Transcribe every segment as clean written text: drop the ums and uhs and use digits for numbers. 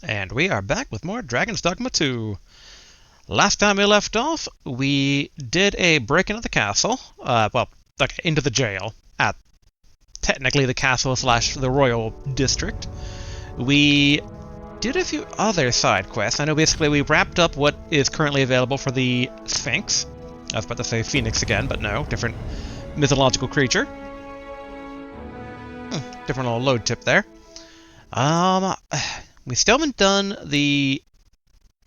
And we are back with more Dragon's Dogma 2. Last time we left off, we did a break into the castle. Into the jail. At technically the castle slash the royal district. We did a few other side quests. I know basically we wrapped up what is currently available for the Sphinx. I was about to say Phoenix again, but no. Different mythological creature. Different little load tip there. We still haven't done the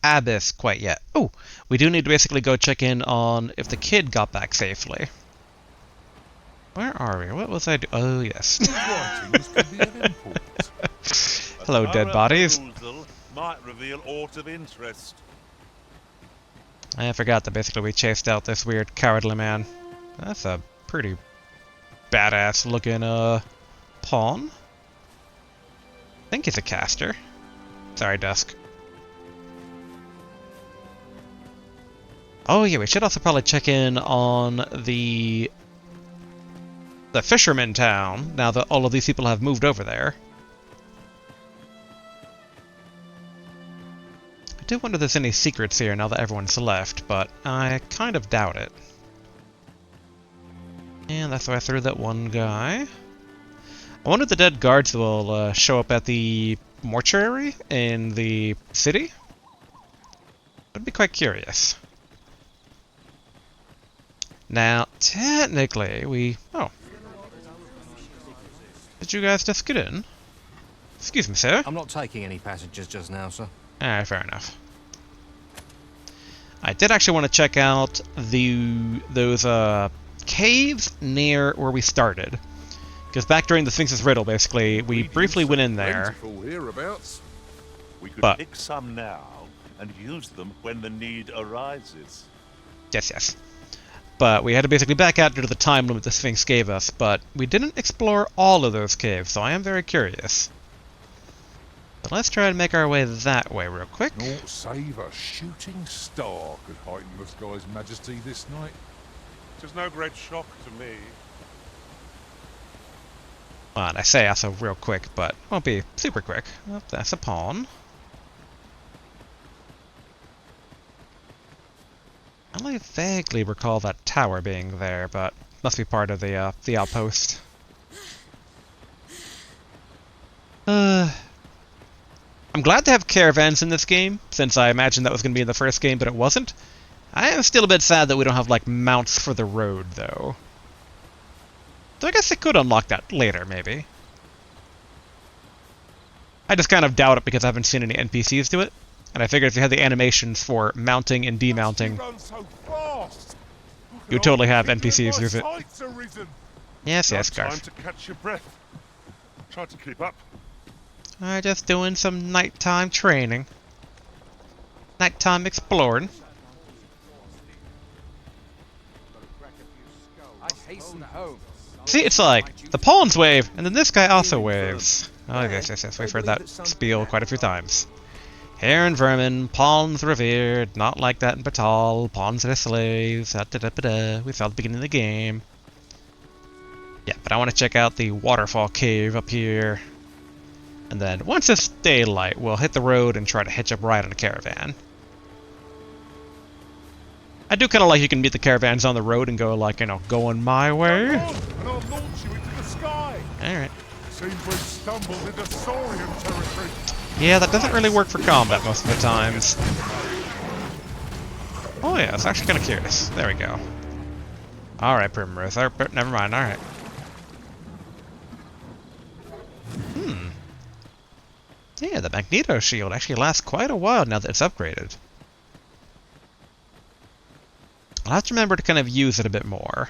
Abyss quite yet. Oh, we do need to basically go check in on if the kid got back safely. Where are we? What was I doing? Oh, yes. Hello, dead bodies. Might reveal aught of interest. I forgot that basically we chased out this weird cowardly man. That's a pretty badass looking pawn. I think he's a caster. Sorry, Dusk. Oh yeah, we should also probably check in on the fisherman town, now that all of these people have moved over there. I do wonder if there's any secrets here now that everyone's left, but I kind of doubt it. And that's why I threw that one guy. I wonder if the dead guards will show up at the mortuary in the city? I'd be quite curious. Now, technically, we... Oh. Did you guys just get in? Excuse me, sir. I'm not taking any passengers just now, sir. Alright, fair enough. I did actually want to check out those caves near where we started. Because back during the Sphinx's Riddle, basically, we briefly went in there. We could pick some now and use them when the need arises. Yes. But we had to basically back out due to the time limit the Sphinx gave us, but we didn't explore all of those caves, so I am very curious. But let's try and make our way that way real quick. Naught save a shooting star could heighten the sky's majesty this night. 'Tis no great shock to me. Well, and I say also real quick, but won't be super quick. Oh, that's a pawn. I only vaguely recall that tower being there, but must be part of the outpost. I'm glad to have caravans in this game, since I imagined that was going to be in the first game, but it wasn't. I am still a bit sad that we don't have, like, mounts for the road, though. So I guess they could unlock that later, maybe. I just kind of doubt it because I haven't seen any NPCs do it. And I figured if you had the animations for mounting and demounting, you would totally have NPCs use it. Yes, Garf. Time to catch your breath. Try to keep up. I'm just doing some nighttime training. Nighttime exploring. See, it's like, the pawns wave, and then this guy also waves. Oh, yes, we've heard that spiel quite a few times. Here in Vermin, pawns revered, not like that in Batal, pawns are slaves, da-da-da-da-da. We saw at the beginning of the game. Yeah, but I want to check out the waterfall cave up here. And then, once it's daylight, we'll hit the road and try to hitch up right on a caravan. I do kind of like you can meet the caravans on the road and go like, going my way. Alright. Seems we've stumbled into Saurian territory. Yeah, that doesn't really work for combat most of the times. Oh yeah, I was actually kind of curious. There we go. Alright, Primrose. Never mind, alright. Yeah, the Magneto shield actually lasts quite a while now that it's upgraded. I'll have to remember to kind of use it a bit more.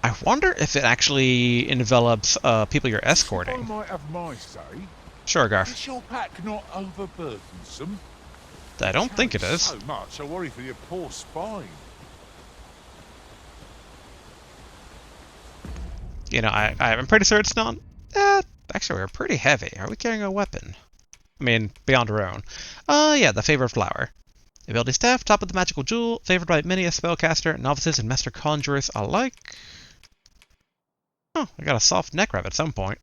I wonder if it actually envelops people you're escorting. I might have my say. Sure, Garf. Is your pack not overburdensome? I don't think it is. So much, I worry for your poor spine. I'm pretty sure it's not. Actually, we're pretty heavy. Are we carrying a weapon? I mean, beyond our own. Yeah, the favorite flower. Ability staff, top of the magical jewel, favored by many a spellcaster, novices, and master conjurers alike. Oh, I got a soft neck wrap at some point.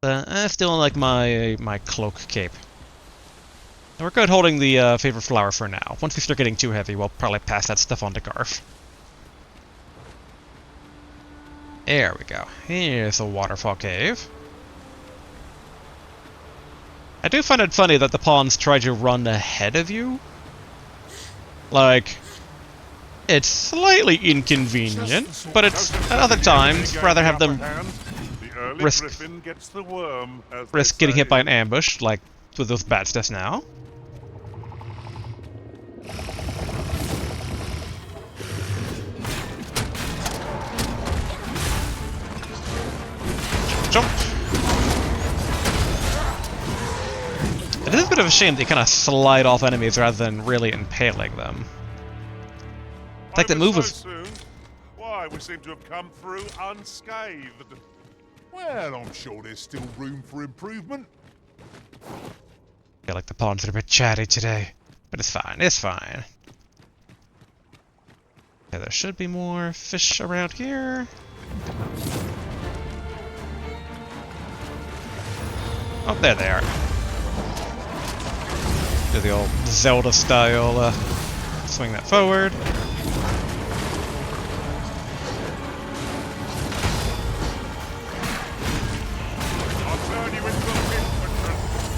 I still like my cloak cape. And we're good holding the favorite flower for now. Once we start getting too heavy, we'll probably pass that stuff on to Garf. There we go. Here's the waterfall cave. I do find it funny that the pawns try to run ahead of you. Like, it's slightly inconvenient, but it's at other times rather have them risk getting hit by an ambush, like with those bats just now. Jump! It is a bit of a shame they kind of slide off enemies rather than really impaling them. I think that move was... Why, we seem to have come through unscathed. Well, I'm sure there's still room for improvement. I feel like the pawns are a bit chatty today, but it's fine, it's fine. Okay, there should be more fish around here. Oh, there they are. Do the old Zelda style, swing that forward.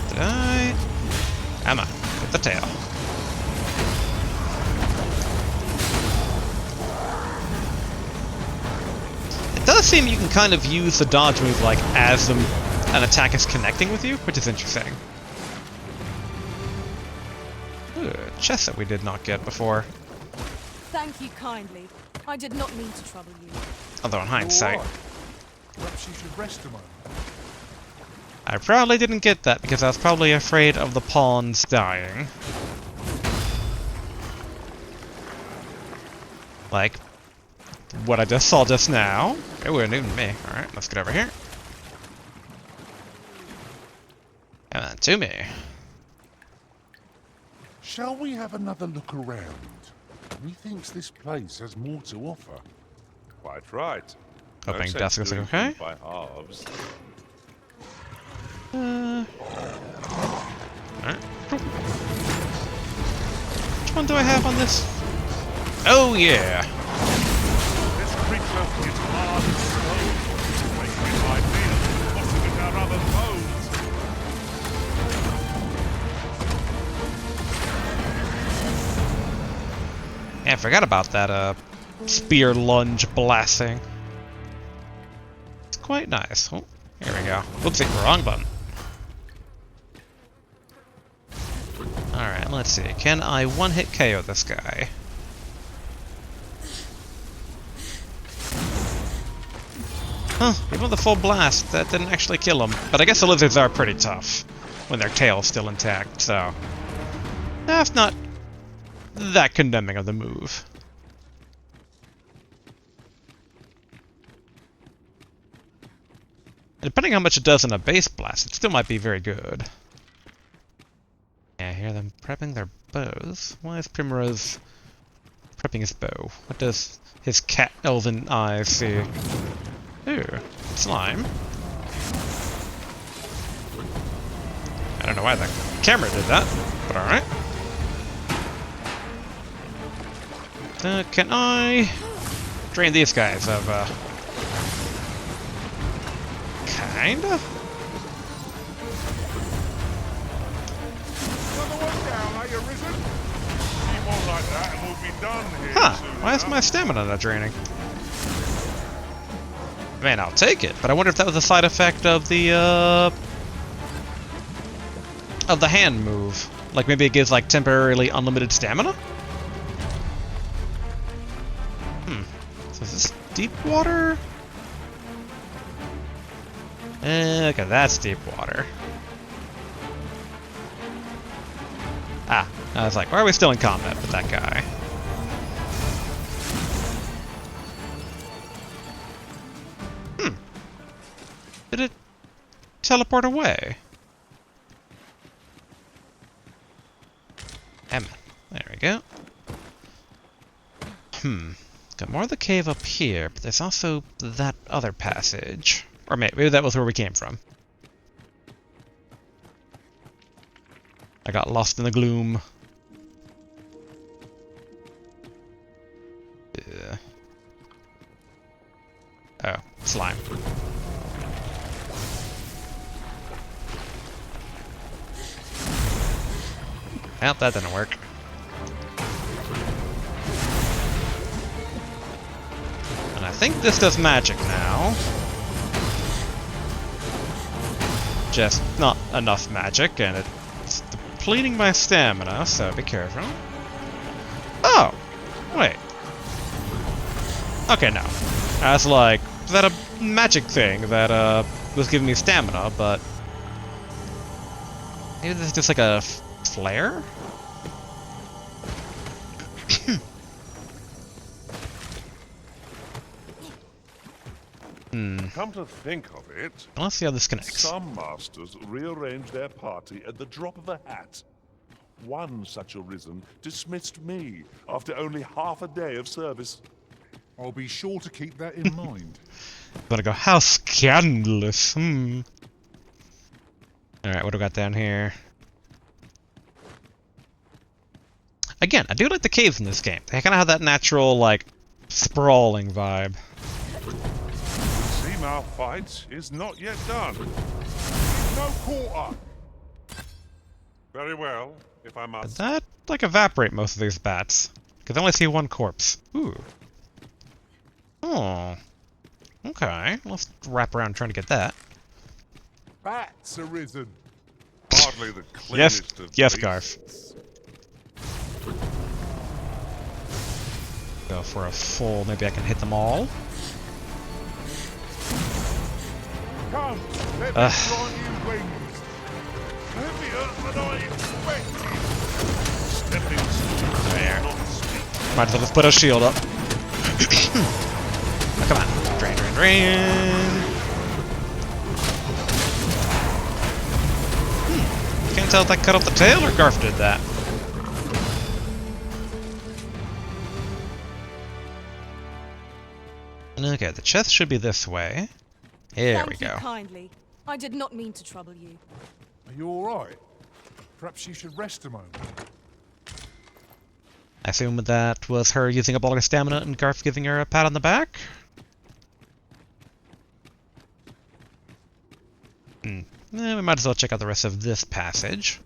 Did I? Come on, get the tail. It does seem you can kind of use the dodge move like as an attack is connecting with you, which is interesting. Ooh, a chest that we did not get before. Thank you kindly. I did not mean to trouble you. Although in hindsight, Perhaps you should rest a moment. I probably didn't get that because I was probably afraid of the pawns dying. Like what I just saw just now. It wasn't even me. Alright, let's get over here. Come on, to me. Shall we have another look around? Methinks this place has more to offer. Quite right. Hoping No that's sense gonna doing okay. things by halves. Alright. Which one do I have on this? Oh yeah! This creature is hard as stone. Making it like me, tossing it our other foes. Yeah, I forgot about that spear lunge blasting. It's quite nice. Oh, here we go. Whoopsie, wrong button. Alright, let's see. Can I one-hit KO this guy? Huh, even with a full blast, that didn't actually kill him. But I guess the lizards are pretty tough when their tail's still intact, so... That's not that condemning of the move. And depending on how much it does in a base blast, it still might be very good. Yeah, I hear them prepping their bows. Why is Primrose prepping his bow? What does his cat elven eyes see? Ooh, slime. I don't know why the camera did that, but alright. Can I drain these guys of, kinda? Huh, why is my stamina not draining? Man, I'll take it, but I wonder if that was a side effect of the hand move. Like maybe it gives like temporarily unlimited stamina? So is this deep water? Okay, that's deep water. Ah, I was like, why are we still in combat with that guy? Did it teleport away? Damn it. There we go. Got more of the cave up here, but there's also that other passage. Or maybe that was where we came from. I got lost in the gloom. Yeah. Oh, slime. Well, that didn't work. And I think this does magic now. Just not enough magic, and it's depleting my stamina, so be careful. Oh! Wait. Okay, no. I was like, is that a magic thing that was giving me stamina, but maybe this is just like a flare? Come to think of it, Let's see how this connects. some masters rearrange their party at the drop of a hat. One such arisen dismissed me after only half a day of service. I'll be sure to keep that in mind. Gonna go, how scandalous. Alright, what do we got down here? Again, I do like the caves in this game. They kind of have that natural, like, sprawling vibe. Seamouth fight is not yet done. No quarter. Very well, if I Did must. that, like, evaporate most of these bats? Because I only see one corpse. Ooh. Oh. Okay, let's wrap around trying to get that. Bats arisen. Hardly the Yes, cleanest of yes, beasts. Garf. Go for a full, maybe I can hit them all. Come, let me grant you wings. Heavier than I expected. Stepping stones There. not speak. Might as well just put a shield up. Oh, come on. Drain, drain, drain. Can't tell if that cut off the tail or Garf did that. Okay, the chest should be this way. There we Thank you go. kindly. I did not mean to trouble you. Are you alright? Perhaps you should rest a moment. I assume that was her using up all her stamina and Garf giving her a pat on the back? We might as well check out the rest of this passage.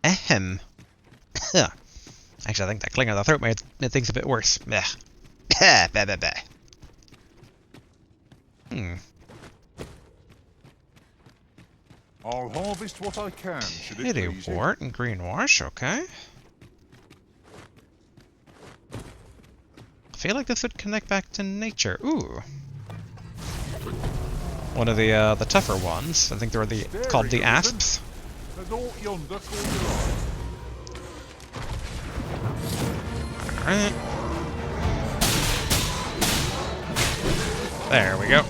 Ahem. Actually, I think that cling on the throat made things a bit worse. Bah. Bah, bah, bah, bah. I'll harvest what I can, should it Pity please you. wart and greenwash, okay. I feel like this would connect back to nature. Ooh. One of the tougher ones. I think they're called the asps. There's aught yonder called your eye. Alright. There we go.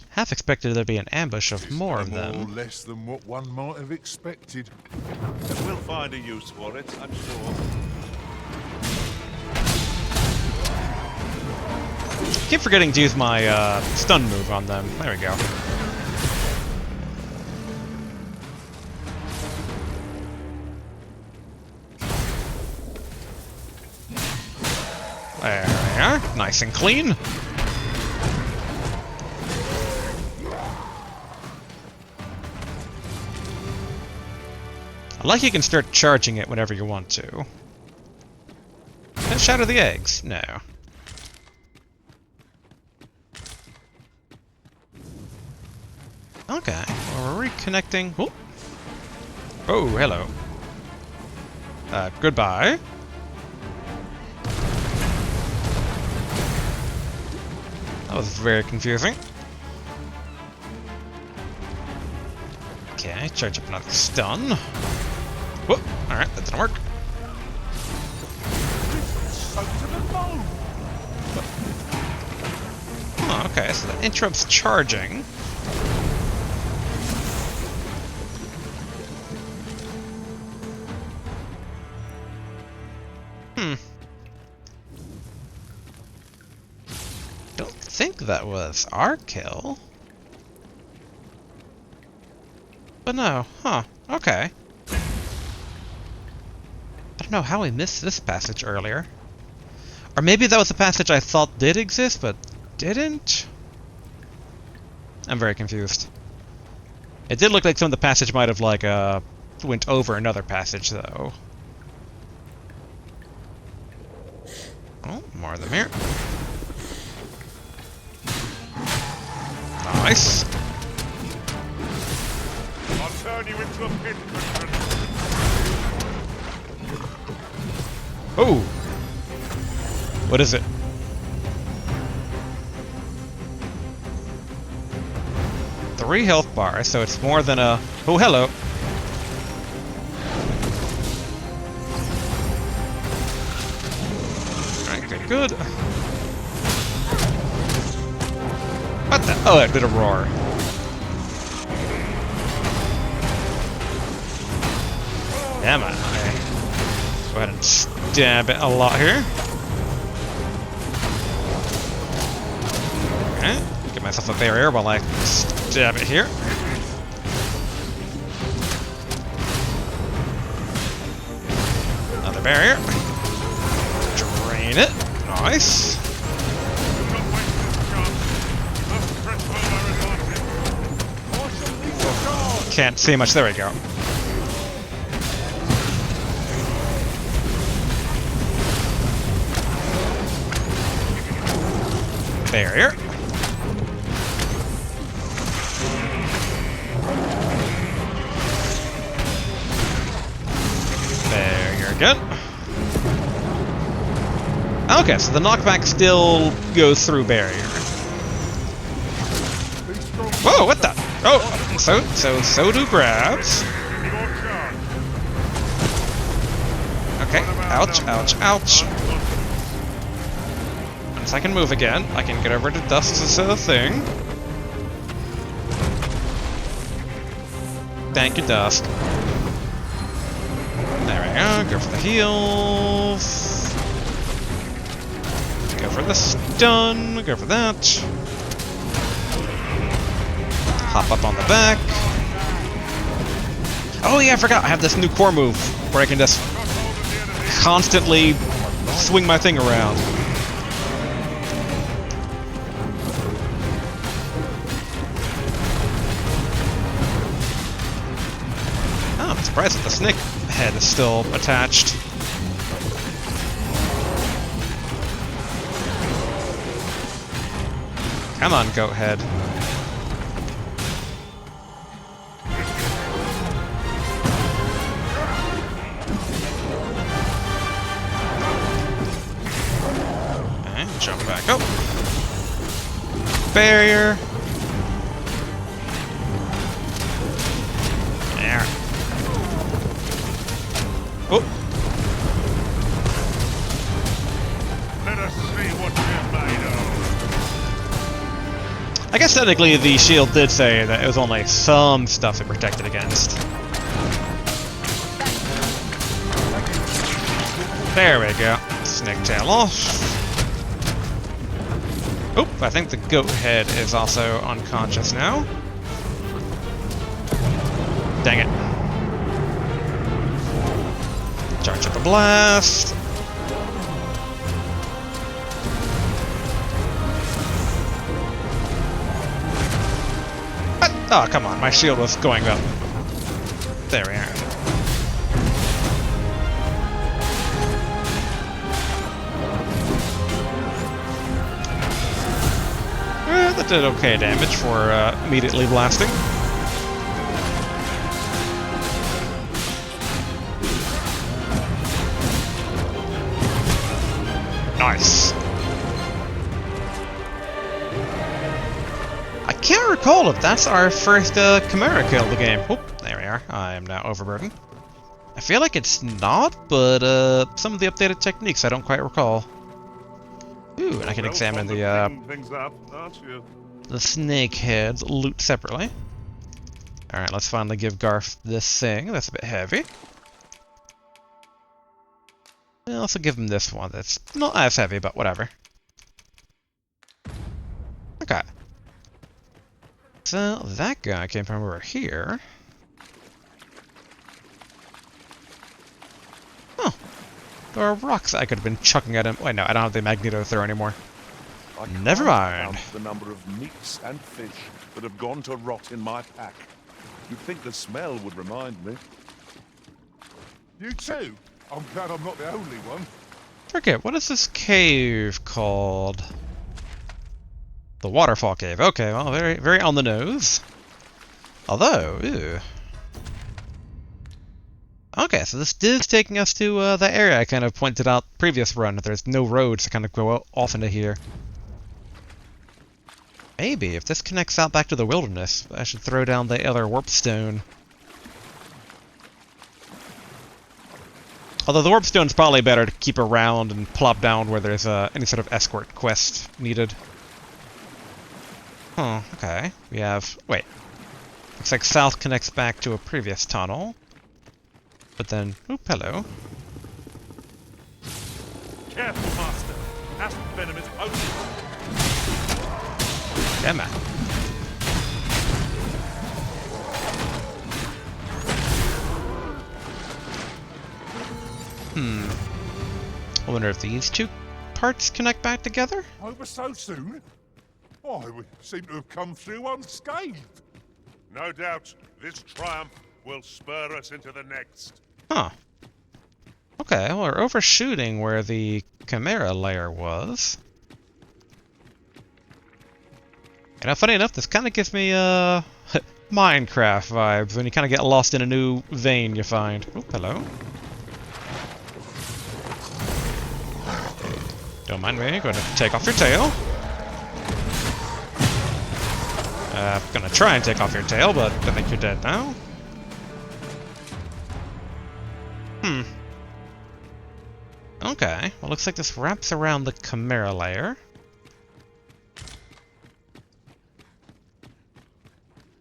Half expected there to be an ambush of more of No them. less than what one might have expected. We'll find a use for it, I'm sure. Keep forgetting to use my stun move on them. There we go. There we are. Nice and clean. I like you can start charging it whenever you want to. Can it shatter the eggs? No. Okay, well, we're reconnecting. Oh, oh, hello. Goodbye. That was very confusing. Okay, charge up another stun. Whoop! Alright, that didn't work. Oh, okay, so that interrupts charging. think that was our kill. But no, huh, okay. I don't know how we missed this passage earlier. Or maybe that was a passage I thought did exist, but didn't? I'm very confused. It did look like some of the passage might have, like, went over another passage, though. Oh, more of them here. Nice. I'll turn you into a pin cushion. Oh! What is it? Three health bars, so it's more than a... Oh, hello! Alright, good, good. What the? Oh, it did a roar. Damn it. Okay. Go ahead and stab it a lot here. Okay. Get myself a barrier while I stab it here. Another barrier. Drain it. Nice. Can't see much. There we go. Barrier. Barrier again. Okay, so the knockback still goes through barrier. Whoa, what the? Oh, so do grabs. Okay, ouch, ouch, ouch. Once I can move again, I can get over to Dust's thing. Thank you, Dust. There we go, go for the heals. Go for the stun, go for that. Hop up on the back. Oh yeah, I forgot, I have this new core move where I can just constantly swing my thing around. Oh, I'm surprised that the snake head is still attached. Come on, goat head. Jump back up. Barrier. There. Oh. Let us see what you're made of. I guess technically the shield did say that it was only some stuff it protected against. There we go. Snake tail off. Oop, I think the goat head is also unconscious now. Dang it. Charge up a blast. What? Oh, come on, my shield was going up. There we are. That did okay damage for immediately blasting. Nice. I can't recall if that's our first Chimera kill of the game. Oop, there we are. I am now overburdened. I feel like it's not, but some of the updated techniques I don't quite recall. Ooh, and I can examine the things up, aren't you? the snake heads loot separately. Alright, let's finally give Garth this thing. That's a bit heavy. And also give him this one that's not as heavy, but whatever. Okay. So, that guy came from over here. Oh. There are rocks I could have been chucking at him. Wait, no, I don't have the magneto throw anymore. I Never can't mind. count the number of meats and fish that have gone to rot in my pack. You'd think the smell would remind me. You too? I'm glad I'm not the only one. Forget, what is this cave called? The Waterfall Cave. Okay, well, very, very on the nose. Although, ew. Okay, so this is taking us to that area I kind of pointed out previous run. There's no roads to kind of go off into here. Maybe, if this connects out back to the wilderness, I should throw down the other warp stone. Although the warp stone's probably better to keep around and plop down where there's any sort of escort quest needed. Oh, okay. We have... wait. Looks like south connects back to a previous tunnel. But then... oop, hello. Careful, Master. Asp venom is potent. Yeah, man. I wonder if these two parts connect back together? Over so soon? Why, we seem to have come through unscathed. No doubt, this triumph will spur us into the next. Huh. Okay, well, we're overshooting where the Chimera layer was. You know, funny enough, this kind of gives me, Minecraft vibes, when you kind of get lost in a new vein you find. Oh, hello. Don't mind me, going to take off your tail. Gonna try and take off your tail, but I think you're dead now. Okay, well, looks like this wraps around the Chimera layer.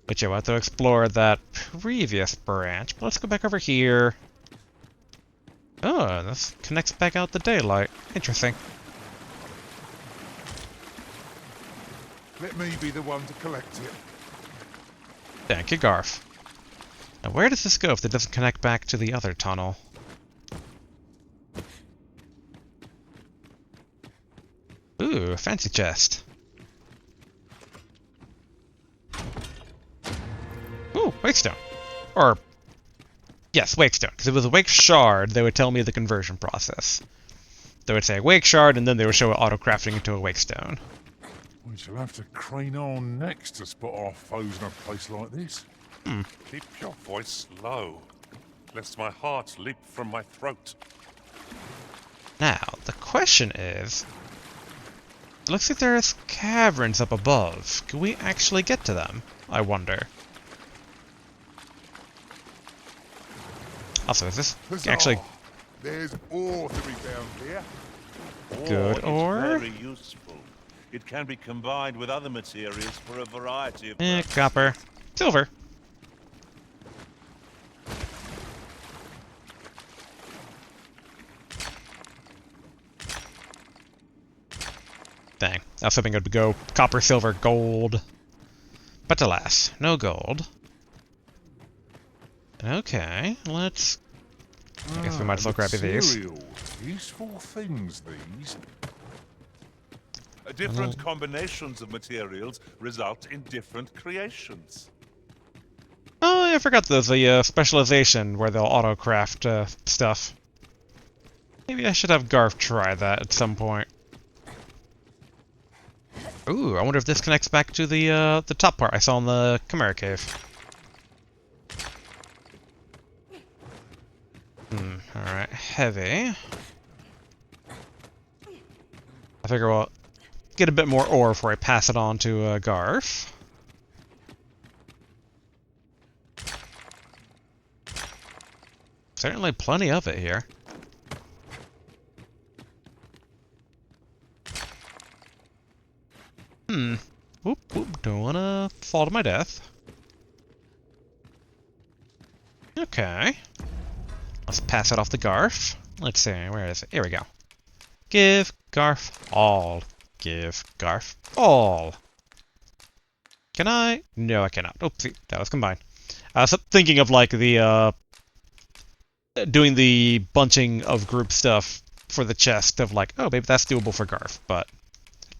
But yeah, we'll have to explore that previous branch. But let's go back over here. Oh, this connects back out the daylight. Interesting. Let me be the one to collect it. Thank you, Garf. Now, where does this go if it doesn't connect back to the other tunnel? Ooh, a fancy chest. Ooh, Wakestone. Or, yes, Wakestone. Because if it was a Wake Shard, they would tell me the conversion process. They would say Wake Shard, and then they would show it auto-crafting into a Wakestone. We shall have to crane on next to spot our foes in a place like this. Keep your voice low, lest my heart leap from my throat. Now, the question is... it looks like there's caverns up above. Can we actually get to them? I wonder. Also, is this Huzzah! actually There's ore to be found here. good ore? Very useful. It can be combined with other materials for a variety of purposes. Copper. Silver. Dang. I was hoping it would go copper, silver, gold. But alas, no gold. Okay, let's... I guess we might as well grab these. Material. Useful things, these. Different combinations of materials result in different creations. Oh, I forgot there's a specialization where they'll auto-craft stuff. Maybe I should have Garf try that at some point. Ooh, I wonder if this connects back to the top part I saw in the Chimera Cave. Alright, heavy. I figure we'll get a bit more ore before I pass it on to Garf. Certainly plenty of it here. Whoop, whoop, don't wanna fall to my death. Okay. Let's pass it off to Garf. Let's see, where is it? Here we go. Give Garf all. Give Garf all. Can I? No, I cannot. Oopsie, that was combined. I was thinking of like the doing the bunching of group stuff for the chest of like, oh, maybe that's doable for Garf, but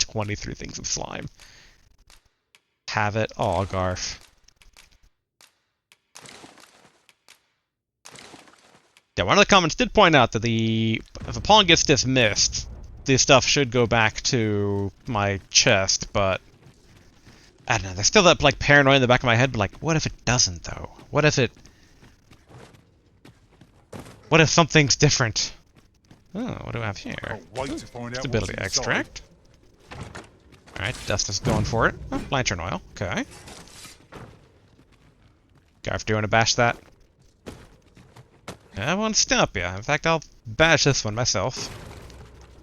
23 things of slime. Have it all, Garf. Yeah, one of the comments did point out that if a pawn gets dismissed, this stuff should go back to my chest, but I don't know, there's still that like paranoia in the back of my head, but like, what if it doesn't though? What if something's different? Oh, what do I have here? Can't wait to find out Stability what's inside. extract. Alright, Dust is going for it. Oh, lantern oil. Okay. Garf, do you want to bash that? I won't stop you. In fact, I'll bash this one myself.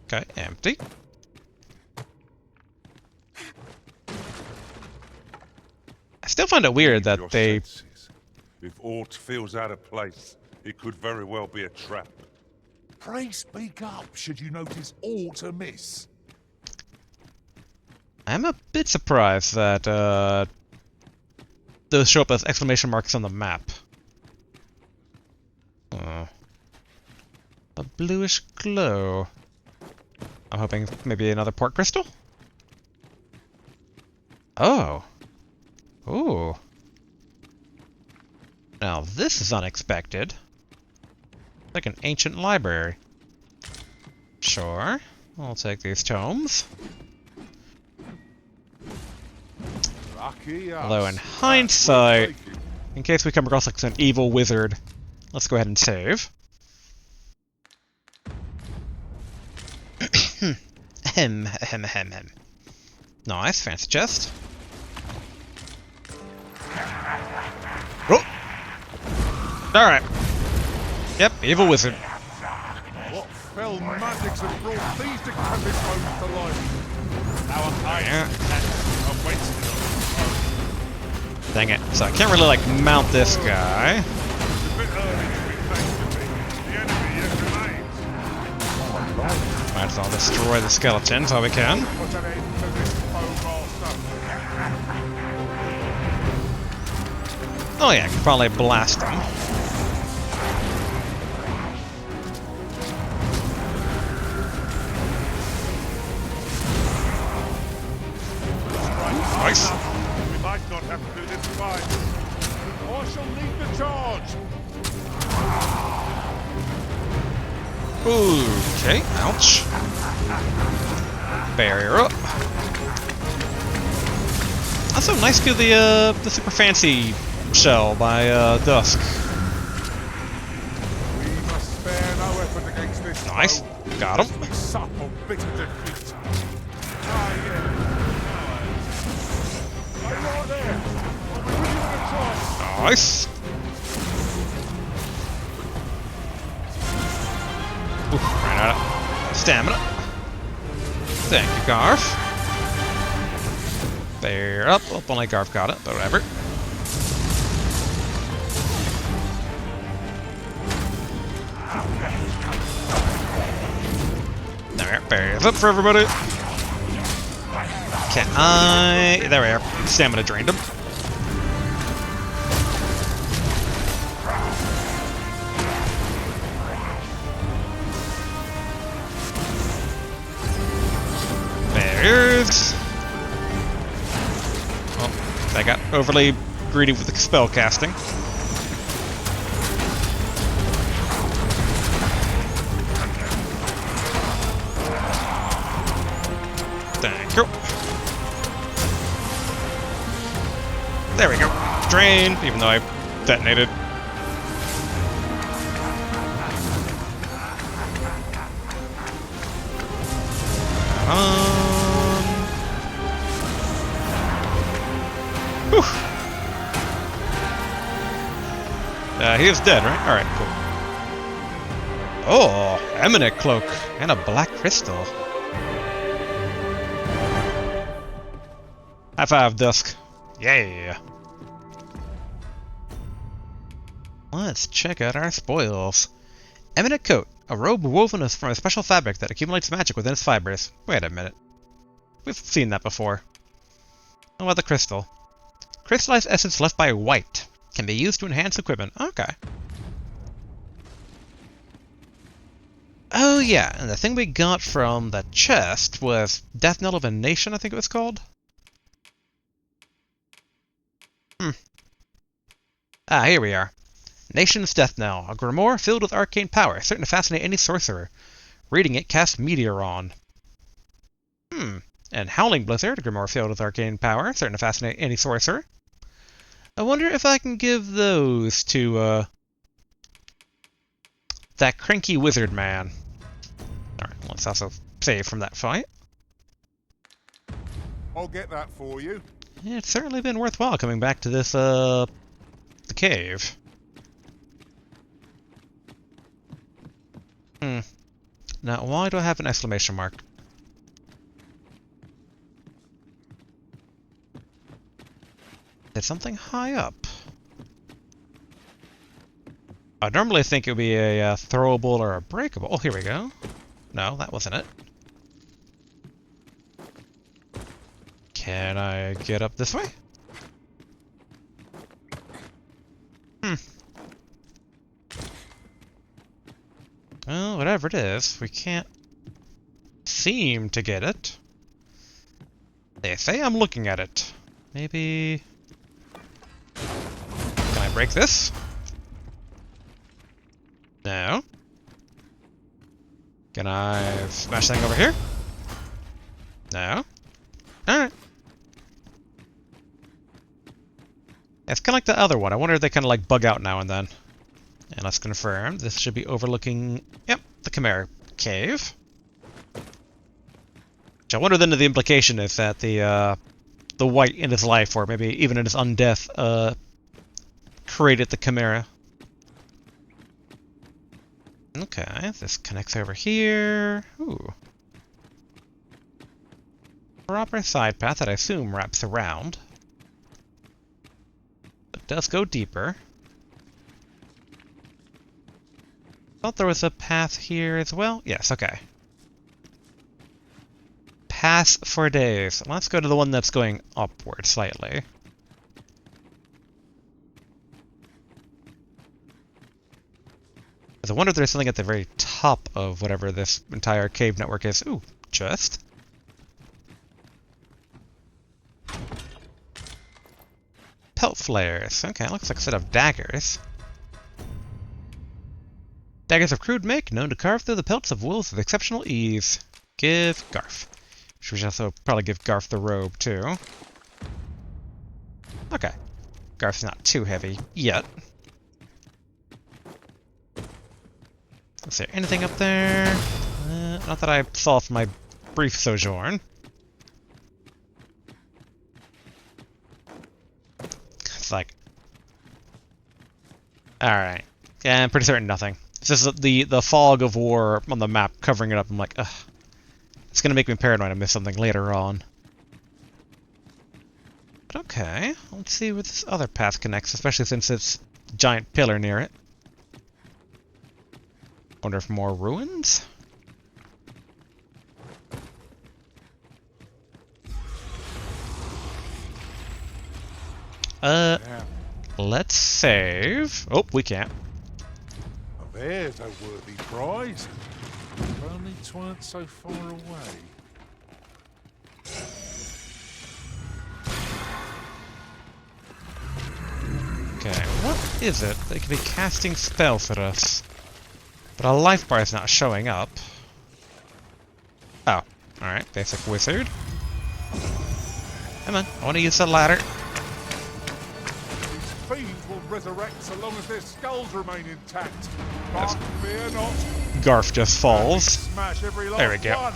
Okay, empty. I still find it weird that Your they... senses. If aught feels out of place, it could very well be a trap. Pray speak up should you notice aught amiss. I'm a bit surprised that those show up as exclamation marks on the map. Oh. A bluish glow. I'm hoping maybe another port crystal? Oh. Ooh. Now this is unexpected. Like an ancient library. Sure. I'll take these tomes. Although in hindsight, in case we come across like an evil wizard, let's go ahead and save. Ahem. Nice, fancy chest. Oh! Alright. Yep, evil wizard. What fell magics have brought these decrepit bones to life? Our highest are wasted on. Dang it. So I can't really like mount this guy. A bit early to be thanked to me. The enemy yet remains. Might as well destroy the skeletons while we can. Put an end to this foe master. Oh yeah, I can probably blast them. Nice. We might not have to do this twice. Or she'll lead the charge. Okay, ouch. Barrier up. Also nice to do the super fancy shell by Dusk. We must spare no effort against this Nice. foe, Got lest him. we sup on bitter defeat. Ah, yeah. Are you right there? I'll be with you in a trice. Nice. Oof, ran out of stamina. Thank you, Garf. There, up. Oh, only Garf got it, but whatever. There, barriers up for everybody. Can I... There we are. Stamina drained him. Barriers. Oh, I got overly greedy with the spell casting. Thank you. There we go. Drain, even though I detonated. Whew. He is dead, right? Alright, cool. Oh, eminent cloak and a black crystal. High five, Dusk. Yeah. Let's check out our spoils. Eminent coat. A robe woven from a special fabric that accumulates magic within its fibers. Wait a minute. We've seen that before. What about the crystal? Crystallized essence left by white. Can be used to enhance equipment. Okay. Oh yeah, and the thing we got from the chest was Death Knell of a Nation, I think it was called? Ah, here we are. Nation's Death Knell, a grimoire filled with arcane power, certain to fascinate any sorcerer. Reading it casts Meteor on. And Howling Blizzard, a grimoire filled with arcane power, certain to fascinate any sorcerer. I wonder if I can give those to, that cranky wizard man. Alright, let's also save from that fight. I'll get that for you. Yeah, it's certainly been worthwhile coming back to this, the cave. Now, why do I have an exclamation mark? There's something high up. I'd normally think it would be a throwable or a breakable. Oh, here we go. No, that wasn't it. Can I get up this way? Well, whatever it is, we can't seem to get it. They say I'm looking at it. Maybe... Can I break this? No. Can I smash something over here? No. Alright. It's kind of like the other one. I wonder if they kind of like bug out now and then. And let's confirm. This should be overlooking... Yep, the Chimera Cave. Which I wonder then if the implication is that the white in his life, or maybe even in his undeath, created the Chimera. Okay, this connects over here. Ooh. Proper side path that I assume wraps around. It does go deeper. Thought there was a path here as well. Yes, okay. Pass for days. Let's go to the one that's going upward slightly. I wonder if there's something at the very top of whatever this entire cave network is. Ooh, chest. Pelt flares. Okay, looks like a set of daggers. Daggers of crude make, known to carve through the pelts of wolves with exceptional ease. Give Garf. We should also probably give Garf the robe, too. Okay. Garf's not too heavy yet. Is there anything up there? Not that I saw from my brief sojourn. It's like... Alright. Yeah, I'm pretty certain nothing. It's just the fog of war on the map covering it up. I'm like, ugh. It's gonna make me paranoid I miss something later on. But okay, let's see where this other path connects, especially since it's a giant pillar near it. Wonder if more ruins? Let's save. Oh, we can't. There's a worthy prize. If only 'tweren't so far away. Okay, what is it? They could be casting spells at us. But our life bar is not showing up. Oh, alright, basic wizard. Come on, I want to use the ladder. These fiends will resurrect so long as their skulls remain intact. But fear not. Garf just falls. Smash every last There we go. one.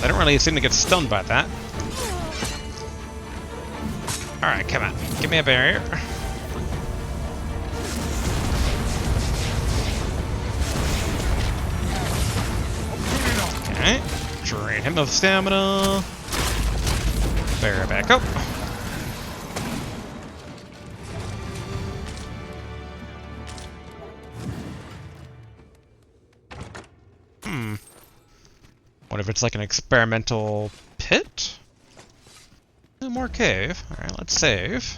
They don't really seem to get stunned by that. Alright, come on. Give me a barrier. Okay. Drain him of stamina. Barrier back up. What if it's like an experimental pit? More cave. Alright, let's save.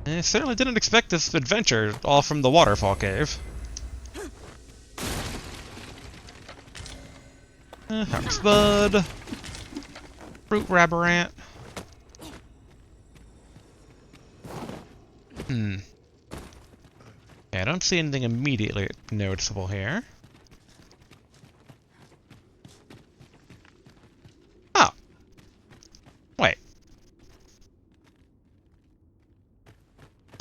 I certainly didn't expect this adventure all from the waterfall cave. Harvest bud. Fruit rabberant. Yeah, I don't see anything immediately noticeable here. Oh. Wait.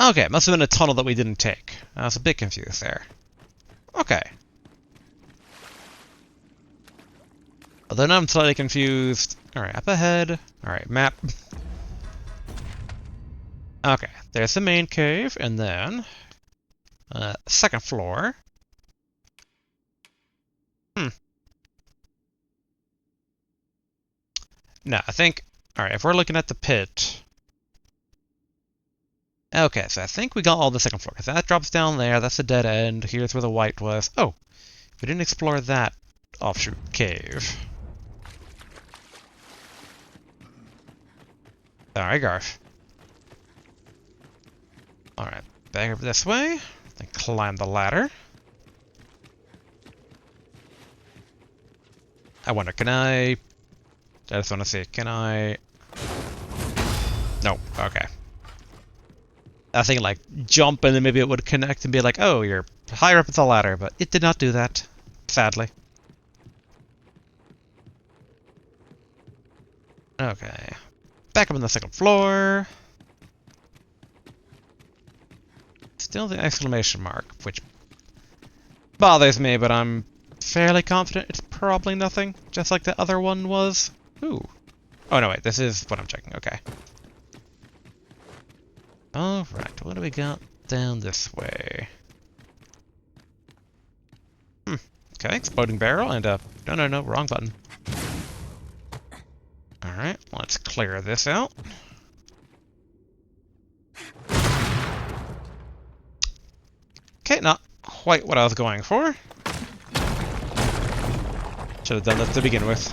Okay, must have been a tunnel that we didn't take. I was a bit confused there. Okay. Although now I'm slightly confused. Alright, up ahead. Alright, map. Okay, there's the main cave, and then... second floor. No, I think... Alright, if we're looking at the pit... Okay, so I think we got all the second floor. Because that drops down there, that's the dead end. Here's where the white was. Oh! We didn't explore that offshoot cave. Sorry, Garth. Alright, back over this way. Then climb the ladder. I wonder, can I just want to see, can I... No, okay. I think like jump and then maybe it would connect and be like, oh, you're higher up the ladder, but it did not do that, sadly. Okay. Back up on the second floor. Still the exclamation mark, which bothers me, but I'm fairly confident it's probably nothing, just like the other one was. Ooh. Oh, no, wait, this is what I'm checking, okay. Alright, what do we got down this way? Okay, exploding barrel and no, wrong button. Alright, let's clear this out. Okay, not quite what I was going for. Should have done that to begin with.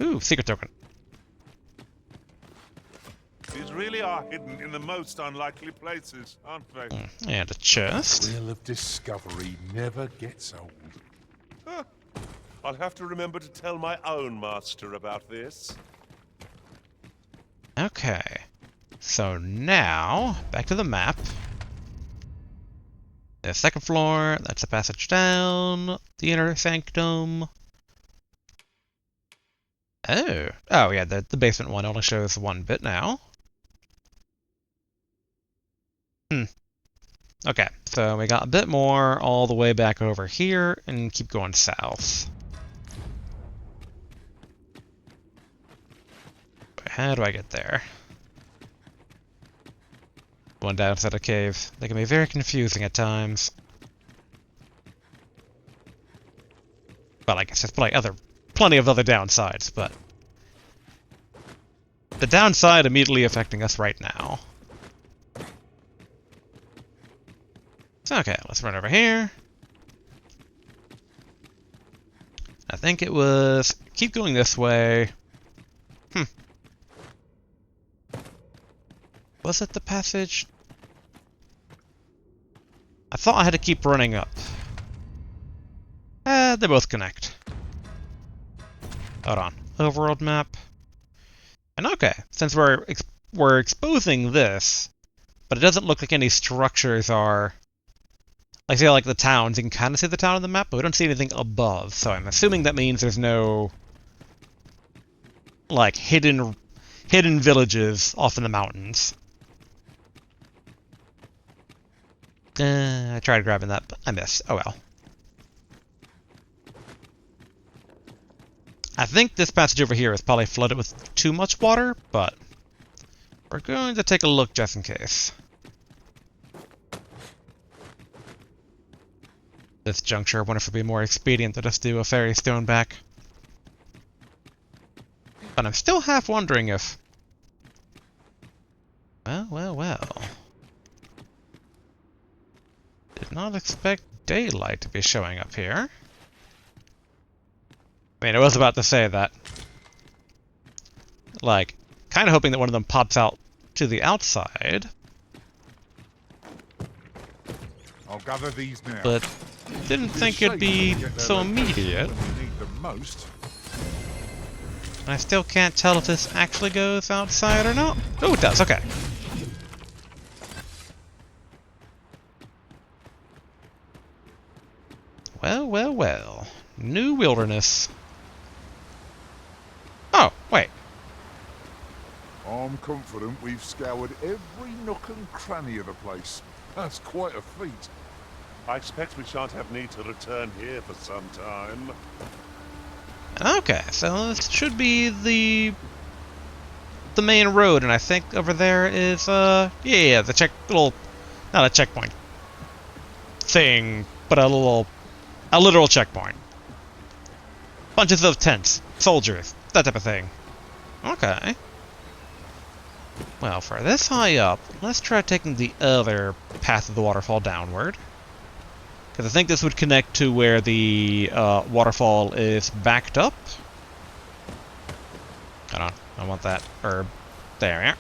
Ooh, secret token. These really are hidden in the most unlikely places, aren't they? And a chest. Thrill of discovery never gets old. Huh. I'll have to remember to tell my own master about this. Okay. So now, back to the map. The second floor, that's the passage down. The inner sanctum. Oh. Oh, yeah, the basement one only shows one bit now. Okay, so we got a bit more all the way back over here, and keep going south. How do I get there? One downside of caves. They can be very confusing at times. Well, I guess there's plenty of other downsides, but... the downside immediately affecting us right now. Okay, let's run over here. I think it was... keep going this way. Was it the passage? I thought I had to keep running up. They both connect. Hold on. Overworld map. And okay, since we're exposing this, but it doesn't look like any structures are... like, say, like the towns, you can kind of see the town on the map, but we don't see anything above, so I'm assuming that means there's no... like, hidden villages off in the mountains. I tried grabbing that, but I missed. Oh well. I think this passage over here is probably flooded with too much water, but we're going to take a look just in case. This juncture, I wonder if it would be more expedient to just do a fairy stone back. But I'm still half wondering if... well. Did not expect daylight to be showing up here. I mean, I was about to say that. Like, kind of hoping that one of them pops out to the outside. I'll gather these now. But didn't think it'd be so immediate. When we need them most. I still can't tell if this actually goes outside or not. Oh, it does, okay. Well, well, well. New wilderness. Oh, wait. I'm confident we've scoured every nook and cranny of the place. That's quite a feat. I expect we shan't have need to return here for some time. Okay, so this should be the main road, and I think over there is yeah, the not a checkpoint thing, but a literal checkpoint. Bunches of tents, soldiers, that type of thing. Okay. Well, for this high up, let's try taking the other path of the waterfall downward. Because I think this would connect to where the waterfall is backed up. Hold on, I want that herb. There,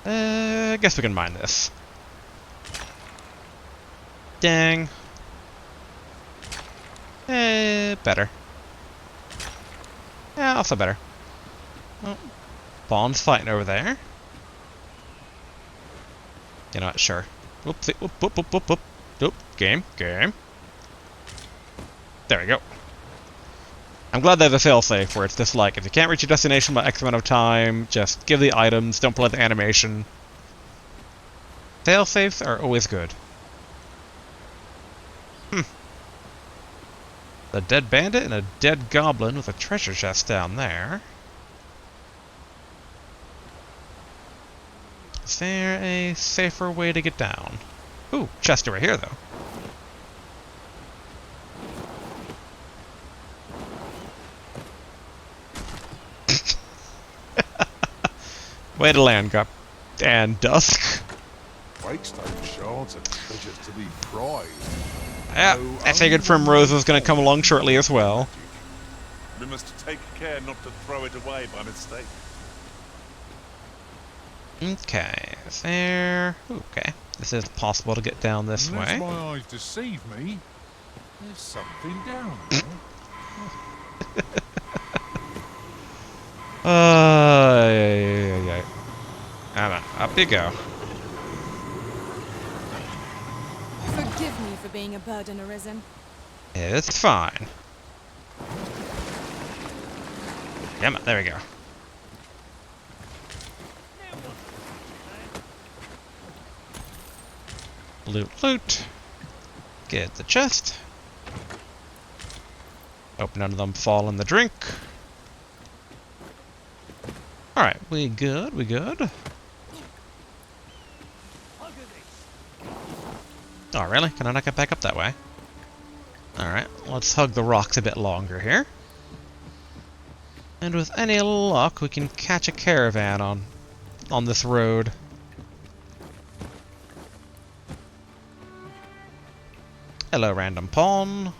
yeah. I guess we can mine this. Dang. Better. Yeah, also better. Oh, Bond's fighting over there. You know what, sure. Whoopsie, whoop, whoop, whoop, whoop, whoop. Oop, game. There we go. I'm glad there's a failsafe where it's just like, if you can't reach your destination by X amount of time, just give the items, don't play the animation. Failsafes are always good. A dead bandit and a dead goblin with a treasure chest down there. Is there a safer way to get down? Ooh, chest over here, though. Way to land, Gup. And dusk. Wakestone shards are treasures to be prized. Yeah, I figured Primrose was going to come along shortly as well. We must take care not to throw it away by mistake. Okay, is there... Ooh, okay, this is possible to get down this Unless way. my eyes deceive me, there's something down there. Yeah. I don't know, up you go. Forgive me for being a burden, Arisen. It's fine. Yeah, there we go. Loot. Get the chest. Hope none of them fall in the drink. Alright, we good. Oh, really? Can I not get back up that way? Alright, let's hug the rocks a bit longer here. And with any luck, we can catch a caravan on this road. Hello, random pawn.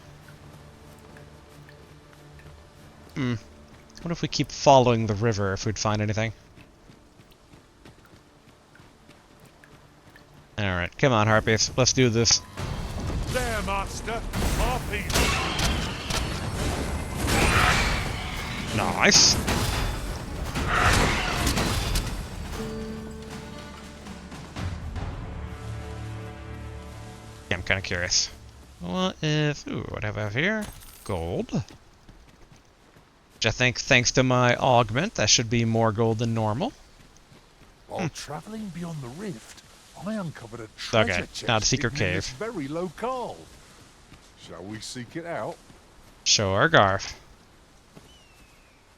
What if we keep following the river if we'd find anything? Alright, come on, Harpies. Let's do this. There, master. Harpies. Nice. Yeah, I'm kind of curious. What if... Ooh, what do I have here? Gold. Which I think, thanks to my augment, that should be more gold than normal. While travelling beyond the rift, I uncovered a treasure Okay, chest not a secret hidden in cave. this very locale. Shall we seek it out? Sure, Garf.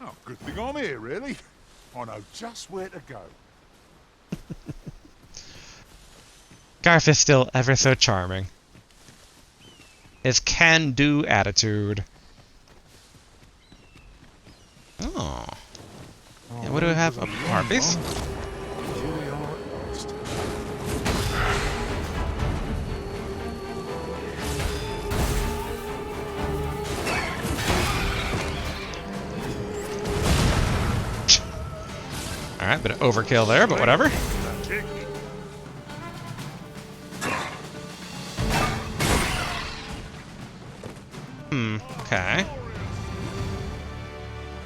Oh, good thing I'm here, really. I know just where to go. Garf is still ever so charming. His can-do attitude. Oh. Yeah, what do we have? Harpies? Here we are at last. Alright, bit of overkill there, but whatever. Okay.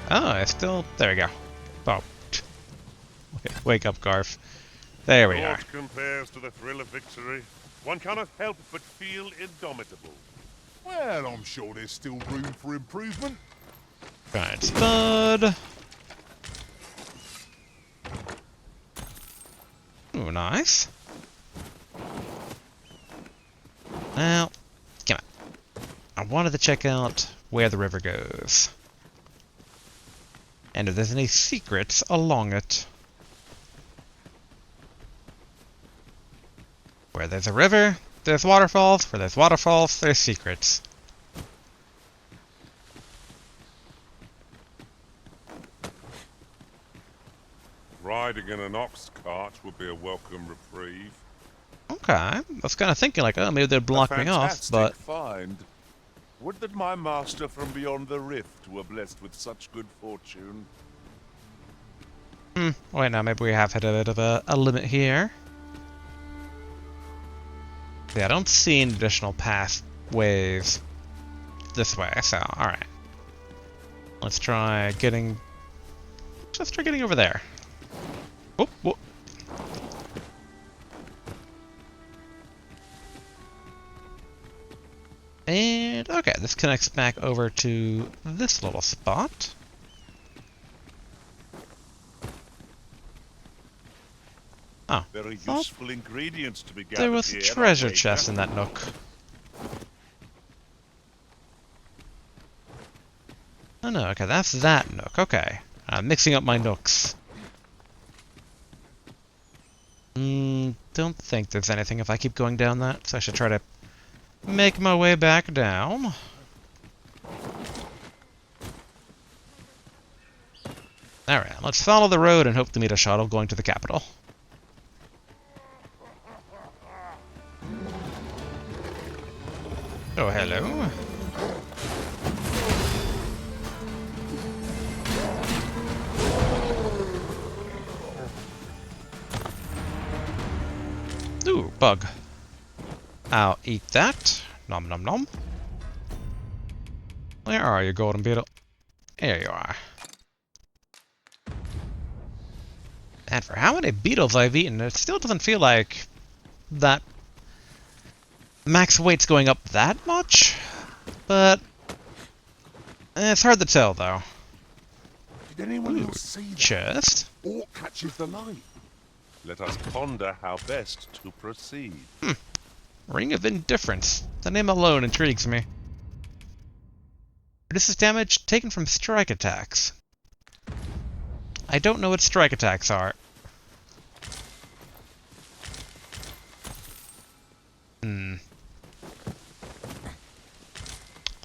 Oh, it's still... There we go. Oh. Okay, wake up, Garf. There we are. Naught compares to the thrill of victory. One cannot help but feel indomitable. Well, I'm sure there's still room for improvement. Giant spud. Ooh, nice. Now, come on. I wanted to check out where the river goes. And if there's any secrets along it. Where there's a river, there's waterfalls. Where there's waterfalls, there's secrets. Riding in an ox cart would be a welcome reprieve. Okay, I was kind of thinking like, oh, maybe they'd block me off, but... Find. Would that my master from beyond the rift were blessed with such good fortune. Wait, now maybe we have hit a bit of a limit here. Yeah, I don't see any additional pathways this way, so alright. Let's try getting... Let's try getting over there. Whoop, whoop. And, okay, this connects back over to this little spot. Oh. Very useful ingredients to be gathered There was here, a treasure Major. chest in that nook. Oh no, okay, that's that nook, okay. I'm mixing up my nooks. Don't think there's anything if I keep going down that, so I should try to make my way back down. Alright, let's follow the road and hope to meet a shuttle going to the capital. Oh, hello. Ooh, bug. I'll eat that. Nom nom nom. Where are you, golden beetle? There you are. And for how many beetles I've eaten, it still doesn't feel like that max weight's going up that much. But it's hard to tell, though. Did anyone else see that? Chest. Orc catches the light. Let us ponder how best to proceed. Ring of Indifference. The name alone intrigues me. Reduces damage taken from strike attacks. I don't know what strike attacks are.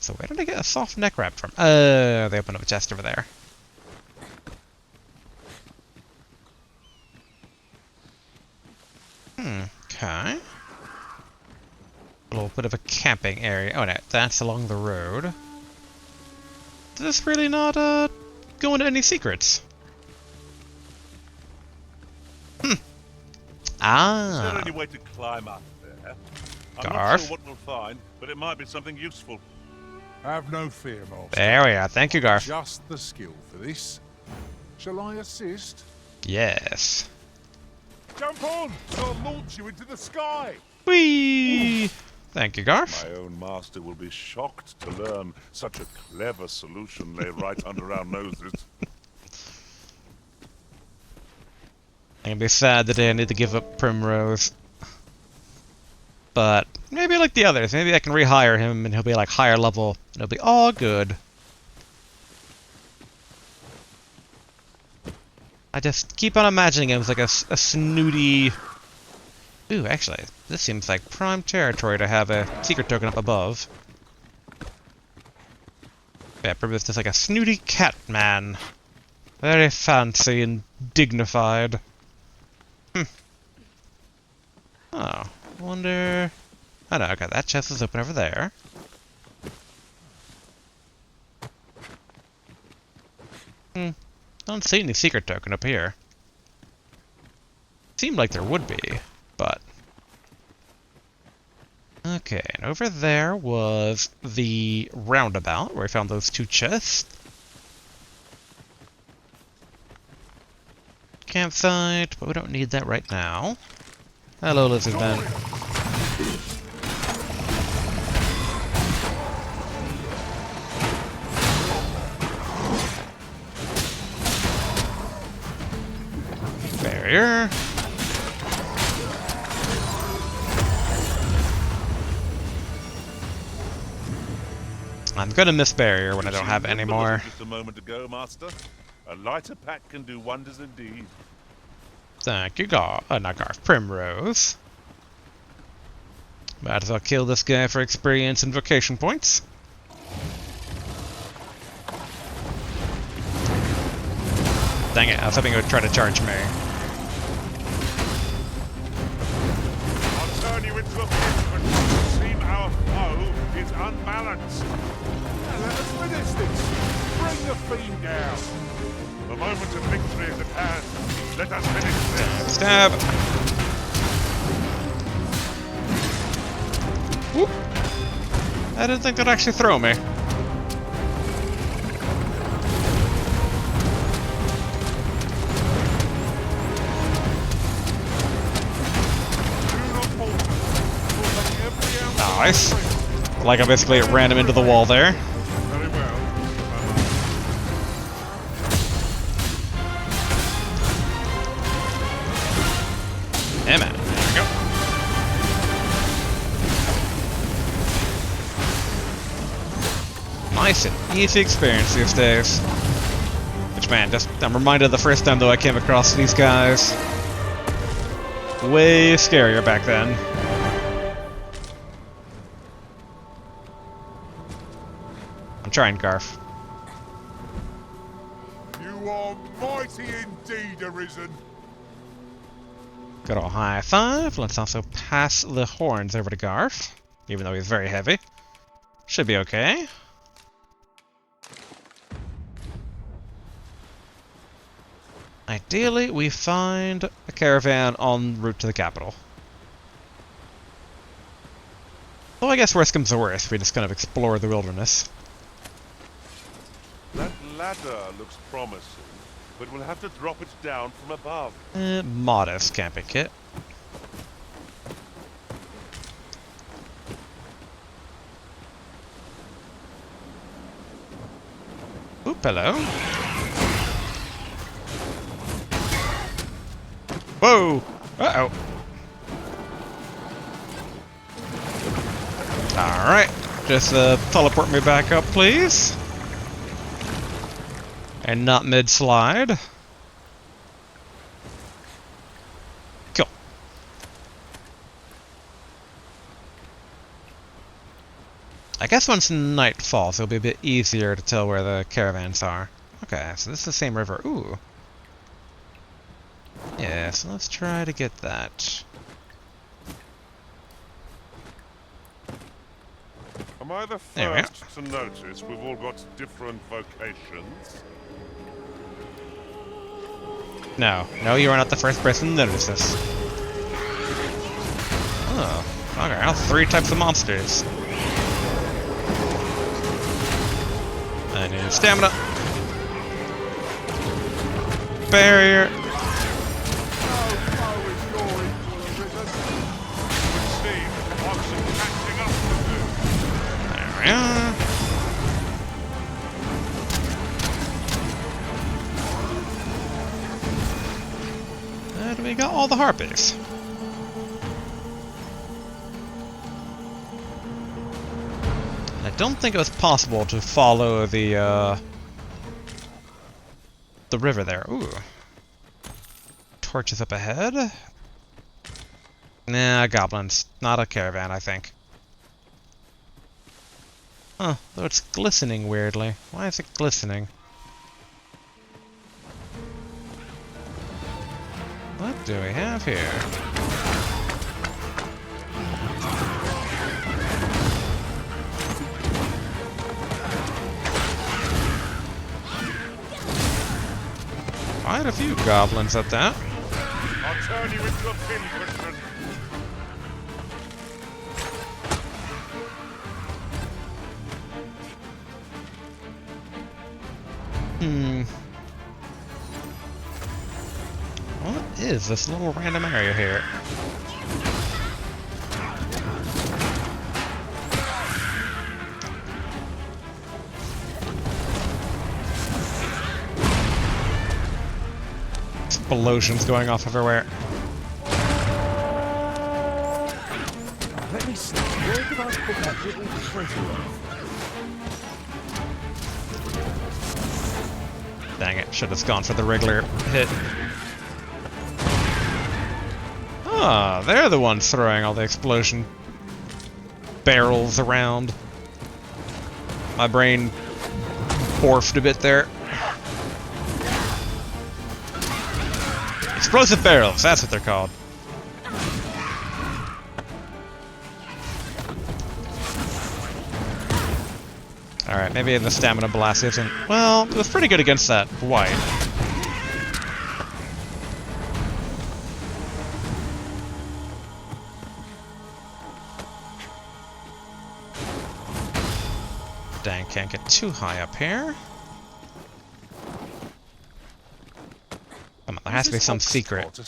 So where did I get a soft neck wrap from? They opened up a chest over there. Okay. A little bit of a camping area. Oh no, that's along the road. Does this really not, go into any secrets? Is Ah. there any way to climb up there? I'm not Garf. sure what we'll find, but it might be something useful. Have no fear, Master. There we are. Thank you, Garf. Just the skill for this. Shall I assist? Yes. Jump on! So I'll launch you into the sky! Whee! Thank you, Garf. My own master will be shocked to learn such a clever solution lay right under our noses. I'm gonna be sad the day I need to give up Primrose. But maybe like the others. Maybe I can rehire him and he'll be like higher level and it'll be all good. I just keep on imagining him as like a snooty... Ooh, actually, this seems like prime territory to have a secret token up above. Yeah, probably just like a snooty cat man. Very fancy and dignified. Oh, wonder... Oh no, okay, that chest is open over there. Don't see any secret token up here. Seemed like there would be, but... Okay, and over there was the roundabout, where I found those 2 chests. Campsite, but we don't need that right now. Hello, lizard man. Barrier. I'm gonna miss barrier when I don't have any more. Just a moment ago, Master. A lighter pack can do wonders indeed. Thank you, not Garth, Primrose. Might as well kill this guy for experience and vocation points. Dang it, I was hoping it would try to charge me. I'll turn you into a pit, but it doesn't seem our foe is unbalanced. Now let us finish this. Bring the fiend down. The moment of victory is at hand. Let us finish this. Stab! Whoop! I didn't think that'd actually throw me. Nice. Like I basically ran him into the wall there. Very well. Yeah, man. There we go. Nice and easy experience these days. Which, man, I'm reminded of the first time, though, I came across these guys. Way scarier back then. I'm trying, Garf. You are mighty indeed, Arisen. Good old high five. Let's also pass the horns over to Garf, even though he's very heavy. Should be okay. Ideally, we find a caravan en route to the capital. Though I guess worst comes to worst, we just kind of explore the wilderness. That ladder looks promising, but we'll have to drop it down from above. Modest camping kit. Oop, hello. Whoa! Uh-oh. Alright. Just teleport me back up, please. And not mid-slide. Cool. I guess once night falls, it'll be a bit easier to tell where the caravans are. Okay, so this is the same river. Ooh. Yeah, so let's try to get that. Am I the There we are. first to notice we've all got different vocations? No, you are not the first person to notice this. Oh, okay, now 3 types of monsters. I need stamina. Barrier. There we are. And we got all the harpies. I don't think it was possible to follow the river there. Ooh. Torches up ahead. Nah, goblins. Not a caravan, I think. Huh, though it's glistening weirdly. Why is it glistening? What do we have here? Quite a few goblins at that. I'll turn you into a pincushion. What is this little random area here? Explosions going off everywhere. Let me see. Where did I put that little treasure? Dang it, should have gone for the regular hit. Ah, they're the ones throwing all the explosion barrels around. My brain morphed a bit there. Explosive barrels, that's what they're called. Alright, maybe the stamina blast isn't... Well, it was pretty good against that white. Dang, can't get too high up here. Come on, there has to be some secret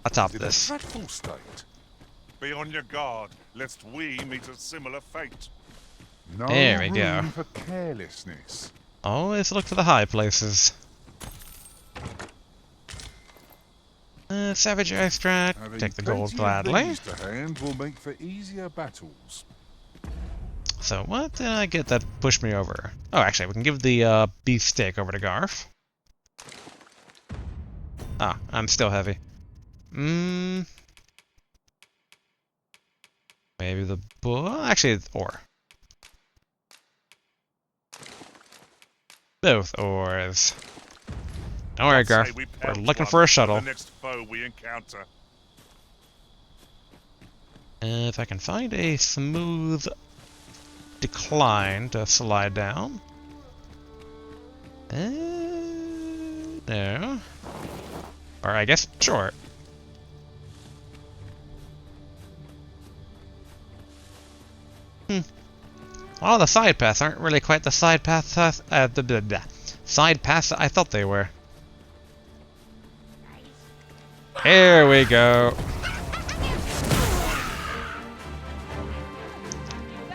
atop this. In a dreadful state. Be on your guard, lest we meet a similar fate. No There we go. room for carelessness. Always look for the high places. Savage extract. Having Take the plenty gold of gladly. these to hand will make for easier battles. So what did I get that pushed me over? Oh, actually, we can give the beef steak over to Garf. Ah, I'm still heavy. Maybe the bull. Actually, ore. Both ores. Don't worry, I'd say Garf. we We're pelt looking one for a at shuttle. The next foe we encounter. If I can find a smooth decline to slide down. No. Or I guess short. Well, the side paths aren't really quite the side paths side paths I thought they were. Here we go.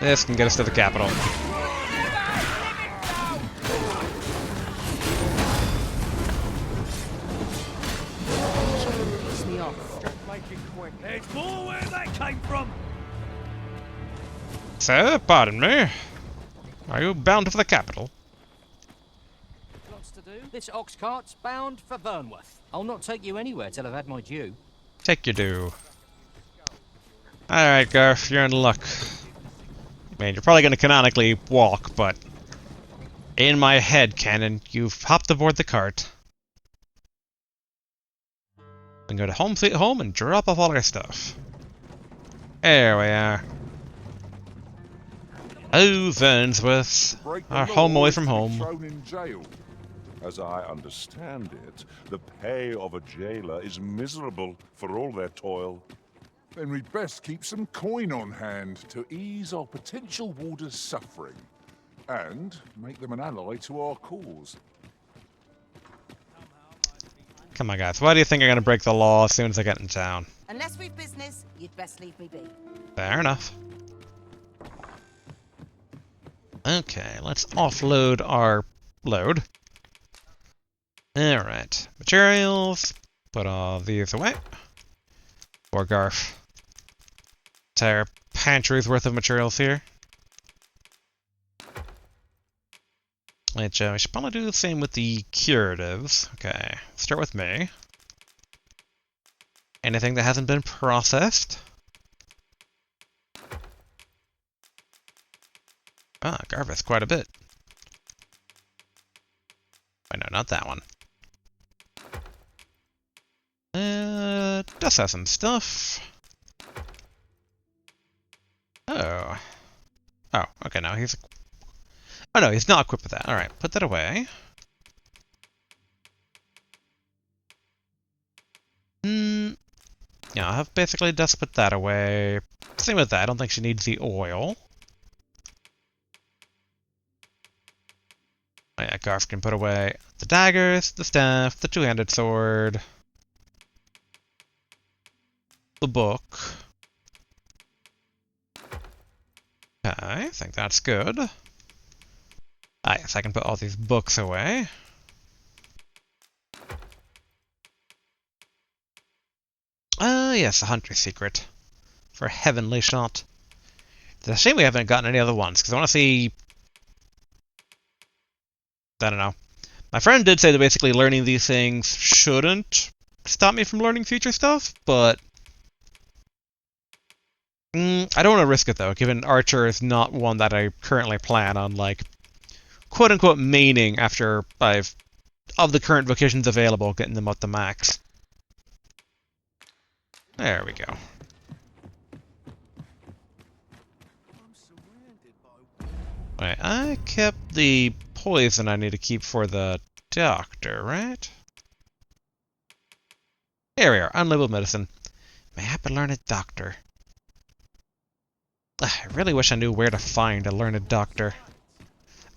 This can get us to the capital. There's more where that came from. Sir, pardon me. Are you bound for the capital? Lots to do. This ox cart's bound for Vernworth. I'll not take you anywhere till I've had my due. Take your due. Alright, Garf, you're in luck. I mean, you're probably going to canonically walk, but in my head canon, you've hopped aboard the cart. We can go to Home Sweet Home and drop off all our stuff. There we are. Oh, Vernsworth, Break the our law home away is from to be home. Thrown in jail. As I understand it, the pay of a jailer is miserable for all their toil. Then we'd best keep some coin on hand to ease our potential warders' suffering, and make them an ally to our cause. Come on, guys. Why do you think I'm going to break the law as soon as I get in town? Unless we've business, you'd best leave me be. Fair enough. Okay, let's offload our load. Alright. Materials. Put all these away. Or Garf. Entire pantry's worth of materials here. Which, we should probably do the same with the curatives. Okay, start with me. Anything that hasn't been processed. Ah, Garvis, quite a bit. Wait, no, not that one. Does have some stuff. Oh. Oh, okay, no, he's... Oh no, he's not equipped with that. Alright, put that away. Yeah, I'll have basically just put that away. Same with that, I don't think she needs the oil. Oh yeah, Garth can put away the daggers, the staff, the two-handed sword, the book. Okay, I think that's good. Ah yes, I can put all these books away. Yes, a hunter's secret. For a heavenly shot. It's a shame we haven't gotten any other ones, because I want to see... I don't know. My friend did say that basically learning these things shouldn't stop me from learning future stuff, but... I don't want to risk it, though, given Archer is not one that I currently plan on, like, quote-unquote maining after I've, of the current vocations available, getting them up to max. There we go. Right, I kept the poison I need to keep for the doctor, right? Here we are, unlabeled medicine. Mayhap a learned doctor. I really wish I knew where to find a learned doctor.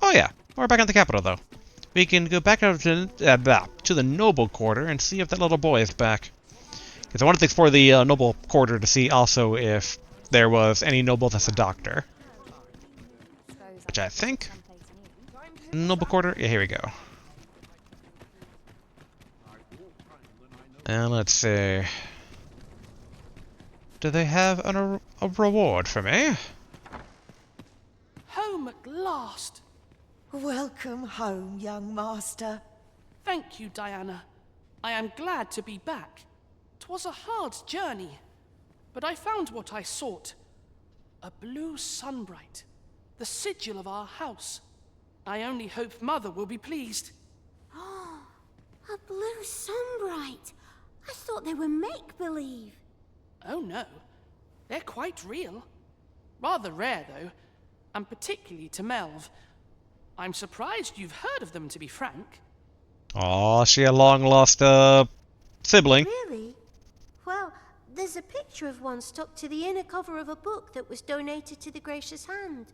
Oh yeah, we're back at the capital though. We can go back up to the noble quarter and see if that little boy is back. Because I wanted to explore the noble quarter to see also if there was any noble that's a doctor. Which I think... Noble quarter? Yeah, here we go. And let's see... Do they have a reward for me? Home at last! Welcome home, young master. Thank you, Diana. I am glad to be back. 'Twas a hard journey, but I found what I sought. A blue sunbright, the sigil of our house. I only hope Mother will be pleased. Oh, a blue sunbright. I thought they were make-believe. Oh no, they're quite real. Rather rare, though, and particularly to Melv. I'm surprised you've heard of them, to be frank. Aw, she a long-lost, sibling. Really? Well, there's a picture of one stuck to the inner cover of a book that was donated to the Gracious Hand.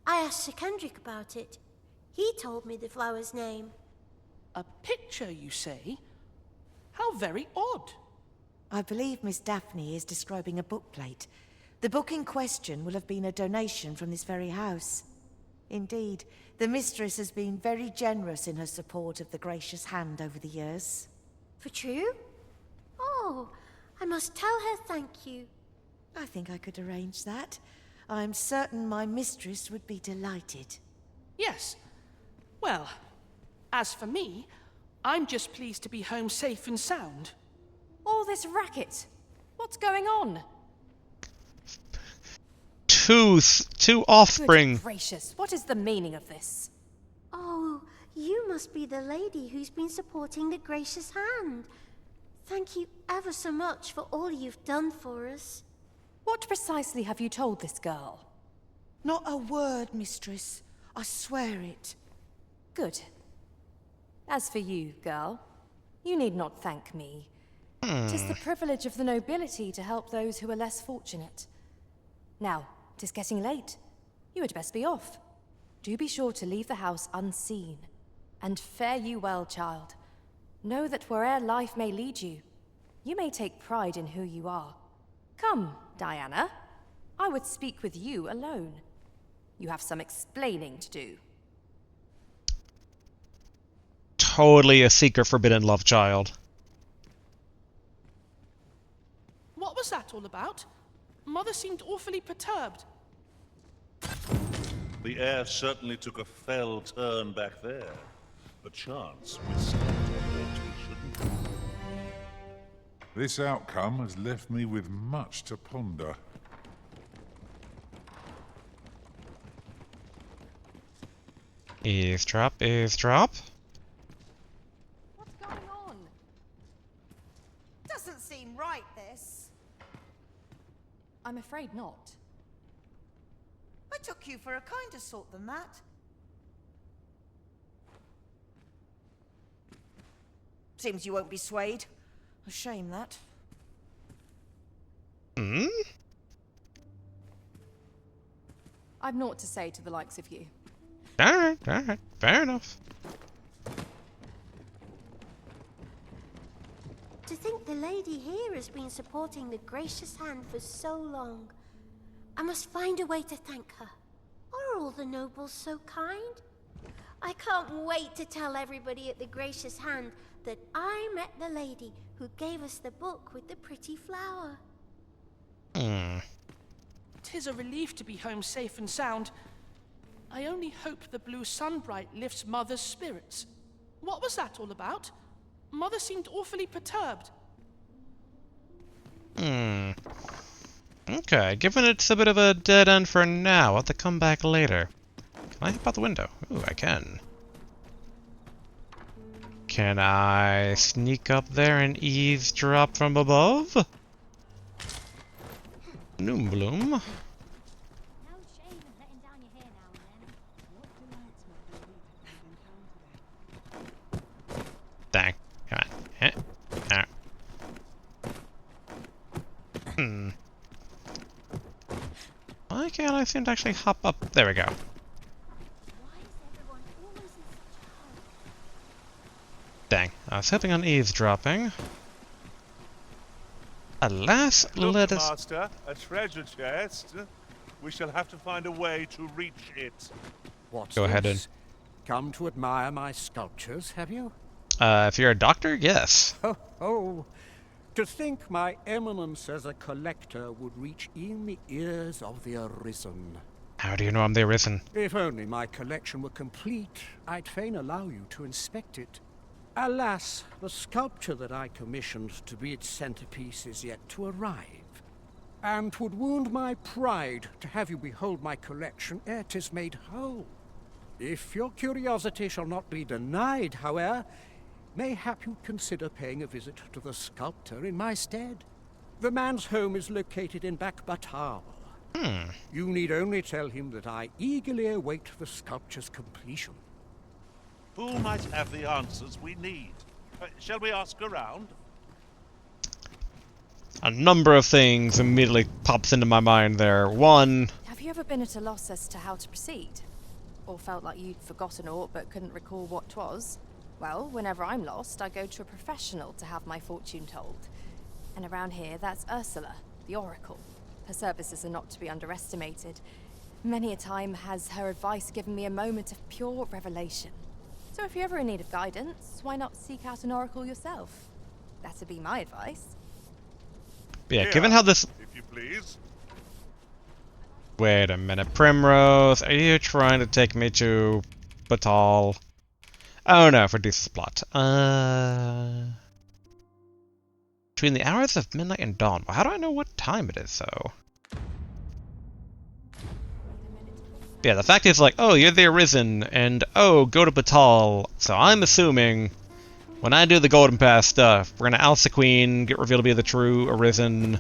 I asked Sir Kendrick about it. He told me the flower's name. A picture, you say? How very odd. I believe Miss Daphne is describing a bookplate. The book in question will have been a donation from this very house. Indeed, the mistress has been very generous in her support of the Gracious Hand over the years. For true? Oh, I must tell her thank you. I think I could arrange that. I'm certain my mistress would be delighted. Yes. Well, as for me, I'm just pleased to be home safe and sound. All this racket. What's going on? Two offspring. Good gracious, what is the meaning of this? Oh, you must be the lady who's been supporting the Gracious Hand. Thank you ever so much for all you've done for us. What precisely have you told this girl? Not a word, mistress. I swear it. Good. As for you, girl, you need not thank me. 'Tis the privilege of the nobility to help those who are less fortunate. Now, 'tis getting late. You had best be off. Do be sure to leave the house unseen. And fare you well, child. Know that where'er life may lead you, you may take pride in who you are. Come, Diana. I would speak with you alone. You have some explaining to do. Totally a secret forbidden love child. What was that all about? Mother seemed awfully perturbed. The air certainly took a fell turn back there. Perchance we stepped on what we shouldn't. This outcome has left me with much to ponder. Eavesdrop, eavesdrop. What's going on? Doesn't seem right, this. I'm afraid not. I took you for a kinder sort than that. Seems you won't be swayed. A shame, that. Hmm? I've naught to say to the likes of you. Alright, fair enough. To think the lady here has been supporting the gracious hand for so long. I must find a way to thank her. Are all the nobles so kind? I can't wait to tell everybody at the gracious hand that I met the lady who gave us the book with the pretty flower. Hmm. 'Tis a relief to be home safe and sound. I only hope the blue sunbright lifts Mother's spirits. What was that all about? Mother seemed awfully perturbed. Hmm. Okay, given it's a bit of a dead end for now, I'll have to come back later. Can I hop out the window? Ooh, I can. Can I sneak up there and eavesdrop from above? Noombloom. Dang. Come on. Hmm. Why can't I seem to actually hop up? There we go. Dang. I was hoping on eavesdropping. Alas, Look, let us... Master, a treasure chest. We shall have to find a way to reach it. What's Go ahead this? Come to admire my sculptures, have you? if you're a doctor, yes. Oh, to think my eminence as a collector would reach in the ears of the Arisen. How do you know I'm the Arisen? If only my collection were complete, I'd fain allow you to inspect it. Alas, the sculpture that I commissioned to be its centerpiece is yet to arrive. And 'twould wound my pride to have you behold my collection ere 'tis made whole. If your curiosity shall not be denied, however, mayhap you'd consider paying a visit to the sculptor in my stead. The man's home is located in Batal. You need only tell him that I eagerly await the sculpture's completion. Who might have the answers we need? Shall we ask around? A number of things immediately pops into my mind there. One... Have you ever been at a loss as to how to proceed? Or felt like you'd forgotten aught but couldn't recall what 'twas? Well, whenever I'm lost, I go to a professional to have my fortune told. And around here, that's Ursula, the Oracle. Her services are not to be underestimated. Many a time has her advice given me a moment of pure revelation. So if you're ever in need of guidance, why not seek out an oracle yourself? That'd be my advice. Yeah, Here, given how this... if you please. Wait a minute. Primrose, are you trying to take me to Batal? Oh no, for this plot. Between the hours of midnight and dawn. Well, how do I know what time it is, though? Yeah, the fact is like, oh, you're the Arisen, and oh, go to Batal. So I'm assuming when I do the Golden Pass stuff, we're gonna oust the Queen, get revealed to be the true Arisen,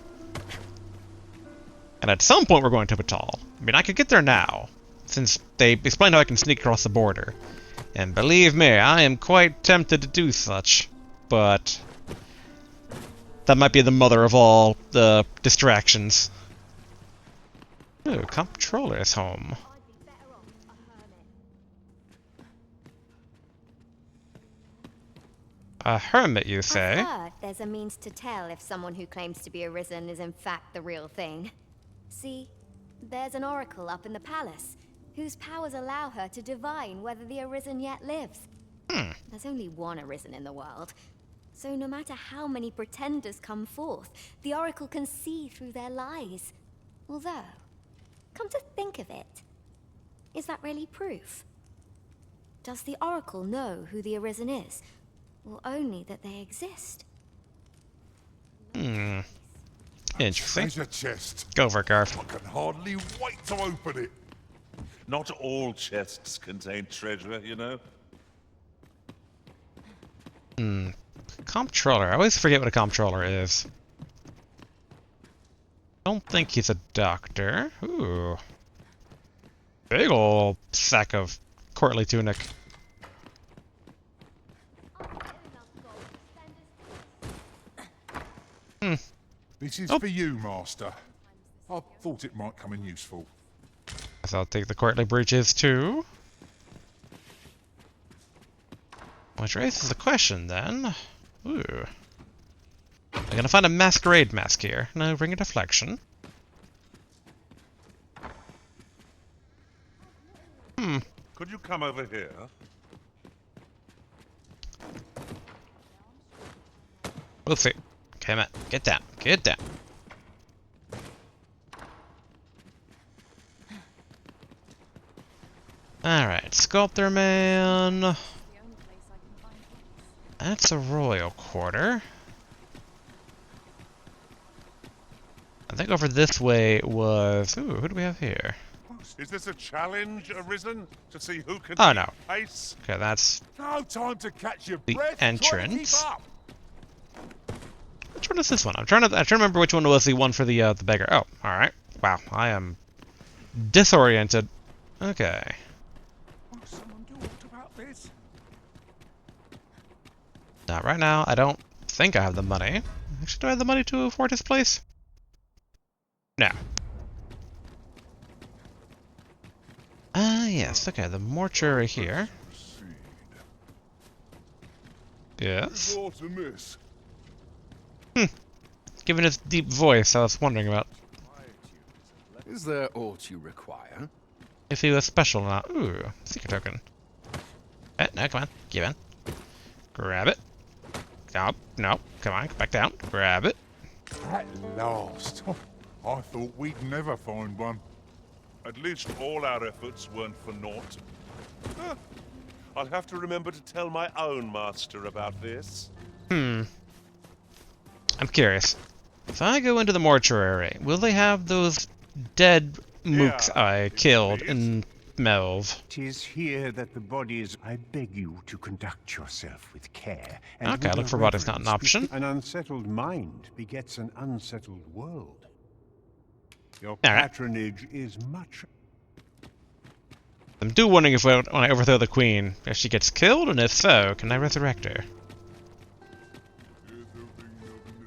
and at some point we're going to Batal. I mean, I could get there now, since they explained how I can sneak across the border. And believe me, I am quite tempted to do such, but that might be the mother of all the distractions. Ooh, Comptroller is home. A hermit, you say? I've heard there's a means to tell if someone who claims to be Arisen is in fact the real thing. See, there's an oracle up in the palace, whose powers allow her to divine whether the Arisen yet lives. There's only one Arisen in the world, so no matter how many pretenders come forth, the oracle can see through their lies. Although, come to think of it, is that really proof? Does the oracle know who the Arisen is, or only that they exist? Interesting. Treasure chest. Go for it, Garth. I can hardly wait to open it. Not all chests contain treasure, you know. Comptroller. I always forget what a comptroller is. Don't think he's a doctor. Ooh. Big ol' sack of courtly tunic. This is Oh. for you, Master. I thought it might come in useful. Guess I'll take the courtly breeches too. Which raises the question then. Ooh. I'm gonna find a masquerade mask here. No, ring a deflection. Could you come over here? We'll see. Come on, get down, get down. Alright, Sculptor Man. That's a royal quarter. I think over this way was... Ooh, who do we have here? Is this a challenge, Arisen? To see who can Oh, keep no. pace? Okay, that's No time to catch your the breath. entrance. Try to keep up. Which one is this one? I'm trying to remember which one was the one for the beggar. Oh, alright. Wow, I am disoriented. Okay. Will someone do aught about this? Now, right now, I don't think I have the money. Actually, do I have the money to afford his place? No. Ah, yes. Okay, the mortuary here. Yes. What's amiss? Given his deep voice, I was wondering about Is there aught you require? if he was special or not. Ooh, secret token. No, come on. Give in. Grab it. Nope, nope. Come on, back down. Grab it. At last. I thought we'd never find one. At least all our efforts weren't for naught. Huh. I'll have to remember to tell my own master about this. I'm curious. If I go into the mortuary, will they have those dead mooks Yeah, I killed please. in Melv? 'Tis here that the bodies. I beg you to conduct yourself with care. Okay, with look a for bodies, not an reverence, option. An unsettled mind begets an unsettled world. Your right. patronage is much. I'm wondering if when I overthrow the queen, if she gets killed, and if so, can I resurrect her?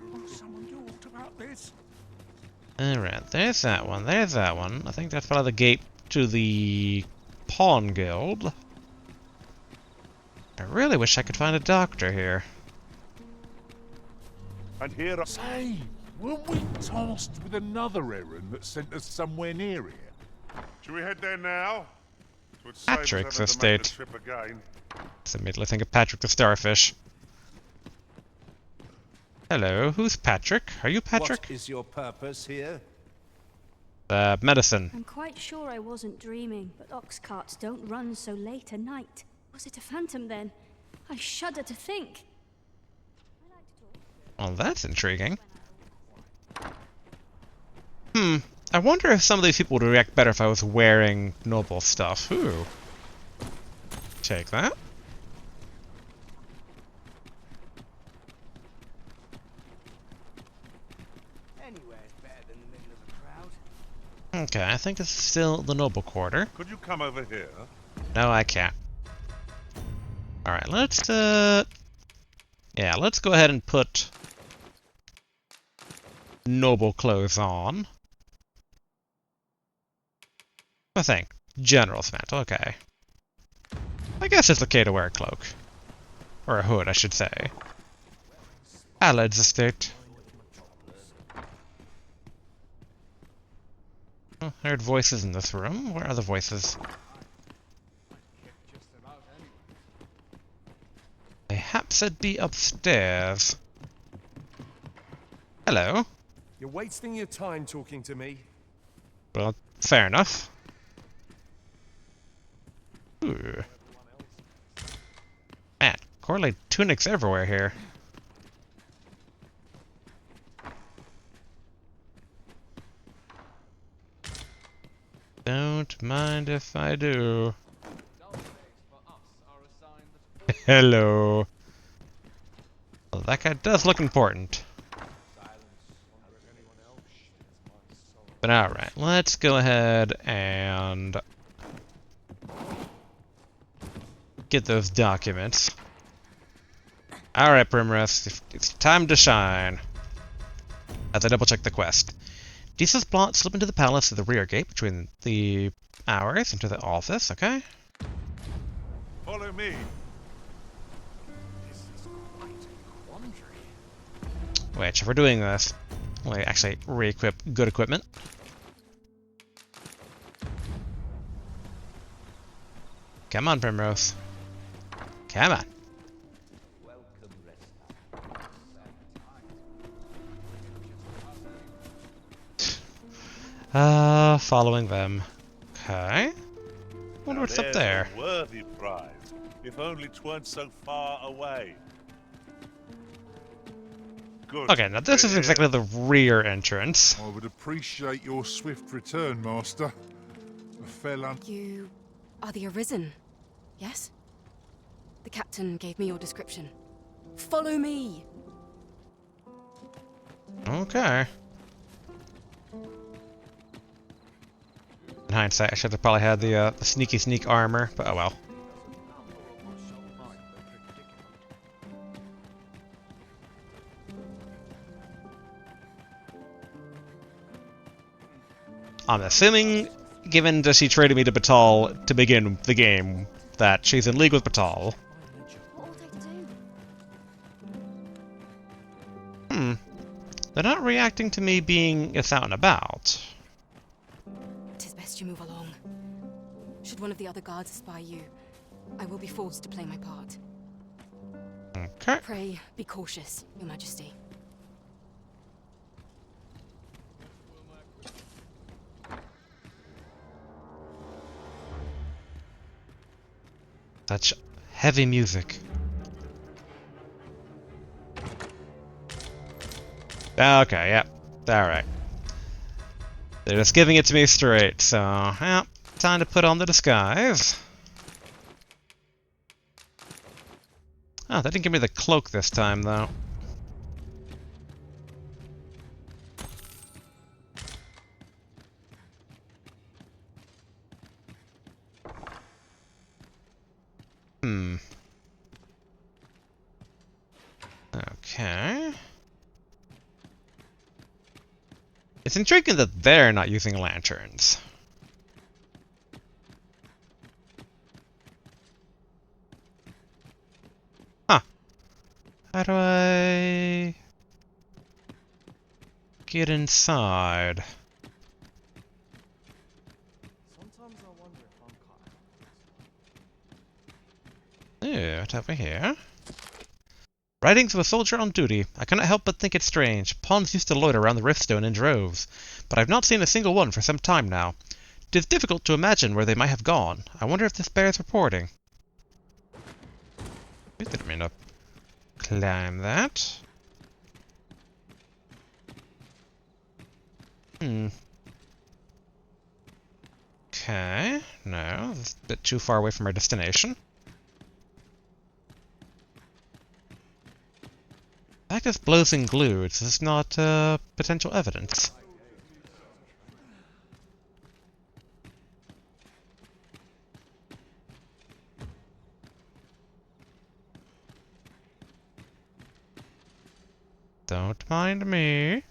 Will someone do aught about this? Alright, there's that one, there's that one. I think that's probably the gate to the Pawn Guild. I really wish I could find a doctor here. And here Say, weren't we tasked with another errand that sent us somewhere near here? Should we head there now? It would save us Patrick's having to make the estate. trip again. Let's immediately think of Patrick the Starfish. Hello, who's Patrick? Are you Patrick? What is your purpose here? Medicine. I'm quite sure I wasn't dreaming, but ox carts don't run so late at night. Was it a phantom then? I shudder to think. Well, that's intriguing. I wonder if some of these people would react better if I was wearing noble stuff. Ooh. Take that. Anywhere's better than the middle of a crowd. Okay, I think this is still the noble quarter. Could you come over here? No, I can't. Alright, let's, yeah, let's go ahead and put noble clothes on. I think. General's mantle, okay. I guess it's okay to wear a cloak. Or a hood, I should say. Alad's estate. Oh, I heard voices in this room. Where are the voices? Perhaps it'd be upstairs. Hello. You're wasting your time talking to me. Well, fair enough. Ooh. Man, correlate tunics everywhere here. Don't mind if I do. Hello. Well, that guy does look important. But alright, let's go ahead and get those documents. Alright, Primrose, it's time to shine. as I double-check the quest. Jesus plot, slip into the palace through the rear gate between the hours into the office, okay? Follow me. Wait, if we're doing this, let me actually re-equip good equipment. Come on, Primrose. Come on. Following them. Okay. Wonder what's up there. A worthy prize, if only 'tweren't so far away. Good. Okay, now this is exactly the rear entrance. I would appreciate your swift return, Master. A fell You are the Arisen, yes? The captain gave me your description. Follow me! Okay. In hindsight, I should have probably had the sneaky sneak armor, but oh well. I'm assuming, given that she traded me to Batal to begin the game, that she's in league with Batal. They're not reacting to me being out and about. Tis best you move along. Should one of the other guards spy you, I will be forced to play my part. Okay. Pray, be cautious, Your Majesty. Such heavy music. Okay, yep. Alright. They're just giving it to me straight, so, yeah, time to put on the disguise. Oh, they didn't give me the cloak this time, though. Okay. It's intriguing that they're not using lanterns. Huh. How do I get inside? Sometimes I wonder if I'm Ew, what's over here? Writings of a soldier on duty. I cannot help but think it strange. Pawns used to loiter around the Riftstone in droves, but I've not seen a single one for some time now. It is difficult to imagine where they might have gone. I wonder if this bears reporting. I didn't mean to climb that. Okay, no, that's a bit too far away from our destination. Like this blows and glues, this is not potential evidence. Don't mind me.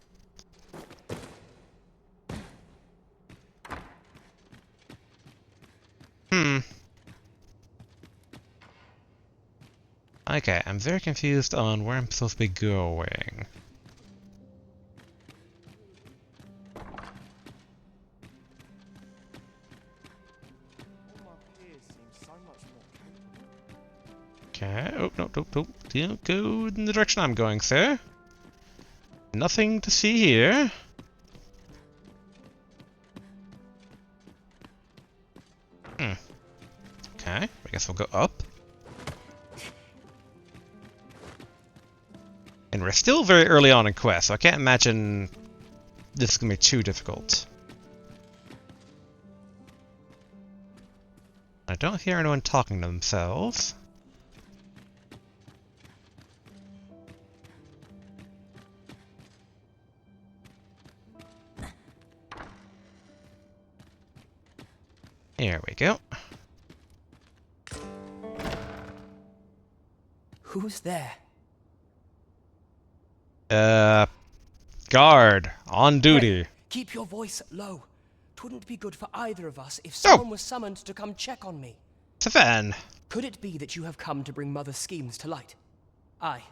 Okay, I'm very confused on where I'm supposed to be going. Okay, oh, no, don't go in the direction I'm going, sir. Nothing to see here. Okay, I guess we'll go up. And we're still very early on in quest, so I can't imagine this is going to be too difficult. I don't hear anyone talking to themselves. Here we go. Who's there? Guard, on duty. Pray, keep your voice low. 'Twouldn't be good for either of us if someone was summoned to come check on me. Sven. Could it be that you have come to bring Mother's schemes to light? Aye,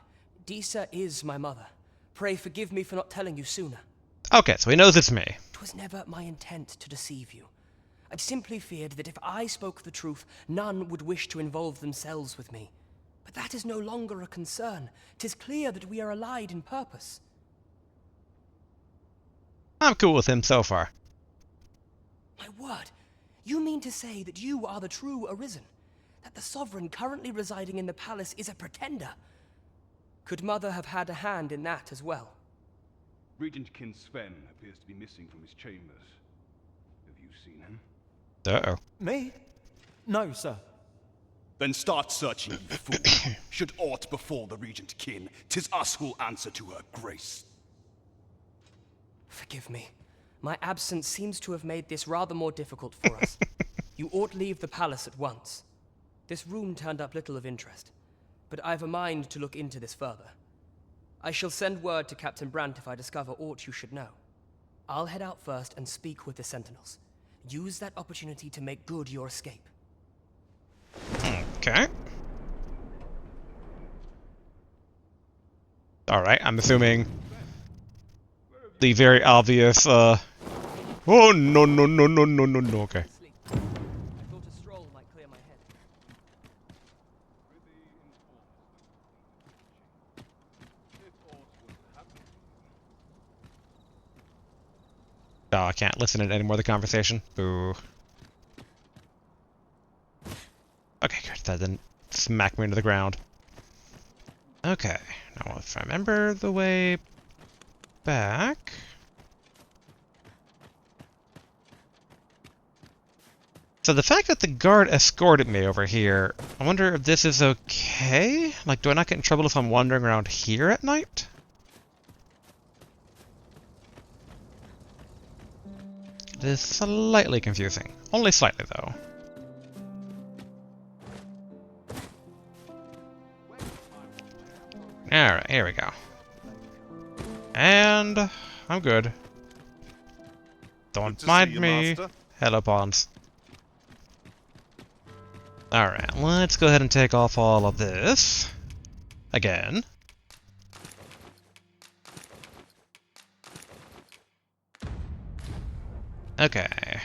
Disa is my mother. Pray forgive me for not telling you sooner. Okay, so he knows it's me. 'Twas never my intent to deceive you. I'd simply feared that if I spoke the truth, none would wish to involve themselves with me. But that is no longer a concern. 'Tis clear that we are allied in purpose. I'm cool with him so far. My word, you mean to say that you are the true Arisen? That the Sovereign currently residing in the palace is a pretender? Could Mother have had a hand in that as well? Regent Kin Sven appears to be missing from his chambers. Have you seen him? Uh-oh. Me? No, sir. Then start searching, you fool. Should aught befall the Regent Kin, 'tis us who'll answer to her grace. Forgive me. My absence seems to have made this rather more difficult for us. You ought leave the palace at once. This room turned up little of interest, but I've a mind to look into this further. I shall send word to Captain Brandt if I discover aught you should know. I'll head out first and speak with the Sentinels. Use that opportunity to make good your escape. Okay. Alright, I'm assuming the very obvious, oh, no, no, no, no, no, no, no, okay. Oh, I can't listen to any more of the conversation. Boo. Okay, good. That didn't smack me into the ground. Okay. Now, if I remember the way back... So the fact that the guard escorted me over here, I wonder if this is okay? Like, do I not get in trouble if I'm wandering around here at night? It is slightly confusing. Only slightly, though. Alright, here we go. And I'm good. Don't mind me. Hello, pawns. Alright, let's go ahead and take off all of this. Again. Okay.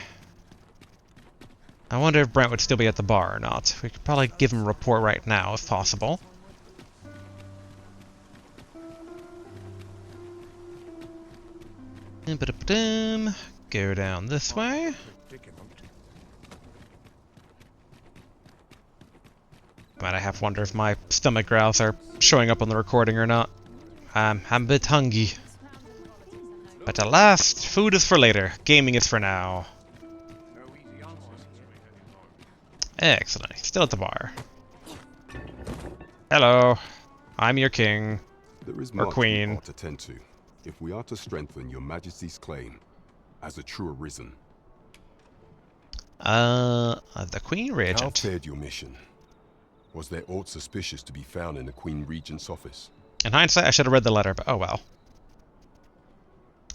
I wonder if Brent would still be at the bar or not. We could probably give him a report right now, if possible. Go down this way. Might I have to wonder if my stomach growls are showing up on the recording or not. I'm a bit hungry. But alas, food is for later. Gaming is for now. Excellent. Still at the bar. Hello. I'm your king. There is or queen. To tend to, if we are to strengthen your majesty's claim as a true Arisen. The Queen Regent. How fared your mission? Was there aught suspicious to be found in the Queen Regent's office? In hindsight, I should have read the letter, but oh well.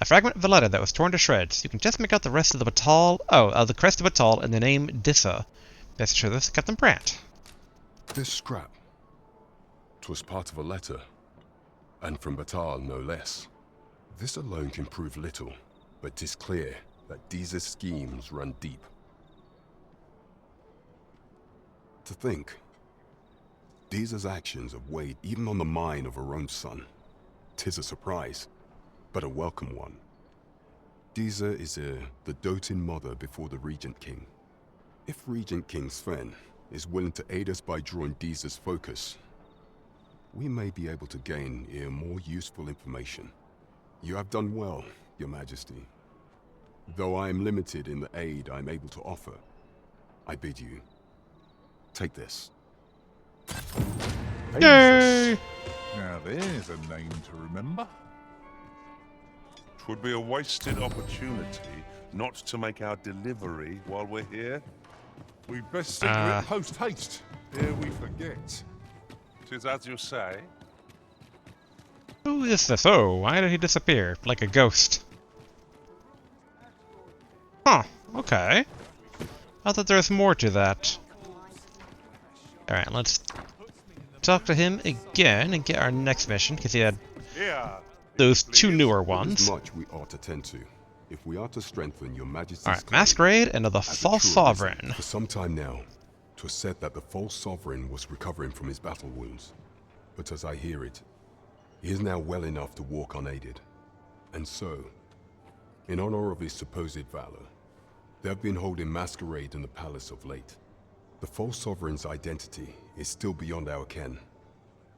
A fragment of the letter that was torn to shreds. You can just make out the rest of the batal. The crest of batal and the name Dissa. Best show this to Captain Brandt. This scrap. 'Twas part of a letter, and from Batal no less. This alone can prove little, but 'tis clear that Disa's schemes run deep. To think, Disa's actions have weighed even on the mind of her own son. 'Tis a surprise, but a welcome one. Disa is the doting mother before the Regent King. If Regent King Sven is willing to aid us by drawing Disa's focus, we may be able to gain more useful information. You have done well, Your Majesty. Though I am limited in the aid I am able to offer, I bid you take this. Yay! Now there's a name to remember. 'Twould be a wasted opportunity not to make our delivery while we're here. We'd best send it post haste, ere we forget. 'Tis as you say. Who is this? Oh, why did he disappear? Like a ghost. Huh, okay. I thought there was more to that. Alright, let's talk to him again and get our next mission, because he had those two newer ones. There is much we ought to tend to, if we are to strengthen your Majesty's Alright, claim Masquerade and of the as a False true Sovereign. Arisen. For some time now, 'twas said that the False Sovereign was recovering from his battle wounds. But as I hear it, he is now well enough to walk unaided. And so, in honor of his supposed valor, they have been holding masquerade in the palace of late. The False Sovereign's identity is still beyond our ken.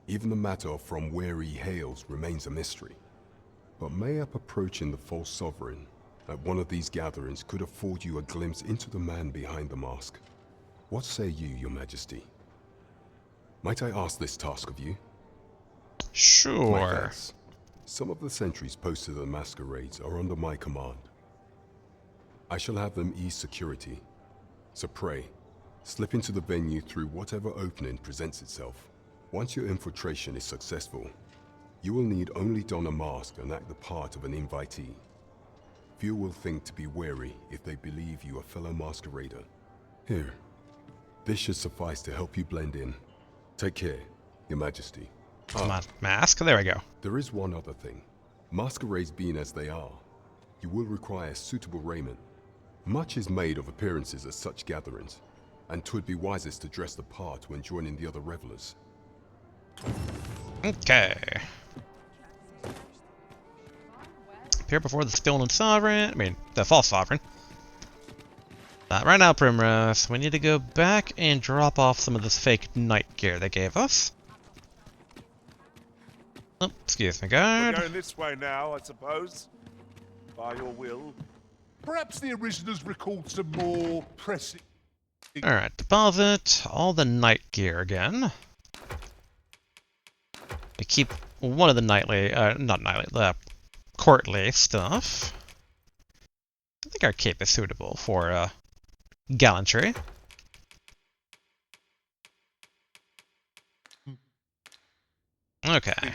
Even the matter of from where he hails remains a mystery. But mayhap approaching the False Sovereign at one of these gatherings could afford you a glimpse into the man behind the mask. What say you, Your Majesty? Might I ask this task of you? Sure. My thanks. Some of the sentries posted at the masquerades are under my command. I shall have them ease security. So pray, slip into the venue through whatever opening presents itself. Once your infiltration is successful, you will need only don a mask and act the part of an invitee. Few will think to be wary if they believe you a fellow masquerader. Here, this should suffice to help you blend in. Take care, Your Majesty. Come on, mask. There we go. There is one other thing. Masquerades being as they are, you will require suitable raiment. Much is made of appearances at such gatherings, and 'twould be wisest to dress the part when joining the other revelers. Okay. Appear before the stolen sovereign. I mean, the false sovereign. Right now, Primrose, we need to go back and drop off some of this fake night gear they gave us. Oh, excuse me, guard. We're going this way now, I suppose. By your will. Perhaps the Originals recalled some more pressing... Alright, deposit all the night gear again. We keep one of the nightly, not nightly, the courtly stuff. I think our cape is suitable for, gallantry. Okay.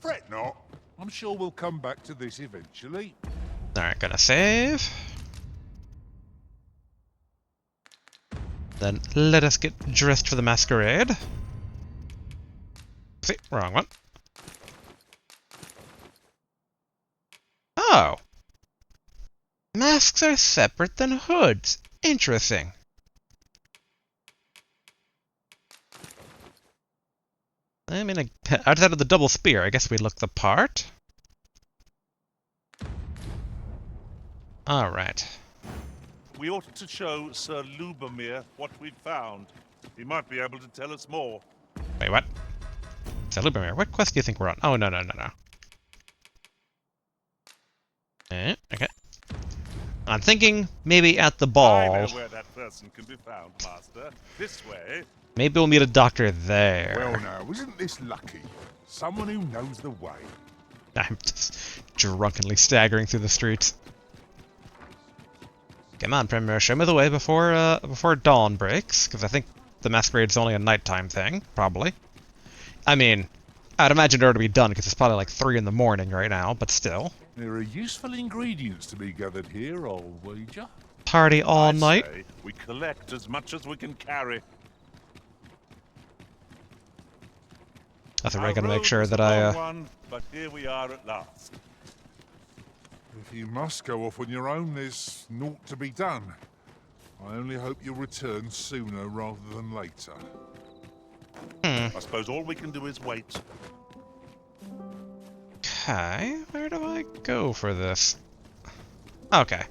Fret not. I'm sure we'll come back to this eventually. Alright, gonna save. Then let us get dressed for the masquerade. See, wrong one. Oh! Masks are separate than hoods. Interesting. I mean, outside of the double spear, I guess we look the part. Alright. We ought to show Sir Lubomir what we've found. He might be able to tell us more. Wait, what? So, Lubomir, what quest do you think we're on? Oh, no. Okay. I'm thinking maybe at the ball. I know where that person can be found, Master. This way. Maybe we'll meet a doctor there. Well now, isn't this lucky? Someone who knows the way. I'm just drunkenly staggering through the streets. Come on, Primrose, show me the way before dawn breaks, because I think the masquerade's only a nighttime thing, probably. I mean, I'd imagine it ought to be done, because it's probably like 3 in the morning right now, but still. There are useful ingredients to be gathered here, I'll wager. Party all night. Say we collect as much as we can carry. I think we're gonna make sure that I, one, but here we are at last. If you must go off on your own, there's naught to be done. I only hope you'll return sooner rather than later. I suppose all we can do is wait. Okay, where do I go for this? Okay.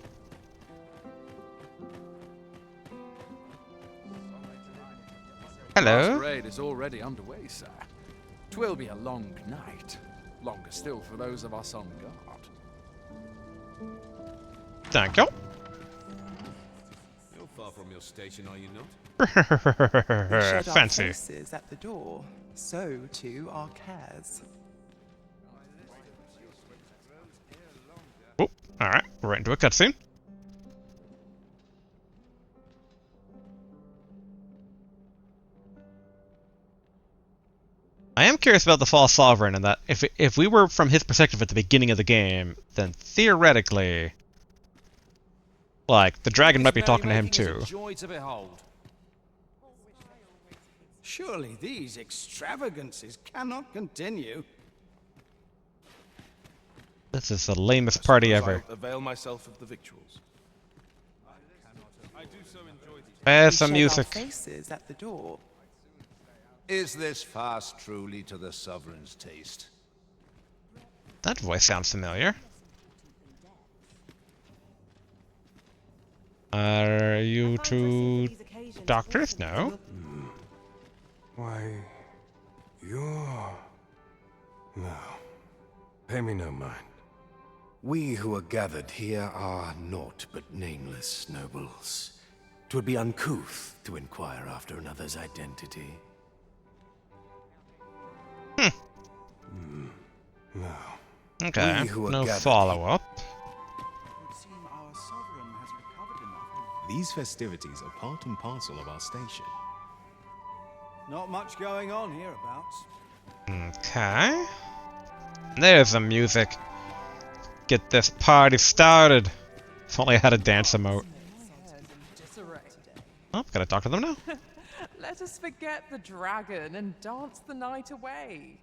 Hello? Masquerade is already underway, sir. 'Twill be a long night. Longer still for those of us on guard. Thank you. You're far from your station, are you not? Fancy. Faces at the door. So too our cares. Oh, alright, we're right into a cutscene. I am curious about the false sovereign, and that if we were from his perspective at the beginning of the game, then theoretically, like, the dragon might be talking to him too. Joy to behold. Surely these extravagances cannot continue. This is the lamest party ever. I'll avail myself of the victuals. There's some music. Faces at the door. Is this fast truly to the Sovereign's taste? That voice sounds familiar. Are you two doctors? No. Why, you're... No. Pay me no mind. We who are gathered here are naught but nameless nobles. 'Twould be uncouth to inquire after another's identity. No. Okay, We who are no gathered follow-up. These festivities are part and parcel of our station. Not much going on hereabouts. Okay. There's the music. Get this party started. If only I had a dance emote. Oh, gotta talk to them now. Let us forget the dragon and dance the night away.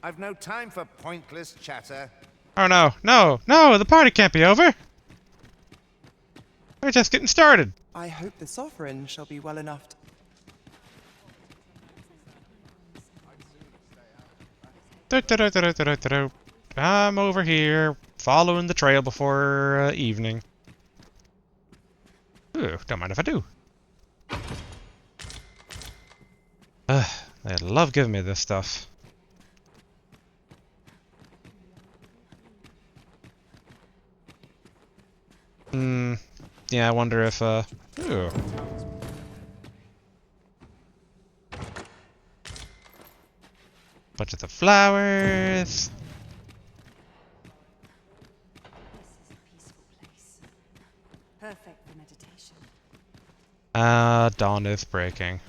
I've no time for pointless chatter. Oh no, no, no, the party can't be over. We're just getting started. I hope the Sovereign shall be well enough to... I'm over here, following the trail before evening. Ooh, don't mind if I do. They love giving me this stuff. Yeah, I wonder if, ooh. Bunch of the flowers. Perfect for meditation. Dawn is breaking.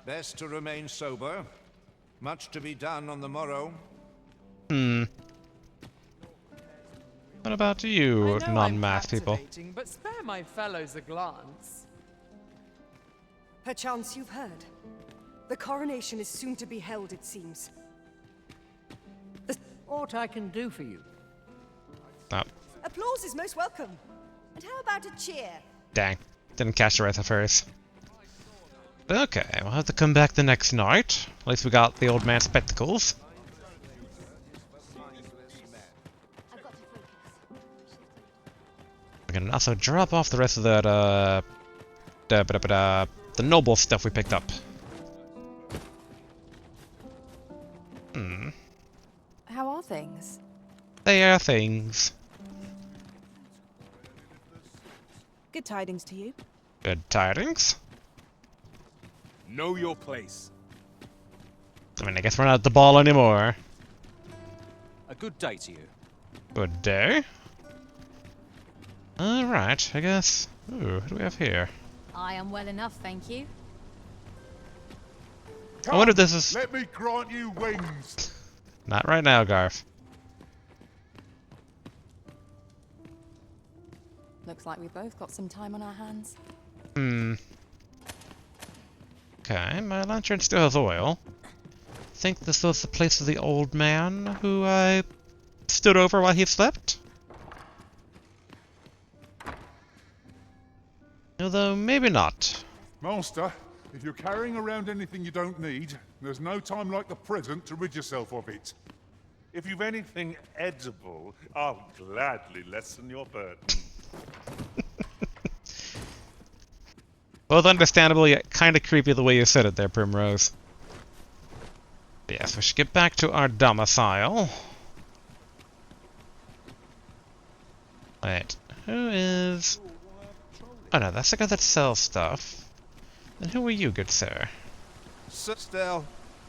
Best to remain sober. Much to be done on the morrow. What about you, non-math people? But spare my fellows a glance. Perchance you've heard. The coronation is soon to be held, it seems. What I can do for you? Oh, Applause is most welcome. And how about a cheer? dang. Didn't catch the rest of hers. Okay, we'll have to come back the next night. At least we got the old man's spectacles. We can also drop off the rest of that, the noble stuff we picked up. How are things? They are things. Good tidings to you. Good tidings. Know your place. I mean, I guess we're not at the ball anymore. A good day to you. Good day. Alright, I guess. Ooh, what do we have here? I am well enough, thank you. I wonder if this is... Let me grant you wings. Not right now, Garth. Looks like we both got some time on our hands. Okay, my lantern still has oil. Think this was the place of the old man who I stood over while he slept? Although, maybe not. Master, if you're carrying around anything you don't need, there's no time like the present to rid yourself of it. If you've anything edible, I'll gladly lessen your burden. Both understandable, yet kind of creepy the way you said it there, Primrose. Yes, we should get back to our domicile. Wait, who is... Oh no, that's the guy that sells stuff. Then who are you, good sir? Sit still.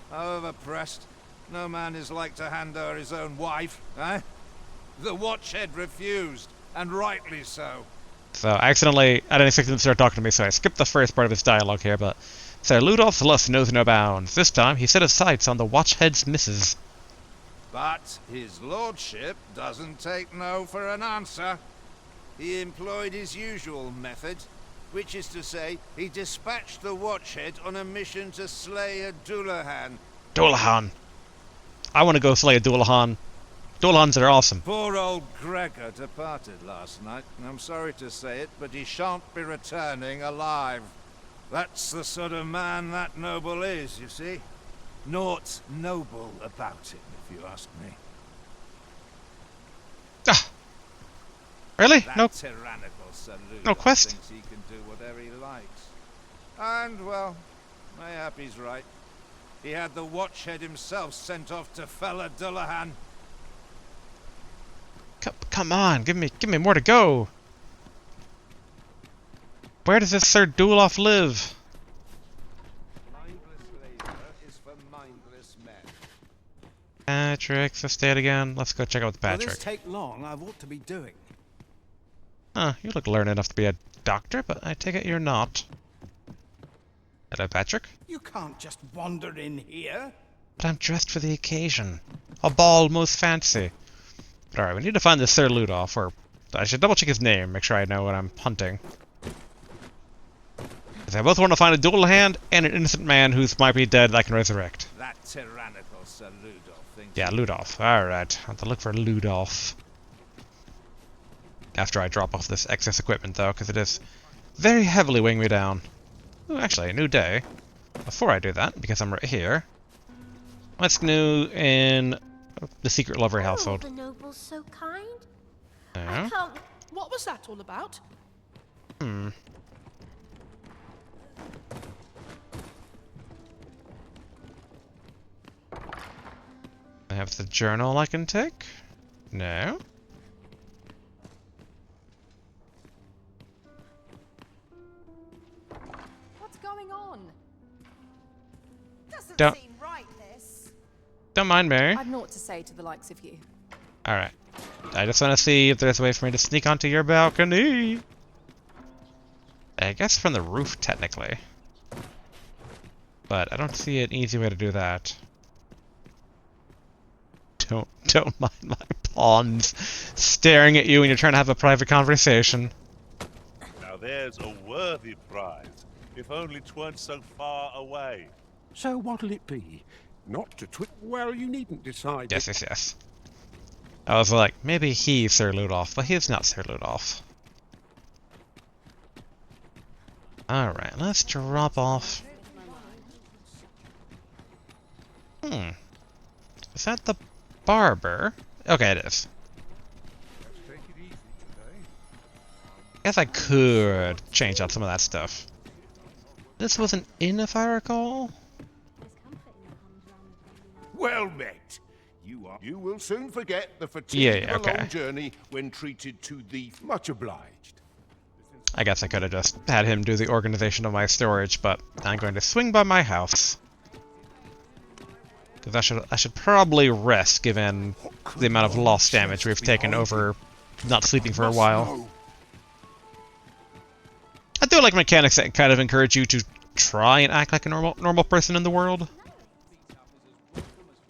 However pressed, no man is like to hand her his own wife, eh? The Watchhead refused, and rightly so. So I didn't expect him to start talking to me, so I skipped the first part of his dialogue here, but Sir Ludolf's lust knows no bounds. This time, he set his sights on the Watchhead's missus. But his lordship doesn't take no for an answer. He employed his usual method, which is to say, he dispatched the Watchhead on a mission to slay a Dullahan. Dullahan! I want to go slay a Dullahan. Dullahans are awesome. Poor old Gregor departed last night, and I'm sorry to say it, but he shan't be returning alive. That's the sort of man that noble is, you see. Naught noble about him, if you ask me. Ah! Really? That No. tyrannical Saluda No quest? thinks he can do whatever he likes. And, well, mayhap he's right. He had the Watchhead himself sent off to fella Dullahan. Come on, give me more to go. Where does this Sir Dulof live? Mindless labor is for mindless men. Patrick's estate again. Let's go check out with Will Patrick. this take long? I've ought to be doing. Huh, you look learned enough to be a doctor, but I take it you're not. Hello, Patrick. You can't just wander in here. But I'm dressed for the occasion. A ball most fancy. But alright, we need to find this Sir Ludolf, or I should double check his name, make sure I know what I'm hunting. Because I both want to find a dual hand and an innocent man who might be dead that I can resurrect. That tyrannical Sir Ludolf thinks... Yeah, Ludolf. Alright, I'll have to look for Ludolf. After I drop off this excess equipment, though, because it is very heavily weighing me down. Ooh, actually, a new day. Before I do that, because I'm right here, what's new in the Secret Lover household? The noble's so kind. Yeah. I can't... What was that all about? Hmm. I have the journal I can take? No. What's going on? Don't- seem right, this. Don't mind me. I've naught to say to the likes of you. Alright. I just want to see if there's a way for me to sneak onto your balcony. I guess from the roof, technically. But I don't see an easy way to do that. Don't mind my pawns staring at you when you're trying to have a private conversation. Now there's a worthy prize, if only 'tweren't so far away. So what'll it be? Not to well, you needn't decide. Yes. I was like, maybe he's Sir Ludolf, but he's not Sir Ludolf. Alright, let's drop off. Is that the barber? Okay, it is. Guess I could change out some of that stuff. This was an inn, if I recall? Well met. You will soon forget the fatigue Yeah, of a okay. long journey when treated to the much obliged. I guess I could have just had him do the organization of my storage, but I'm going to swing by my house. Because I should probably rest, given the amount of lost damage we've taken over not sleeping for a while. I do like mechanics that kind of encourage you to try and act like a normal person in the world.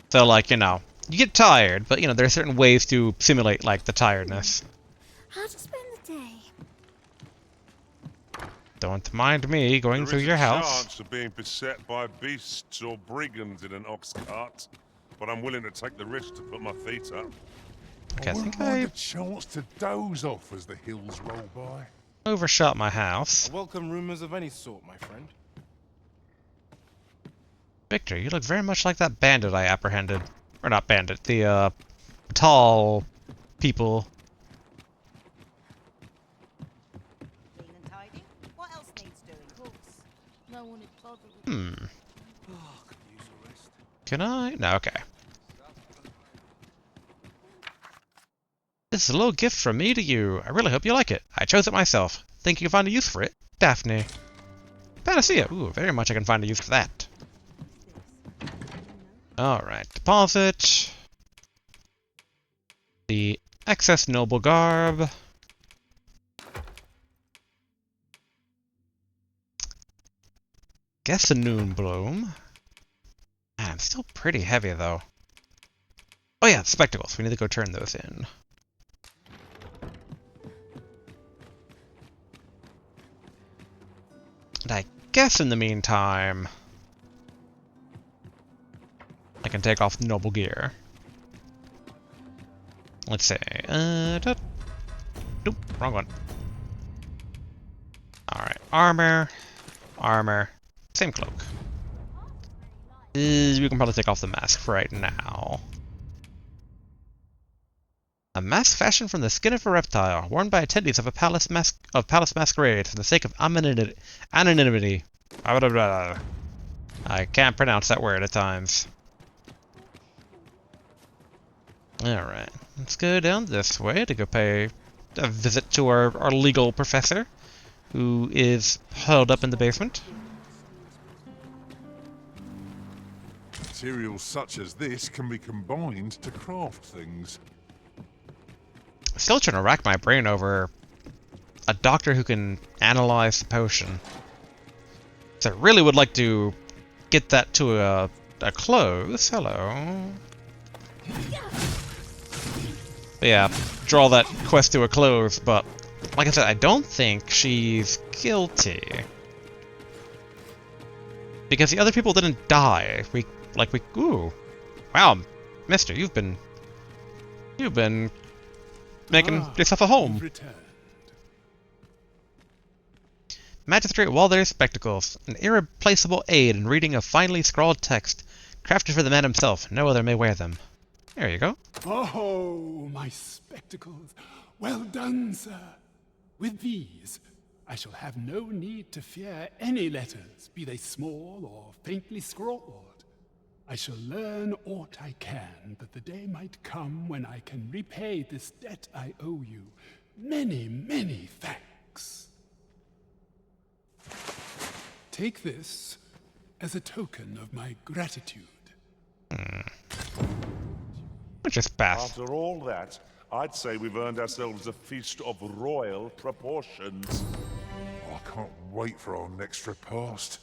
So, like, you know, you get tired, but, you know, there are certain ways to simulate, like, the tiredness. How to spend the day? Don't mind me going through your house. There is a chance of being beset by beasts or brigands in an ox cart, but I'm willing to take the risk to put my feet up. Okay, I think wouldn't mind I a chance to doze off as the hills roll by. overshot my house. I welcome rumors of any sort, my friend. Victor, you look very much like that bandit I apprehended. Or not bandit, the, tall people. Clean and tidy. What else needs doing? Books. No one would bother with. Can I? No, okay. This is a little gift from me to you. I really hope you like it. I chose it myself. Think you can find a use for it? Daphne. Panacea. Ooh, very much I can find a use for that. Alright, deposit. The excess noble garb. guess a noon bloom. Man, still pretty heavy though. Oh yeah, spectacles. We need to go turn those in. And I guess in the meantime, I can take off the noble gear. Let's see. Nope, wrong one. Alright, armor, armor, same cloak. We can probably take off the mask for right now. A mask fashioned from the skin of a reptile, worn by attendees of a palace masquerade for the sake of anonymity. I can't pronounce that word at times. Alright, let's go down this way to go pay a visit to our legal professor, who is huddled up in the basement. Materials such as this can be combined to craft things. Still trying to rack my brain over a doctor who can analyze the potion. So I really would like to get that to a close. Hello. But yeah, draw that quest to a close, but like I said, I don't think she's guilty. Because the other people didn't die. Ooh. Wow, mister, you've been making yourself a home. Magistrate Walder's spectacles, an irreplaceable aid in reading a finely scrawled text, crafted for the man himself. No other may wear them. There you go. Oh, my spectacles. Well done, sir. With these, I shall have no need to fear any letters, be they small or faintly scrawled. I shall learn aught I can, but the day might come when I can repay this debt I owe you. Many, many thanks. Take this as a token of my gratitude. Which is bad. After all that, I'd say we've earned ourselves a feast of royal proportions. I can't wait for our next repast.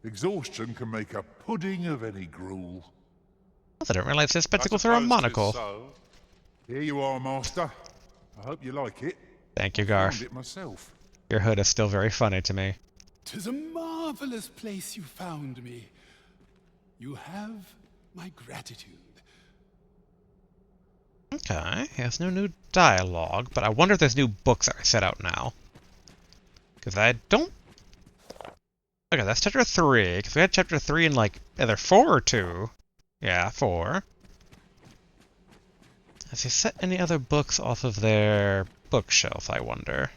Exhaustion can make a pudding of any gruel. I didn't realize his spectacles are a monocle. So. Here you are, Master. I hope you like it. Thank you, I Garth. found it myself. Your hood is still very funny to me. 'Tis a marvelous place you found me. You have my gratitude. Okay, there's no new dialogue, but I wonder if there's new books that are set out now. Because I don't... Okay, that's chapter 3, because we had chapter 3 in, like, either 4 or 2. Yeah, 4. Has he set any other books off of their bookshelf, I wonder?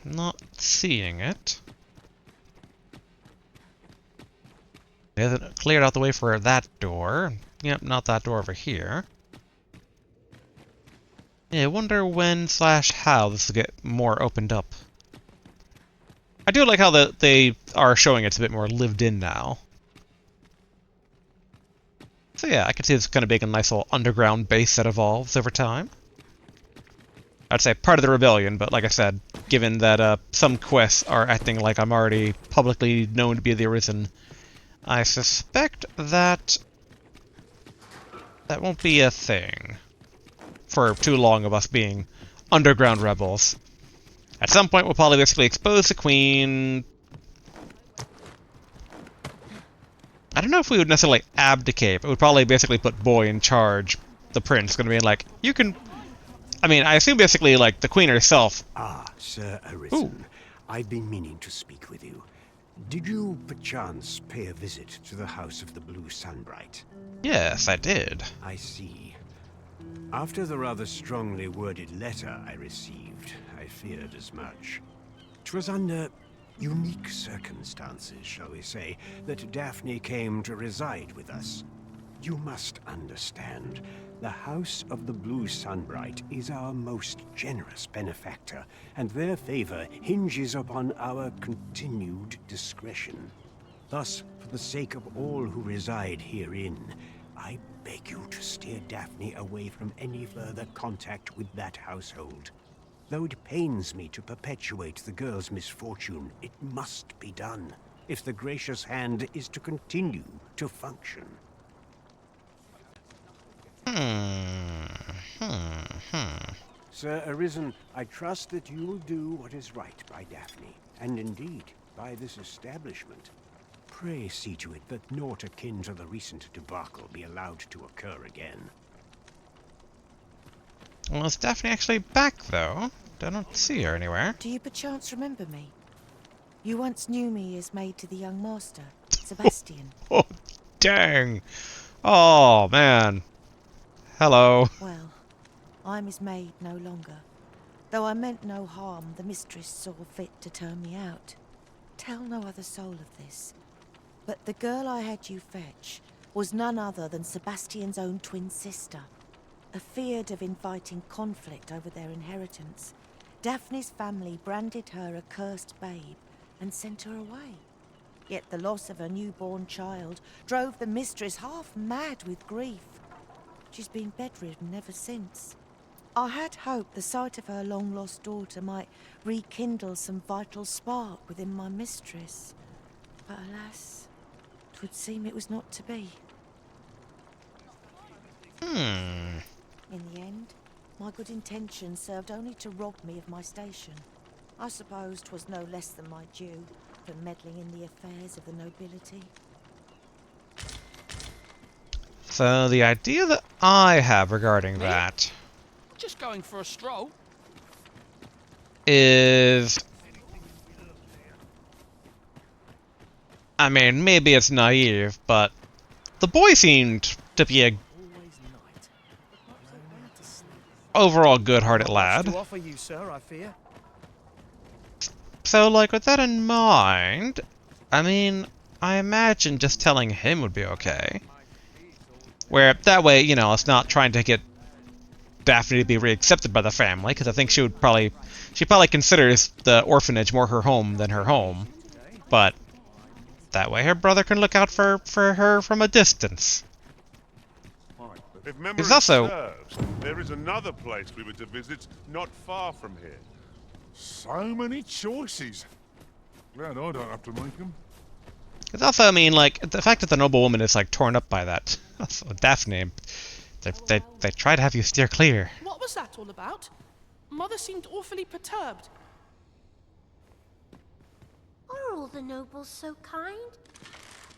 Not seeing it. He hasn't cleared out the way for that door. Yep, not that door over here. Yeah, I wonder when / how this will get more opened up. I do like how they are showing it's a bit more lived in now. So yeah, I can see this kind of being a nice little underground base that evolves over time. I'd say part of the rebellion, but like I said, given that some quests are acting like I'm already publicly known to be the Arisen, I suspect that that won't be a thing for too long of us being underground rebels. At some point, we'll probably basically expose the Queen. I don't know if we would necessarily abdicate, but we'd probably basically put Boy in charge. The Prince going to be like, you can... I mean, I assume basically, like, the Queen herself... Ah, Sir Arisen. I've been meaning to speak with you. Did you, perchance, pay a visit to the House of the Blue Sunbright? Yes, I did. I see. After the rather strongly worded letter I received, I feared as much. 'Twas under unique circumstances, shall we say, that Daphne came to reside with us. You must understand, the House of the Blue Sunbright is our most generous benefactor, and their favor hinges upon our continued discretion. Thus, for the sake of all who reside herein, I beg you to steer Daphne away from any further contact with that household. Though it pains me to perpetuate the girl's misfortune, it must be done if the gracious hand is to continue to function. Sir Arisen, I trust that you will do what is right by Daphne, and indeed by this establishment. Pray see to it that naught akin to the recent debacle be allowed to occur again. Well, is Daphne actually back, though? I don't see her anywhere. Do you perchance remember me? You once knew me as maid to the young master, Sebastian. Oh, dang. Oh, man. Hello. Well, I'm his maid no longer. Though I meant no harm, the mistress saw fit to turn me out. Tell no other soul of this. But the girl I had you fetch was none other than Sebastian's own twin sister. Afeared of inviting conflict over their inheritance, Daphne's family branded her a cursed babe and sent her away. Yet the loss of her newborn child drove the mistress half mad with grief. She's been bedridden ever since. I had hoped the sight of her long-lost daughter might rekindle some vital spark within my mistress. But alas, 'twould seem it was not to be. In the end, my good intentions served only to rob me of my station. I suppose 'twas no less than my due for meddling in the affairs of the nobility. So the idea that I have regarding that Just going for a stroll. is... I mean, maybe it's naive, but the boy seemed to be a overall good-hearted lad. To offer you, sir, I fear. So, like, with that in mind, I mean, I imagine just telling him would be okay. Where, that way, you know, it's not trying to get Daphne to be reaccepted by the family, because I think she probably considers the orphanage more her home than her home. But that way her brother can look out for her from a distance. If memory also serves, there is another place we were to visit not far from here. So many choices. Glad I don't have to make them. It's also, I mean, like, the fact that the noble woman is, like, torn up by that. Daphne, they try to have you steer clear. What was that all about? Mother seemed awfully perturbed. Are all the nobles so kind?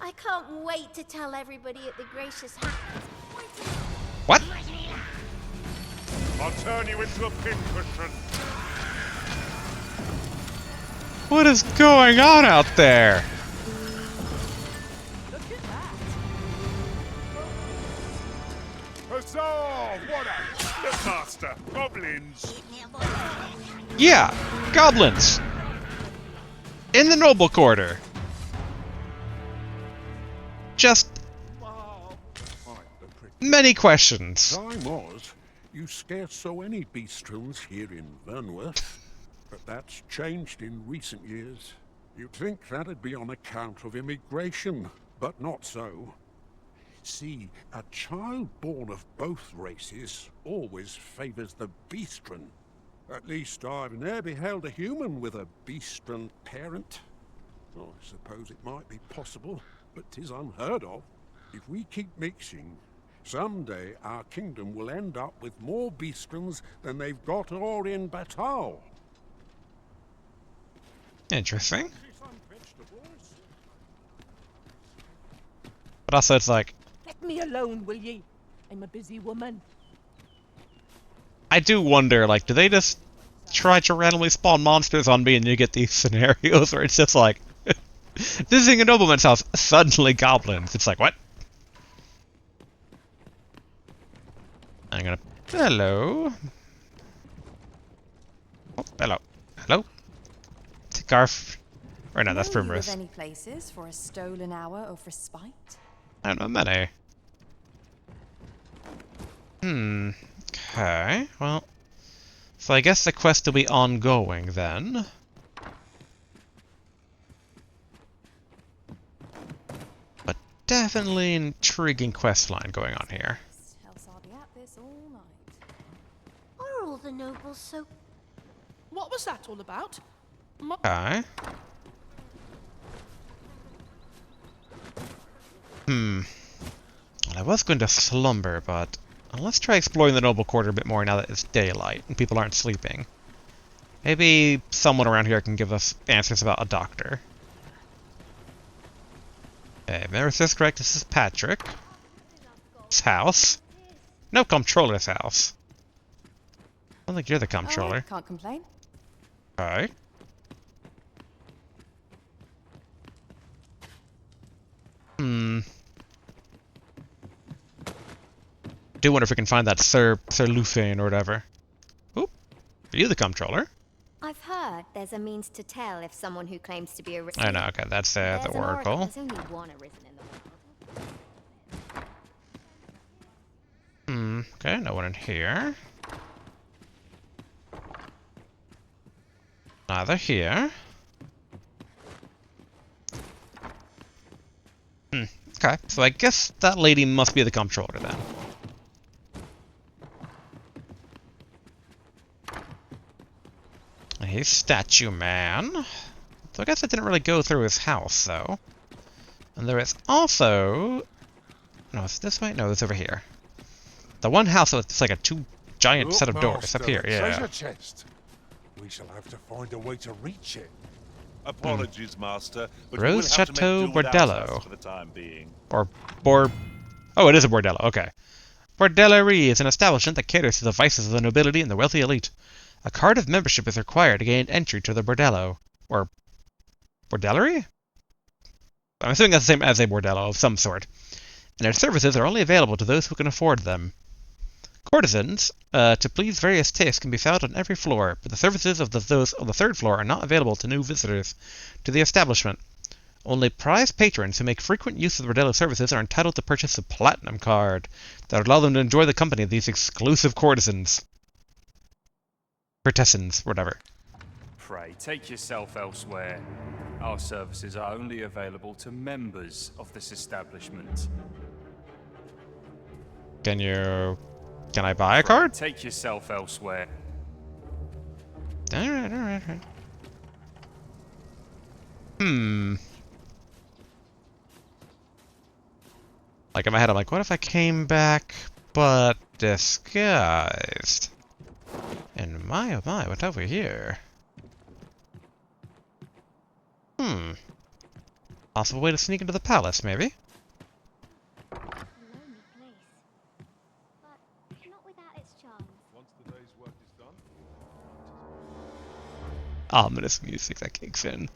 I can't wait to tell everybody at the Gracious Hand. What? I'll turn you into a pincushion. What is going on out there? Huzzah! What a... Look, Master! Goblins! Yeah, goblins. In the noble quarter. Just many questions. Time was, you scarce saw any beastrons here in Vernworth, but that's changed in recent years. You'd think that'd be on account of immigration, but not so. See, a child born of both races always favours the beastron. At least I've ne'er beheld a human with a beastron parent. I suppose it might be possible, but 'tis unheard of. If we keep mixing, someday our kingdom will end up with more beastrons than they've got all in Batal. Interesting. But also it's like, Let me alone, will ye? I'm a busy woman. I do wonder, like, do they just try to randomly spawn monsters on me and you get these scenarios where it's just like, visiting a nobleman's house, suddenly goblins. It's like, what? I'm gonna... Hello? Oh, hello. Hello? Scarf. Or no, that's Primrose. Any places for a stolen hour of respite? I don't know many. Okay, well... So I guess the quest will be ongoing then. But definitely an intriguing quest line going on here. Else I'll be at this all night. Are all the nobles so... What was that all about? Okay. Well, I was going to slumber, but let's try exploring the noble quarter a bit more now that it's daylight and people aren't sleeping. Maybe someone around here can give us answers about a doctor. Okay, if this is correct, this is Patrick's house. No, comptroller's house. I don't think you're the comptroller. Can't complain. Okay. Do wonder if we can find that Sir Lufane or whatever. Oop. Are you the comptroller? I've heard there's a means to tell if someone who claims to be a I know, okay, that's the Oracle. There's only one arisen in the world. Okay, no one in here. Neither here. Okay, so I guess that lady must be the comptroller then. He's statue man. So I guess I didn't really go through his house though. And there is also... No, it's this way? No, it's over here. The one house that's like a giant set of doors up here, yeah. Treasure chest. We shall have to find a way to reach it. Apologies, Master, but Rose we'll have Chateau to make do without us Bordello. for the time being. Oh, it is a bordello, okay. Bordellerie is an establishment that caters to the vices of the nobility and the wealthy elite. A card of membership is required to gain entry to the bordello. Or bordellerie? I'm assuming that's the same as a bordello of some sort. And their services are only available to those who can afford them. Courtesans, to please various tastes, can be found on every floor, but the services of those on the third floor are not available to new visitors to the establishment. Only prized patrons who make frequent use of the bordello services are entitled to purchase a platinum card that would allow them to enjoy the company of these exclusive courtesans. Courtesans, whatever. Pray, take yourself elsewhere. Our services are only available to members of this establishment. Can I buy a card? Take yourself elsewhere. Alright. Like in my head, I'm like, what if I came back, but disguised? And my, oh my, what's over here? Possible way to sneak into the palace, maybe? Ominous music that kicks in.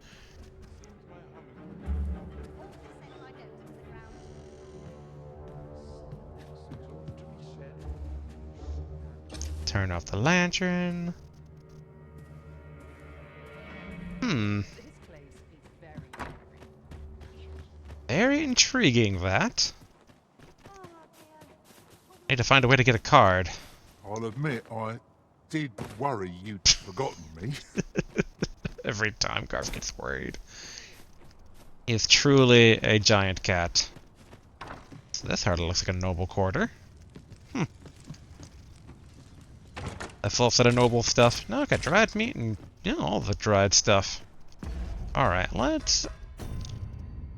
Turn off the lantern. Very intriguing, that. Need to find a way to get a card. I'll admit, I did worry you'd forgotten me. Every time Garth gets worried. He is truly a giant cat. So this hardly looks like a noble quarter. A full set of noble stuff. No, I got dried meat and all the dried stuff. Alright, let's...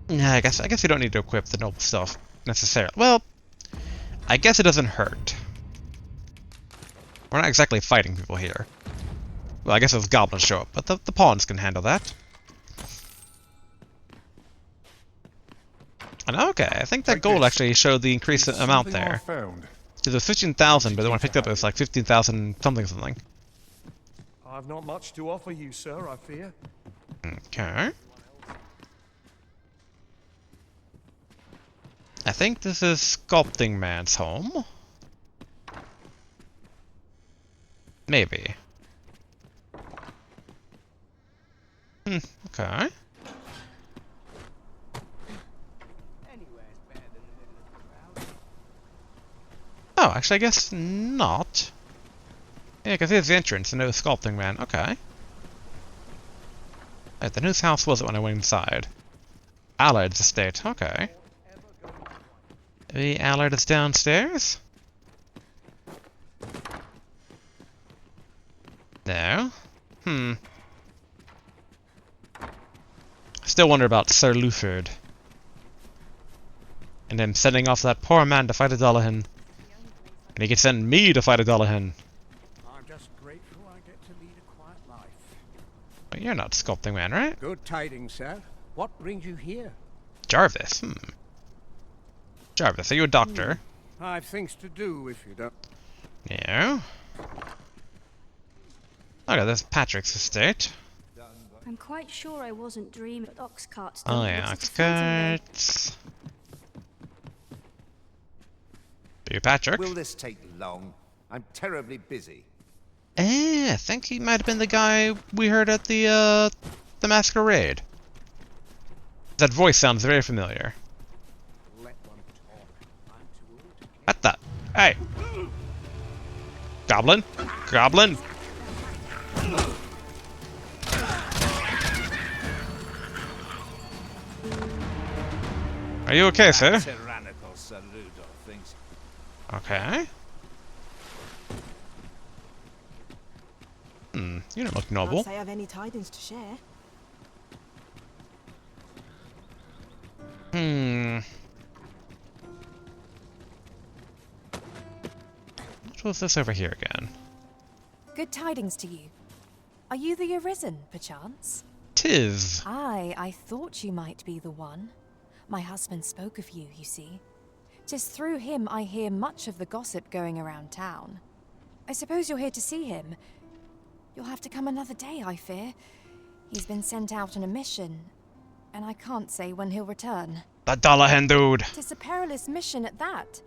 Nah, I guess we don't need to equip the noble stuff necessarily. Well, I guess it doesn't hurt. We're not exactly fighting people here. Well, I guess if goblins show up, but the pawns can handle that. And okay, I think that gold actually showed the increased amount there. Because it was 15,000, but the one I picked up was like 15,000 something. I've not much to offer you, sir, I fear. Okay. I think this is Sculpting Man's home. Maybe. Okay. Oh, actually, I guess not. Yeah, because here's the entrance, and it was Sculpting Man. Okay. Right, then whose house was it when I went inside? Allard's estate. Okay. Maybe Allard is downstairs? No. Still wonder about Sir Luford. And him sending off that poor man to fight a Dullahan. And he could send me to fight a Dullahan. I'm just grateful I get to lead a quiet life. But you're not Sculpting Man, right? Good tidings, sir. What brings you here? Jarvis, Jarvis, are you a doctor? I've things to do if you don't. Yeah. Okay, there's Patrick's estate. I'm quite sure I wasn't dreaming, but ox carts Oh yeah, ox carts. Do you, Patrick? Will this take long? I'm terribly busy. I think he might have been the guy we heard at the masquerade. That voice sounds very familiar. What the? Hey! Goblin? Goblin? Are you okay, sir? Tyrannical Sir Ludolf thinks. Okay. You don't look noble. Can't say I've any tidings to share. What was this over here again? Good tidings to you. Are you the Arisen, perchance? 'Tis. Aye, I thought you might be the one. My husband spoke of you, you see. 'Tis through him I hear much of the gossip going around town. I suppose you're here to see him. You'll have to come another day, I fear. He's been sent out on a mission, and I can't say when he'll return. The Dullahan dude! 'Tis a perilous mission at that.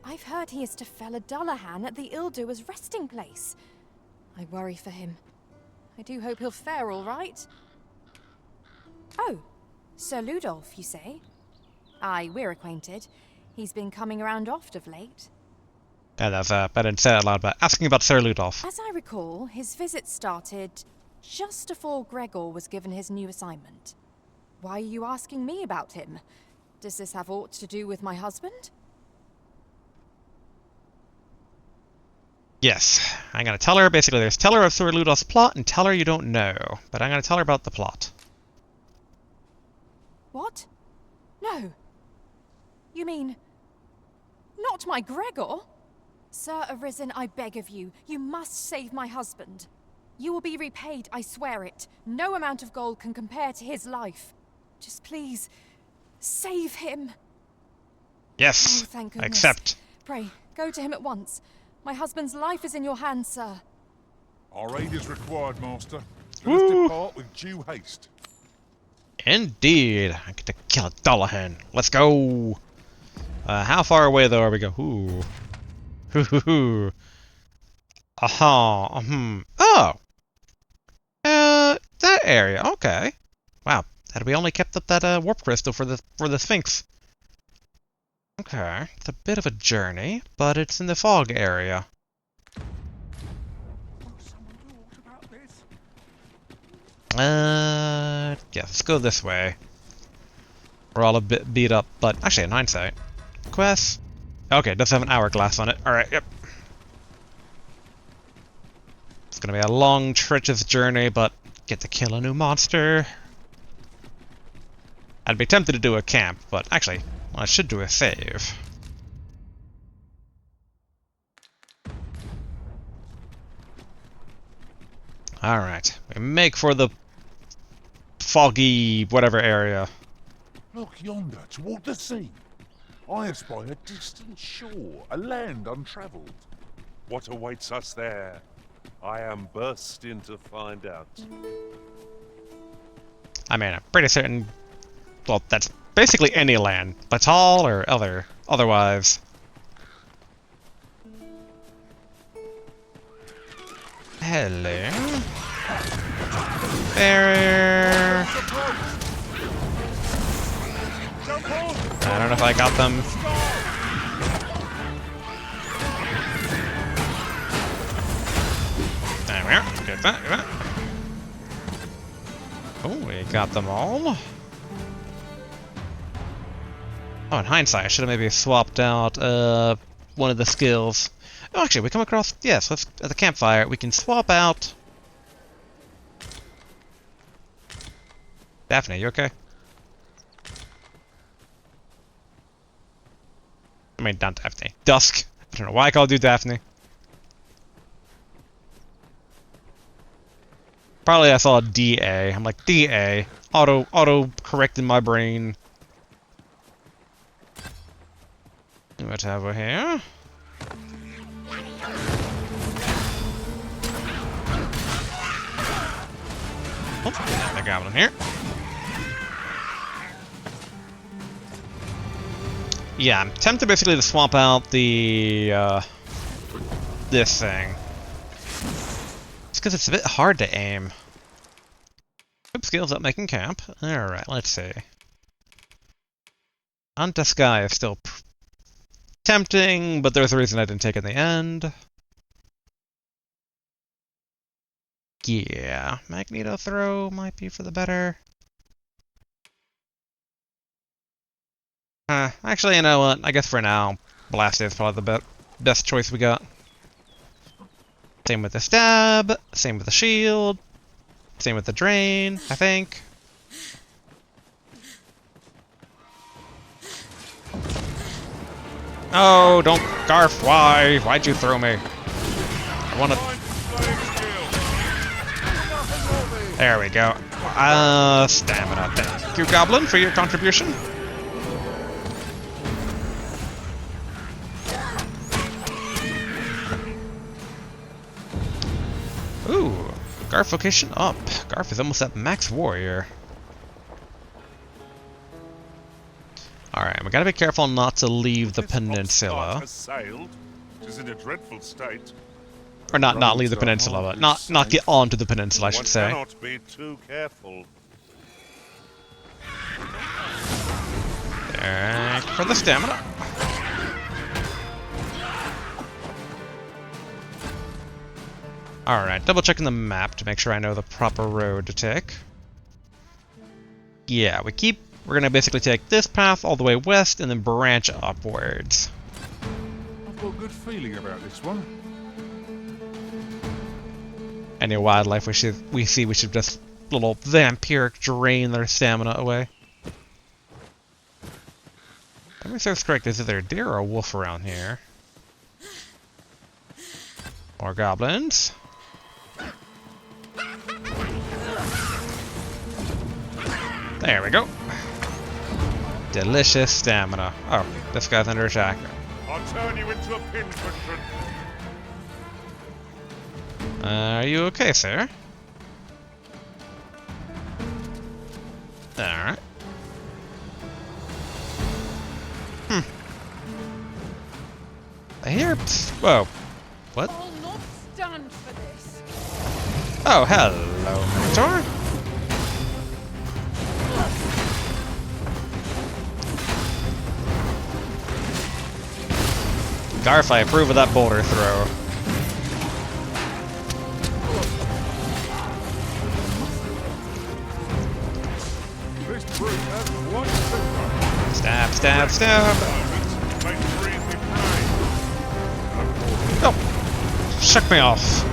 I've heard he is to fell a Dullahan at the Illdoer's resting place. I worry for him. I do hope he'll fare all right. Oh, Sir Ludolf, you say? Aye, we're acquainted. He's been coming around oft of late. Yeah, that's I didn't say it out loud, but asking about Sir Ludolf. As I recall, his visit started just before Gregor was given his new assignment. Why are you asking me about him? Does this have aught to do with my husband? Yes. I'm gonna tell her, basically, there's tell her of Sir Ludolf's plot and tell her you don't know. But I'm gonna tell her about the plot. What? No. You mean... not my Gregor? Sir Arisen, I beg of you, you must save my husband. You will be repaid, I swear it. No amount of gold can compare to his life. Just please, save him. Yes, oh, thank goodness. Accept. Pray, go to him at once. My husband's life is in your hands, sir. Our aid is required, Master. Let Woo. us depart with due haste. Indeed. I get to kill a Dullahan. Let's go. How far away, though, are we go? Ooh. Hoo. Aha. Oh. That area. Okay. Wow. Had we only kept up that warp crystal for the Sphinx. Okay. It's a bit of a journey, but it's in the fog area. Yeah, let's go this way. We're all a bit beat up, but actually, in hindsight. Quest. Okay, it does have an hourglass on it. Alright, yep. It's gonna be a long, treacherous journey, but get to kill a new monster. I'd be tempted to do a camp, but actually, well, I should do a save. Alright, we make for the foggy whatever area. Look yonder, toward the sea. I espy a distant shore, a land untravelled. What awaits us there? I am bursting to find out. I mean, I'm pretty certain. Well, that's basically any land, Batal or otherwise. Hello. Barrier. I don't know if I got them. There we are. Get that. Oh, we got them all. Oh, in hindsight, I should have maybe swapped out one of the skills. Oh, actually, we come across... Yes, let's, at the campfire, we can swap out Daphne, you okay? I mean, not Daphne. Dusk. I don't know why I called you Daphne. Probably I saw a DA. I'm like, DA. Auto correct in my brain. What have we here? Oh, a goblin here. Yeah, I'm tempted basically to swap out the, this thing. It's because it's a bit hard to aim. Hope skills up making camp. Alright, let's see. Onto Sky is still tempting, but there's a reason I didn't take it in the end. Yeah, Magneto throw might be for the better. Actually, you know what? I guess for now, Blast is probably the best choice we got. Same with the stab, same with the shield, same with the drain, I think. Oh, don't Garf, why? Why'd you throw me? I wanna... There we go. Stamina. Thank you, Goblin, for your contribution. Ooh, Garf location up. Garf is almost at max warrior. Alright, we gotta be careful not to leave the peninsula. Has sailed. It is in a dreadful state. Or not leave the peninsula, but not get onto the peninsula, I should say. One cannot be too careful. Thank you for the stamina. Alright, double checking the map to make sure I know the proper road to take. Yeah, we're gonna basically take this path all the way west and then branch upwards. I've got a good feeling about this one. Any wildlife we see, we should just little vampiric drain their stamina away. Let me serve correct, is there a deer or a wolf around here? More goblins. There we go. Delicious stamina. Oh, this guy's under attack. I'll turn you into a pincushion. Are you okay, sir? Alright. I hear... Whoa. What? I'll not stand for this. Oh, hello, Mentor. Garf, I approve of that boulder throw. Stab, stab, stab! Oh! Shook me off.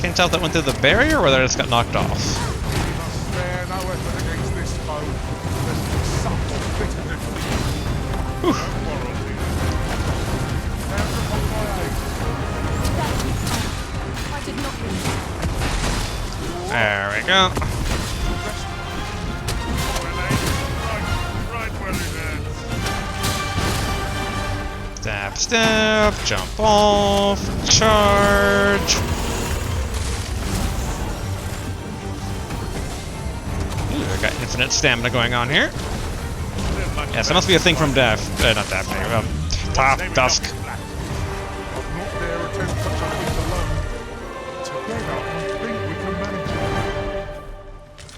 Can't tell if that went through the barrier or whether it just got knocked off. There we go. Stab, stab, jump off, charge. Ooh, I got infinite stamina going on here. Yes, that must be a thing from not Daphne, Dusk.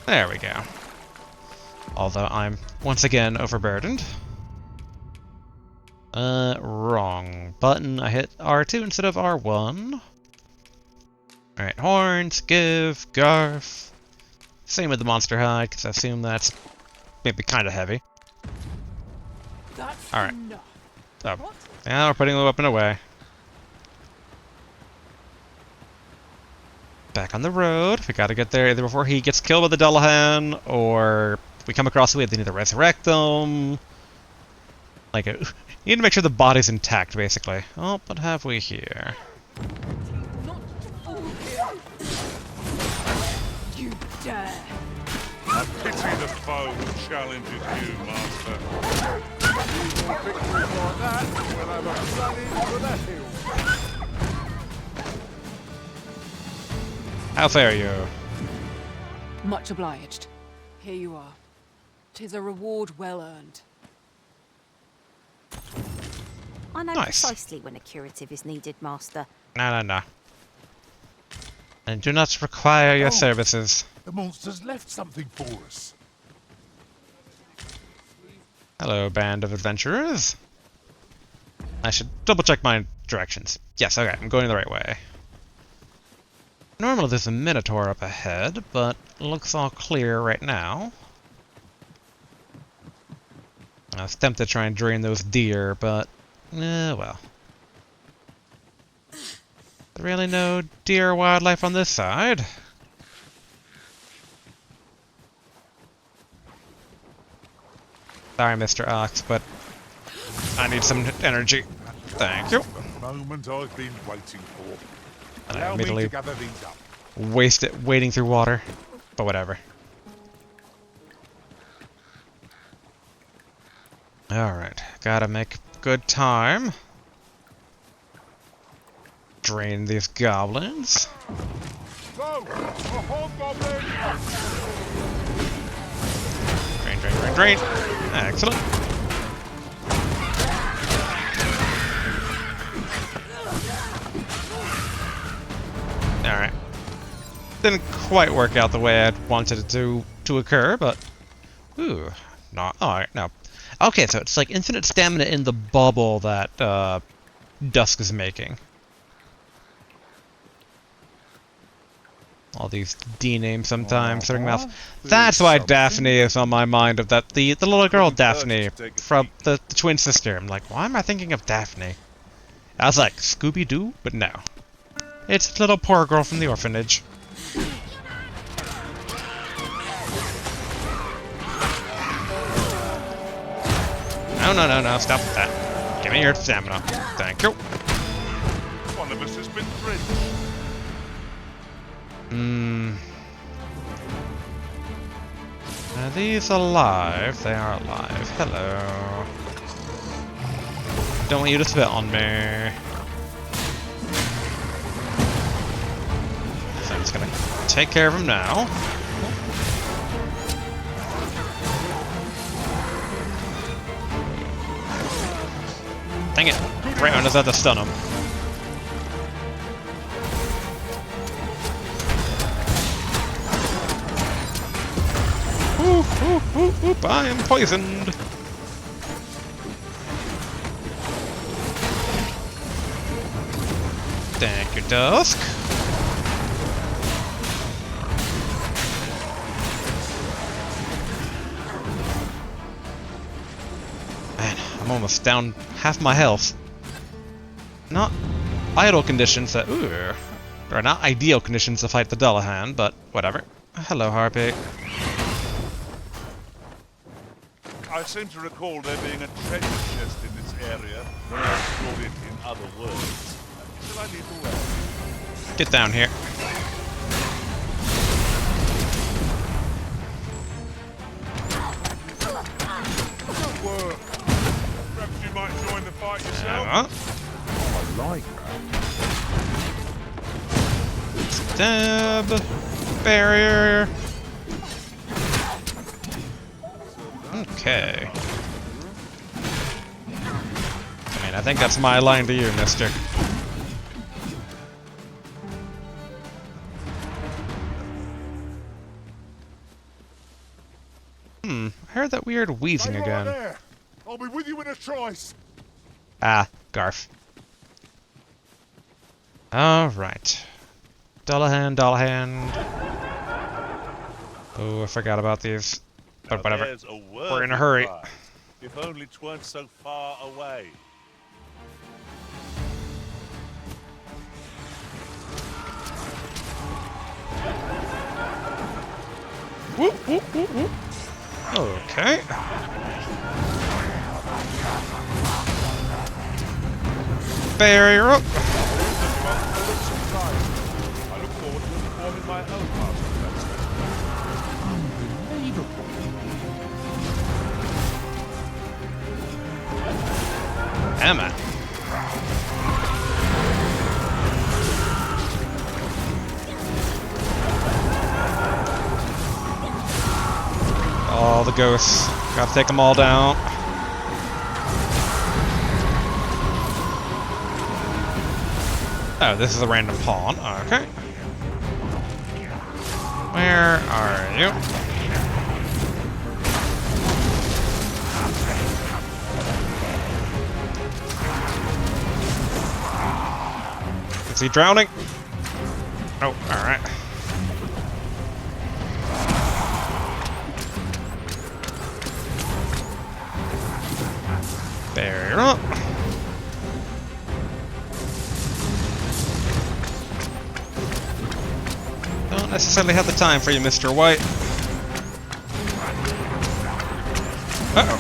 There we go. Although I'm once again overburdened. Wrong button. I hit R2 instead of R1. Alright, horns, give, Garf. Same with the monster hide, because I assume that's maybe kind of heavy. Alright. Oh. Now we're putting the weapon away. Back on the road. We gotta get there either before he gets killed by the Dullahan, or we come across the way they need to resurrect them. Like, you need to make sure the body's intact, basically. Oh, what have we here? You dare! I pity the foe who challenges you, Master. Victories like that will have a run into the hill. How fare you? Much obliged. Here you are. 'Tis a reward well earned. I know Nice. precisely when a curative is needed, Master. No. I do not require your services. The monster's left something for us. Hello, band of adventurers. I should double check my directions. Yes, okay, I'm going the right way. Normally there's a Minotaur up ahead, but looks all clear right now. I was tempted to try and drain those deer, but, well. Really no deer wildlife on this side. Sorry, Mr. Ox, but I need some energy. Thank you. The moment I've been waiting for. And I Allow me immediately to gather these up. waste it wading through water, but whatever. Alright, gotta make good time. Drain these goblins. Go! A hobgoblin! Drain. Excellent. Alright. Didn't quite work out the way I'd wanted it to occur, but... Ooh. No. Alright, no. Okay, so it's like infinite stamina in the bubble that Dusk is making. All these D names sometimes starting mouth. That's why Daphne is on my mind of that the little girl Daphne from the twin sister. I'm like, why am I thinking of Daphne? I was like, Scooby-Doo? But no. It's the little poor girl from the orphanage. No, stop with that. Give me your stamina. Thank you. One of us has been fridged. Are these alive? They are alive. Hello. Don't want you to spit on me. So I'm just gonna take care of him now. Dang it. Right when I was about to stun him. Oop, I am poisoned. Thank you, Dusk. Man, I'm almost down half my health. Not idle conditions that, or not ideal conditions to fight the Dullahan, but whatever. Hello, Harpy. I seem to recall there being a treasure chest in this area when I explored it in other worlds. Shall I lead the way? Get down here. Good work. Perhaps you might join the fight yourself? I like that. Stab. Barrier. Okay. I mean, I think that's my line to you, mister. I heard that weird wheezing Stay again. Right there. I'll be with you in a trice. Ah, Garf. Alright. Dullahan. Oh, I forgot about these. But whatever. We're in a hurry. If only 'tweren't so far away. Whoop, whoop, whoop, whoop. Okay. Barrier up. I look forward to performing my own master class. Unbelievable. Emma. All the ghosts. Gotta take them all down. Oh, this is a random pawn. Okay. Where are you? Is he drowning? Oh, alright. Barrier up. Don't necessarily have the time for you, Mr. White. Uh-oh.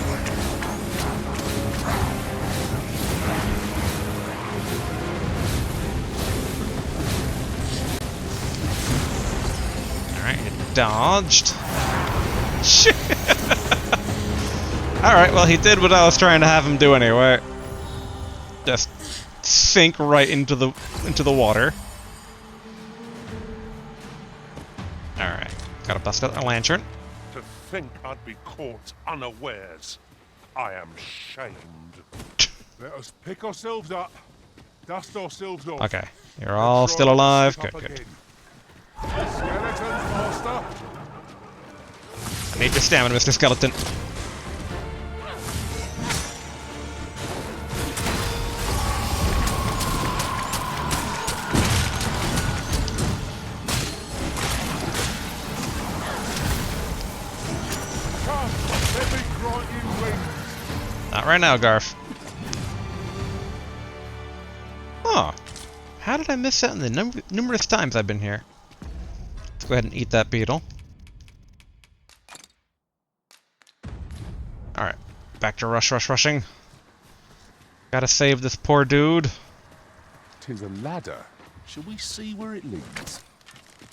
Alright, you dodged. Shit! Alright, well he did what I was trying to have him do anyway. Just sink right into the water. Alright, gotta bust out a lantern. To think I'd be caught unawares. I am shamed. Let us pick ourselves up, dust ourselves off. Okay, you're all still alive. Good, good. Skeletons, master. I need your stamina, Mr. Skeleton. Not right now, Garf. Oh, how did I miss out in the numerous times I've been here? Let's go ahead and eat that beetle. Alright, back to rushing. Gotta save this poor dude. 'Tis a ladder. Shall we see where it leads?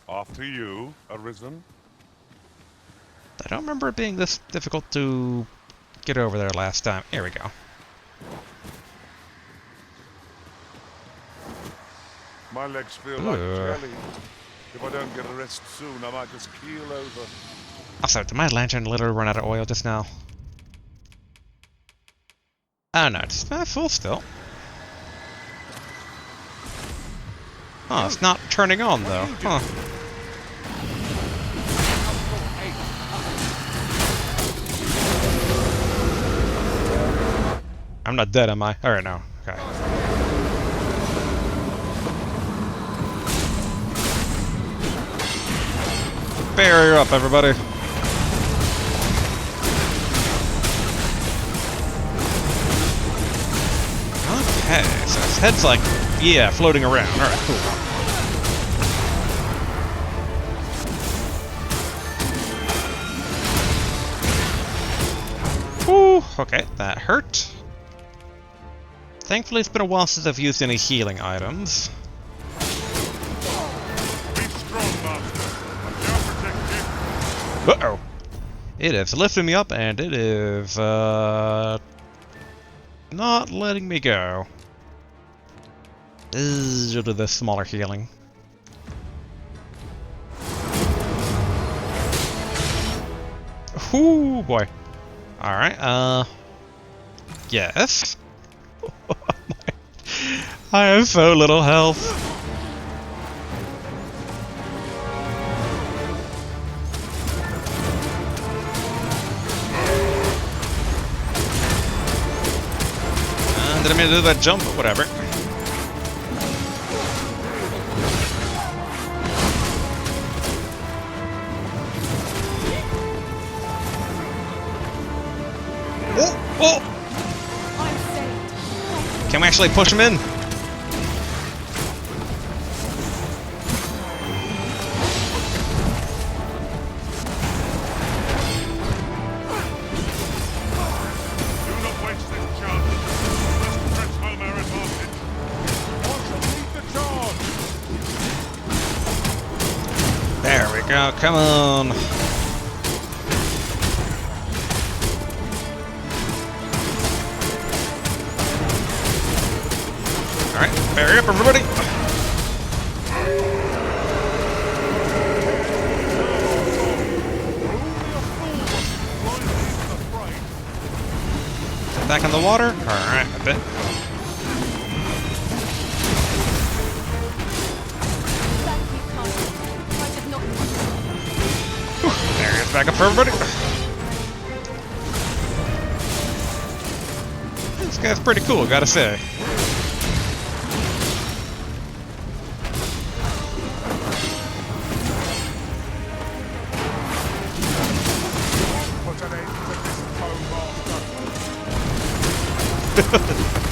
After you, Arisen. I don't remember it being this difficult to get over there last time. Here we go. My legs feel like jelly. If I don't get a rest soon, I might just keel over. Also, did my lantern literally run out of oil just now? Oh no, it's not full still. Oh, it's not turning on though. Huh. I'm not dead, am I? Alright, no. Okay. Barrier up, everybody. Okay, so his head's like, yeah, floating around. Alright, cool. Whew, okay, that hurt. Thankfully, it's been a while since I've used any healing items. Uh-oh. It is lifting me up, and it is, not letting me go. Due to the smaller healing. Ooh, boy. Alright, yes. I have so little health. Didn't mean to do that jump, but whatever. Oh! Oh! Can we actually push him in? go, come on. Alright, hurry up everybody! Back in the water? Alright, a bit. There he is, back up for everybody. This guy's pretty cool, gotta say.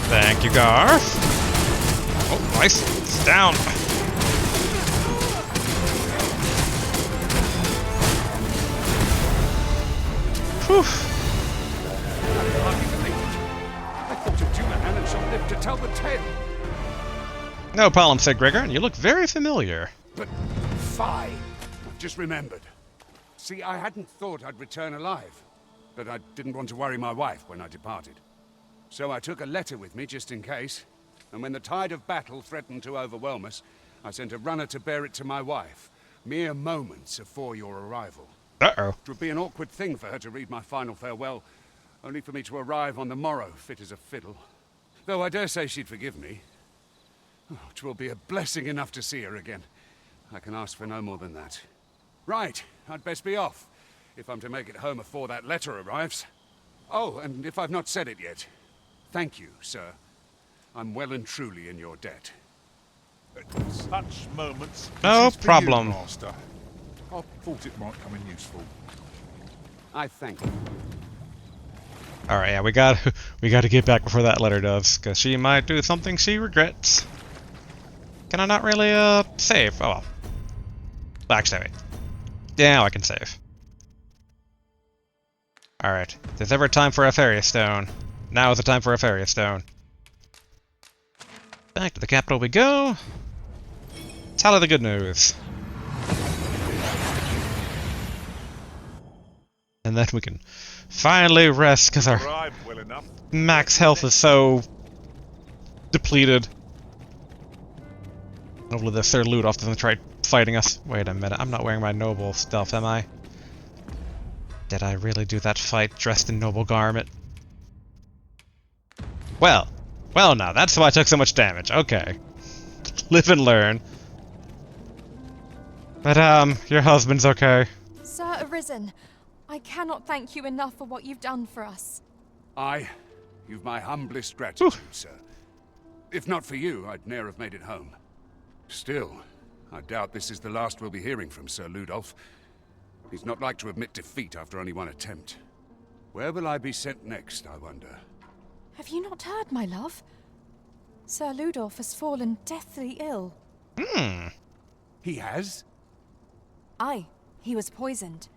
Thank you, Garth. Oh, nice. It's down. Whew. I thought of Dunahan and shall live to tell the tale. No problem, said Gregor, and you look very familiar. But, fie. I've just remembered. See, I hadn't thought I'd return alive, but I didn't want to worry my wife when I departed. So I took a letter with me just in case, and when the tide of battle threatened to overwhelm us, I sent a runner to bear it to my wife, mere moments before your arrival. Uh-oh. It would be an awkward thing for her to read my final farewell, only for me to arrive on the morrow, fit as a fiddle. Though I dare say she'd forgive me. Oh, 'twill be a blessing enough to see her again. I can ask for no more than that. Right, I'd best be off, if I'm to make it home before that letter arrives. Oh, and if I've not said it yet, thank you, sir. I'm well and truly in your debt. At such moments... No this is for problem. You, Master. I thought it might come in useful. I thank you. Alright, yeah, we gotta get back before that letter does, because she might do something she regrets. Can I not really, save? Oh, well. Actually, wait. Yeah, I can save. Alright, if there's ever time for a fairy stone, now is the time for a fairy stone. Back to the capital we go. Tell her the good news. And then we can finally rest, because our max health is so depleted. Hopefully the Sir Ludolf doesn't try fighting us. Wait a minute, I'm not wearing my noble stuff, am I? Did I really do that fight dressed in noble garment? Well now, that's why I took so much damage. Okay. Live and learn. But, your husband's okay. Sir Arisen, I cannot thank you enough for what you've done for us. You've my humblest gratitude, sir. If not for you, I'd ne'er have made it home. Still, I doubt this is the last we'll be hearing from Sir Ludolf. He's not like to admit defeat after only one attempt. Where will I be sent next, I wonder? Have you not heard, my love? Sir Ludolf has fallen deathly ill. He has? Aye, he was poisoned.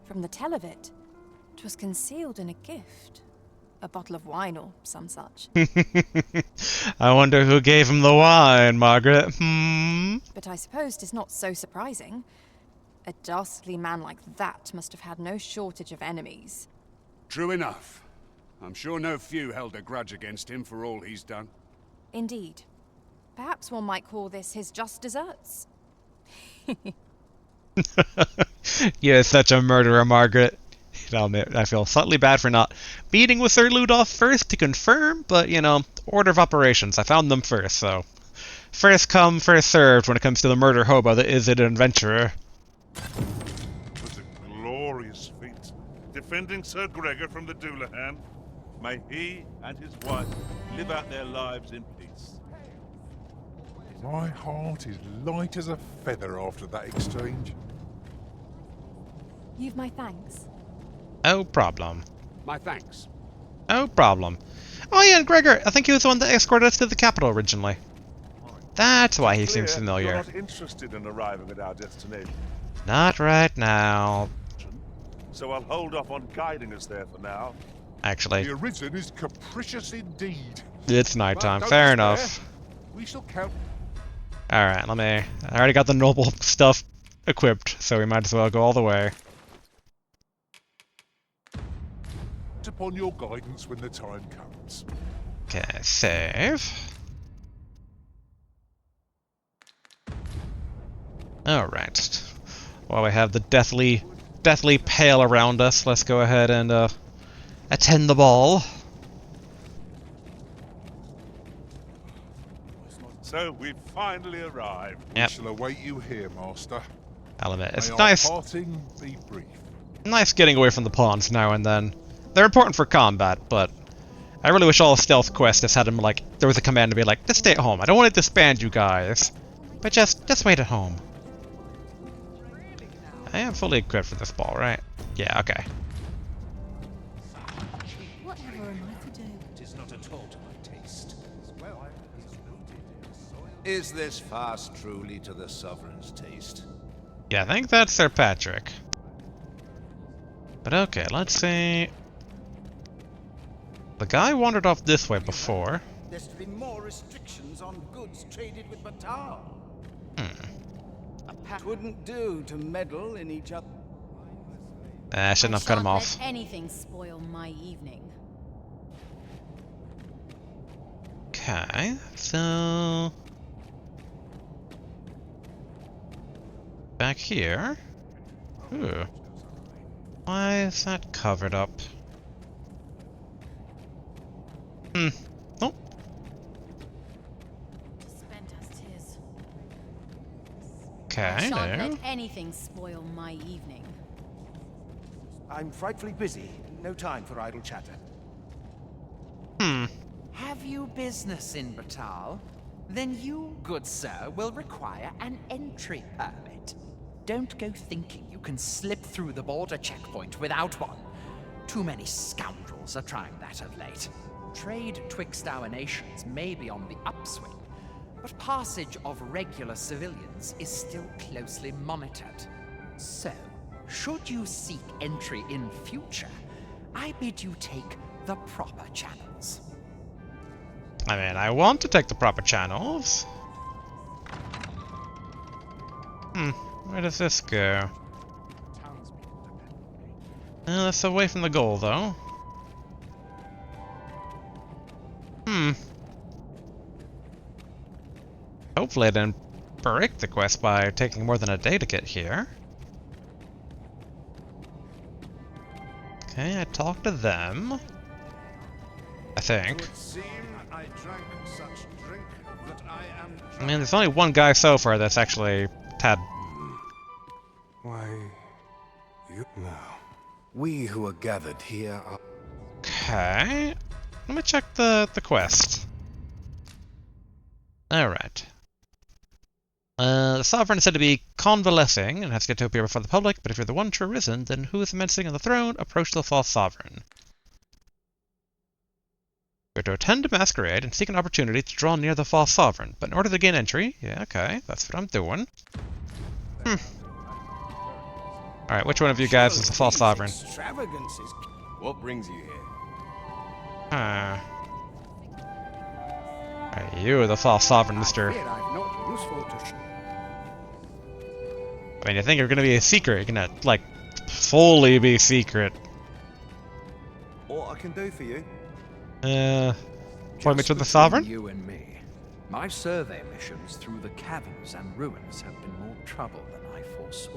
From the tell of it, 'twas concealed in a gift. A bottle of wine or some such. I wonder who gave him the wine, Margaret. But I suppose 'tis not so surprising. A dastardly man like that must have had no shortage of enemies. True enough. I'm sure no few held a grudge against him for all he's done. Indeed. Perhaps one might call this his just deserts. You're such a murderer, Margaret. I'll admit, I feel slightly bad for not meeting with Sir Ludolf first to confirm, but, you know, order of operations. I found them first, so... First come, first served when it comes to the murder hobo that is an adventurer. It was a glorious feat, defending Sir Gregor from the Dunahan. May he and his wife live out their lives in peace. My heart is light as a feather after that exchange. You've my thanks. No problem. My thanks. No problem. Oh yeah, and Gregor, I think he was the one that escorted us to the capital originally. That's why he seems familiar. You're not interested in arriving at our destination. Not right now. So I'll hold off on guiding us there for now. Actually, The Arisen is capricious indeed. it's nighttime. But don't Fair despair. enough. We shall count. Alright, I already got the noble stuff equipped, so we might as well go all the way. Upon your guidance when the time comes. Okay, save. Alright. While we have the deathly pale around us, let's go ahead and attend the ball. So we've finally arrived. Yep. We shall await you here, Master. I'll admit, it's May our nice. parting be brief. Nice getting away from the pawns now and then. They're important for combat, but I really wish all stealth quests just had them like there was a command to be like, just stay at home. I don't want to disband you guys, but just wait at home. I am fully equipped for this ball, right? Yeah, okay. Whatever am I to do? It is not at all to my taste. Is this fast truly to the Sovereign's taste? Yeah, I think that's Sir Patrick. But okay, let's see. The guy wandered off this way before. There's to be more restrictions on goods traded with Batal. A pact wouldn't do to meddle in each other. I shouldn't have cut him off. Let anything spoil my evening. Okay, so back here. Ooh. Why is that covered up? Oh. Okay, I shan't no. let anything spoil my evening. I'm frightfully busy. No time for idle chatter. Have you business in Batal? Then you, good sir, will require an entry permit. Don't go thinking you can slip through the border checkpoint without one. Too many scoundrels are trying that of late. Trade twixt our nations may be on the upswing, but passage of regular civilians is still closely monitored. So, should you seek entry in future, I bid you take the proper channels. I mean, I want to take the proper channels. Where does this go? That's away from the goal, though. Hopefully I didn't break the quest by taking more than a day to get here. Okay, I talked to them. I think. I mean, there's only one guy so far that's actually had. Why, you now. We who are gathered here are. Okay. Let me check the quest. Alright. The Sovereign is said to be convalescing and has yet to appear before the public, but if you're the one true risen, then who is menacing on the throne? Approach the false Sovereign. You're to attend a masquerade and seek an opportunity to draw near the false Sovereign, but in order to gain entry, yeah, okay, that's what I'm doing. Alright, which one of you guys is the false Sovereign? What brings you here? Alright, you are the false Sovereign, mister. I mean, you think you're gonna be a secret, you're gonna, like, fully be secret. What I can do for you? Point me to the Sovereign? You and me. My survey missions through the caverns and ruins have been more trouble than I foresaw.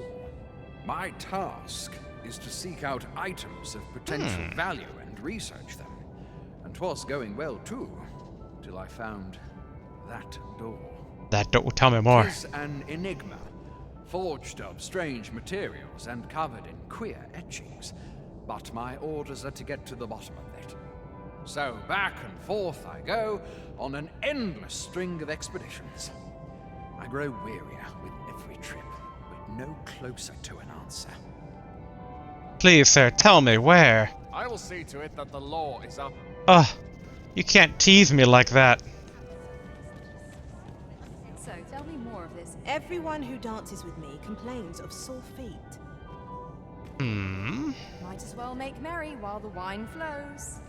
My task is to seek out items of potential value and research them. And 'twas going well too, till I found that door. That door? Tell me more. It is an enigma, forged of strange materials and covered in queer etchings. But my orders are to get to the bottom of it. So back and forth I go on an endless string of expeditions. I grow wearier with every trip, but no closer to an answer. Please, sir, tell me where. I will see to it that the law is up. Ugh, you can't tease me like that. So, tell me more of this. Everyone who dances with me complains of sore feet. Might as well make merry while the wine flows.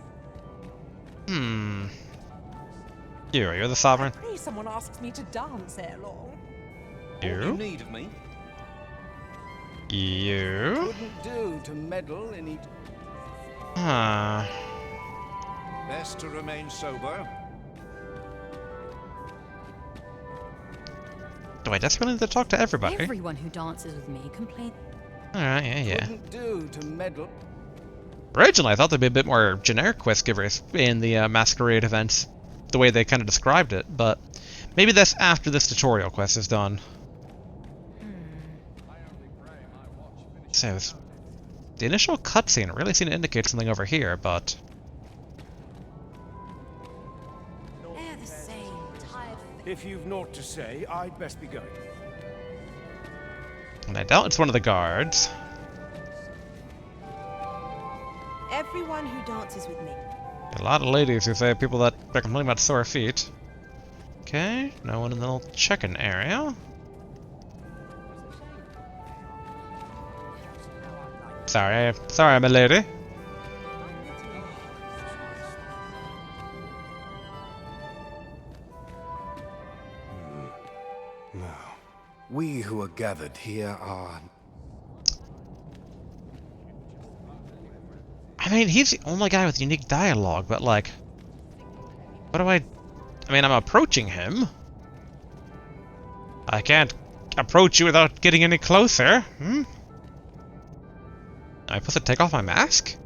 You're the Sovereign? Please, someone asks me to dance ere long. You? What you need of me? You? Wouldn't do to meddle in each... Huh. Best to remain sober. Do I desperately need to talk to everybody? Everyone who dances with me complains. Alright, yeah. Wouldn't do to meddle. Originally, I thought there'd be a bit more generic quest givers in the Masquerade event, the way they kind of described it, but maybe that's after this tutorial quest is done. So, the initial cutscene really seemed to indicate something over here, but... They're the same, tired. If you've naught to say, I'd best be going. And I doubt it's one of the guards. Everyone who dances with me. A lot of ladies who say people that are complaining about sore feet. Okay, no one in the little check-in area. Sorry, my lady. Now, we who are gathered here are... I mean, he's the only guy with unique dialogue, but like... What do I mean, I'm approaching him. I can't approach you without getting any closer, hmm? Am I supposed to take off my mask?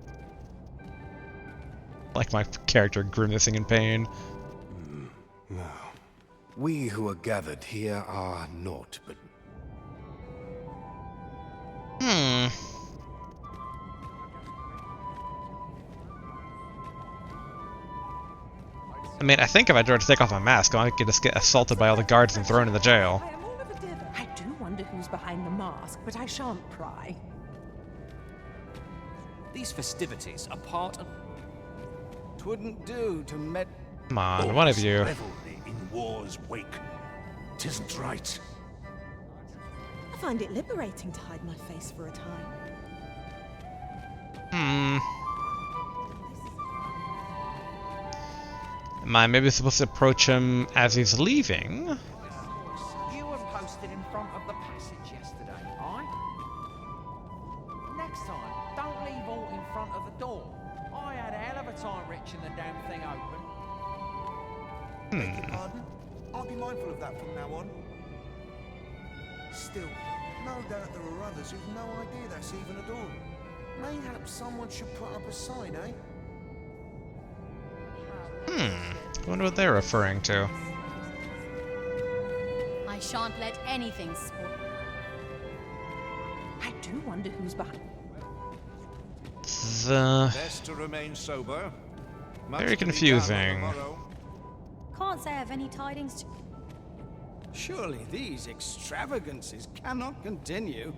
Like my character grimacing in pain. Now, we who are gathered here are naught but... I mean, I think if I try to take off my mask, I could just get assaulted by all the guards and thrown in the jail. I do wonder who's behind the mask, but I shan't pry. These festivities are part of... Twouldn't do to met... Come on, one of you. Revelry in war's wake. 'Tisn't right. I find it liberating to hide my face for a time. Am I maybe supposed to approach him as he's leaving? You were posted in front of the passage yesterday, aye? Next time, don't leave all in front of the door. I had a hell of a time wrenching the damn thing open. Beg your pardon? I'll be mindful of that from now on. Still, no doubt there are others who've no idea that's even a door. Mayhap someone should put up a sign, eh? I wonder what they're referring to. I shan't let anything spoil. I do wonder who's behind. Best to remain sober. Very confusing. Can't say I have any tidings to... Surely these extravagances cannot continue.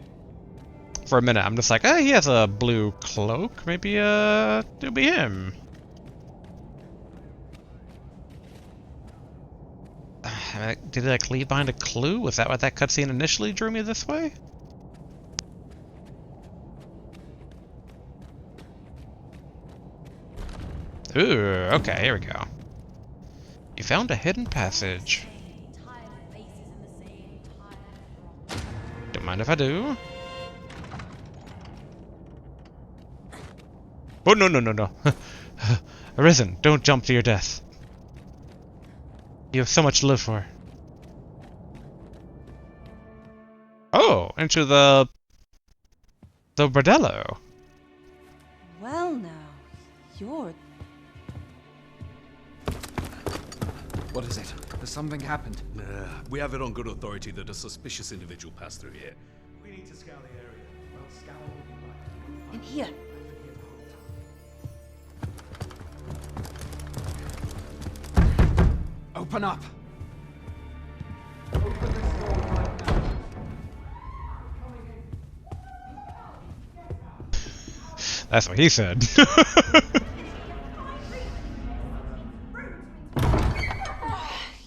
For a minute, I'm just like, he has a blue cloak. Maybe, it'll be him. Did it like leave behind a clue? Was that what that cutscene initially drew me this way? Ooh, okay, here we go. You found a hidden passage. Don't mind if I do. Oh, no. Arisen, don't jump to your death. You have so much to live for. Oh, into the bordello. Well now, you're... What is it? Has something happened? We have it on good authority that a suspicious individual passed through here. We need to scour the area. Well, scour will be In here. Open up! That's what he said.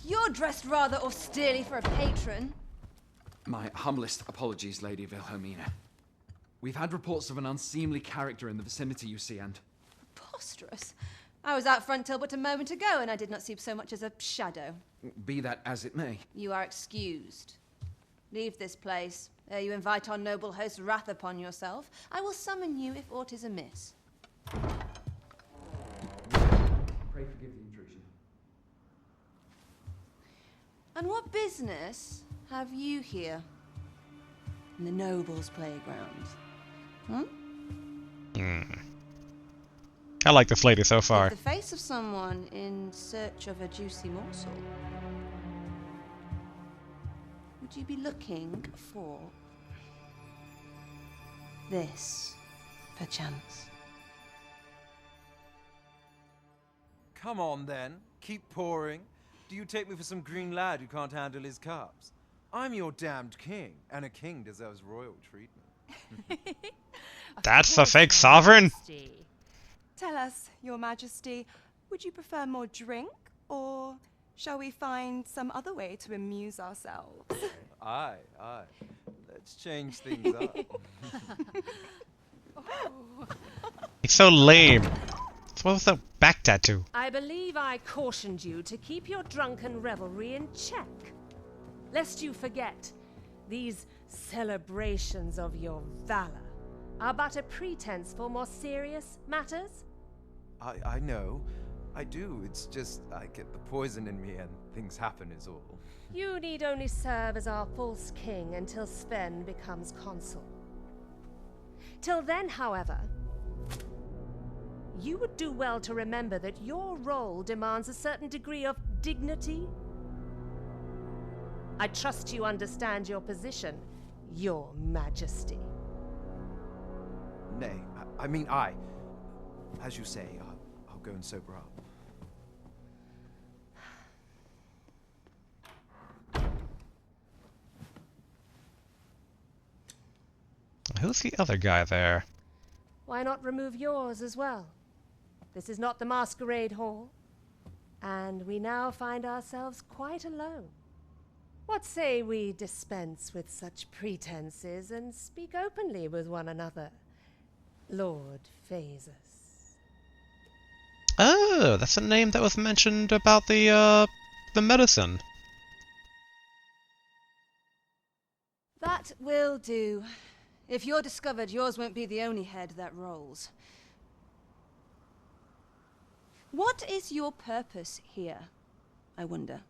You're dressed rather austerely for a patron. My humblest apologies, Lady Wilhelmina. We've had reports of an unseemly character in the vicinity, you see, and... Preposterous. I was out front till but a moment ago, and I did not see so much as a shadow. Be that as it may. You are excused. Leave this place. Ere you invite our noble host's wrath upon yourself, I will summon you if aught is amiss. Pray forgive the intrusion. And what business have you here? In the nobles' playground? I like this lady so far. The face of someone in search of a juicy morsel. Would you be looking for this, perchance? Come on then, keep pouring. Do you take me for some green lad who can't handle his cups? I'm your damned king, and a king deserves royal treatment. That's the fake sovereign? Tell us, Your Majesty, would you prefer more drink, or shall we find some other way to amuse ourselves? Aye. Let's change things up. He's so lame. What was that back tattoo? I believe I cautioned you to keep your drunken revelry in check. Lest you forget, these celebrations of your valor are but a pretense for more serious matters. I know. I do. It's just I get the poison in me and things happen is all. You need only serve as our false king until Sven becomes consul. Till then, however, you would do well to remember that your role demands a certain degree of dignity. I trust you understand your position, Your Majesty. Nay, I mean, as you say, I'll go and sober up. Who's the other guy there? Why not remove yours as well? This is not the masquerade hall, and we now find ourselves quite alone. What say we dispense with such pretenses and speak openly with one another, Lord Phasus? Oh, that's a name that was mentioned about the medicine. That will do. If you're discovered, yours won't be the only head that rolls. What is your purpose here, I wonder?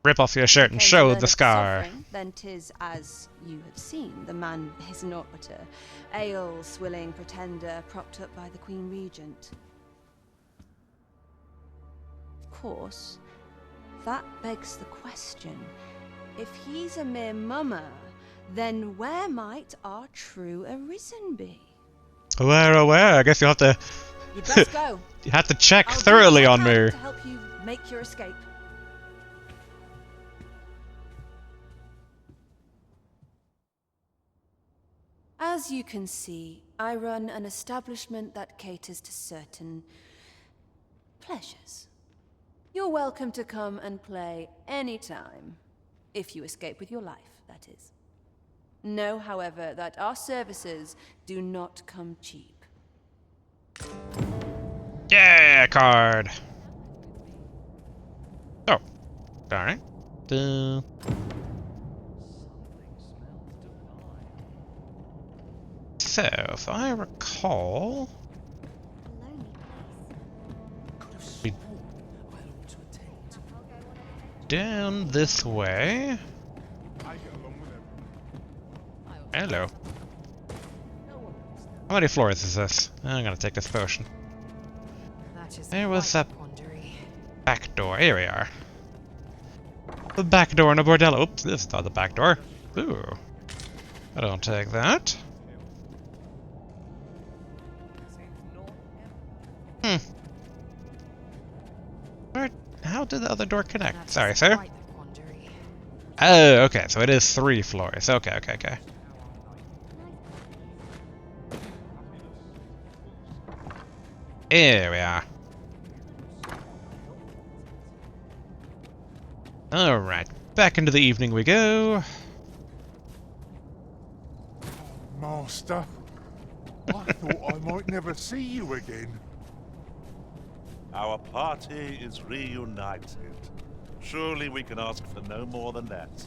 Rip off your shirt and show the scar. Then 'tis as you have seen. The man is naught but a ale-swilling pretender propped up by the Queen Regent. Of course, that begs the question. If he's a mere mummer, then where might our true arisen be? Where? I guess you'll have to... You best go. You have to check I'll thoroughly do on what I me. can to help you make your escape. As you can see, I run an establishment that caters to certain pleasures. You're welcome to come and play anytime, if you escape with your life, that is. Know, however, that our services do not come cheap. Yeah, card. Oh, alright. So, if I recall, down this way. Hello. How many floors is this? I'm gonna take this potion. There was that back door. Here we are. The back door in a bordello. Oops, this is not the back door. Ooh. I don't take that. How did the other door connect? Sorry, sir. Oh, okay, so it is 3 floors. Okay. Here we are. Alright, back into the evening we go. Master, I thought I might never see you again. Our party is reunited. Surely we can ask for no more than that.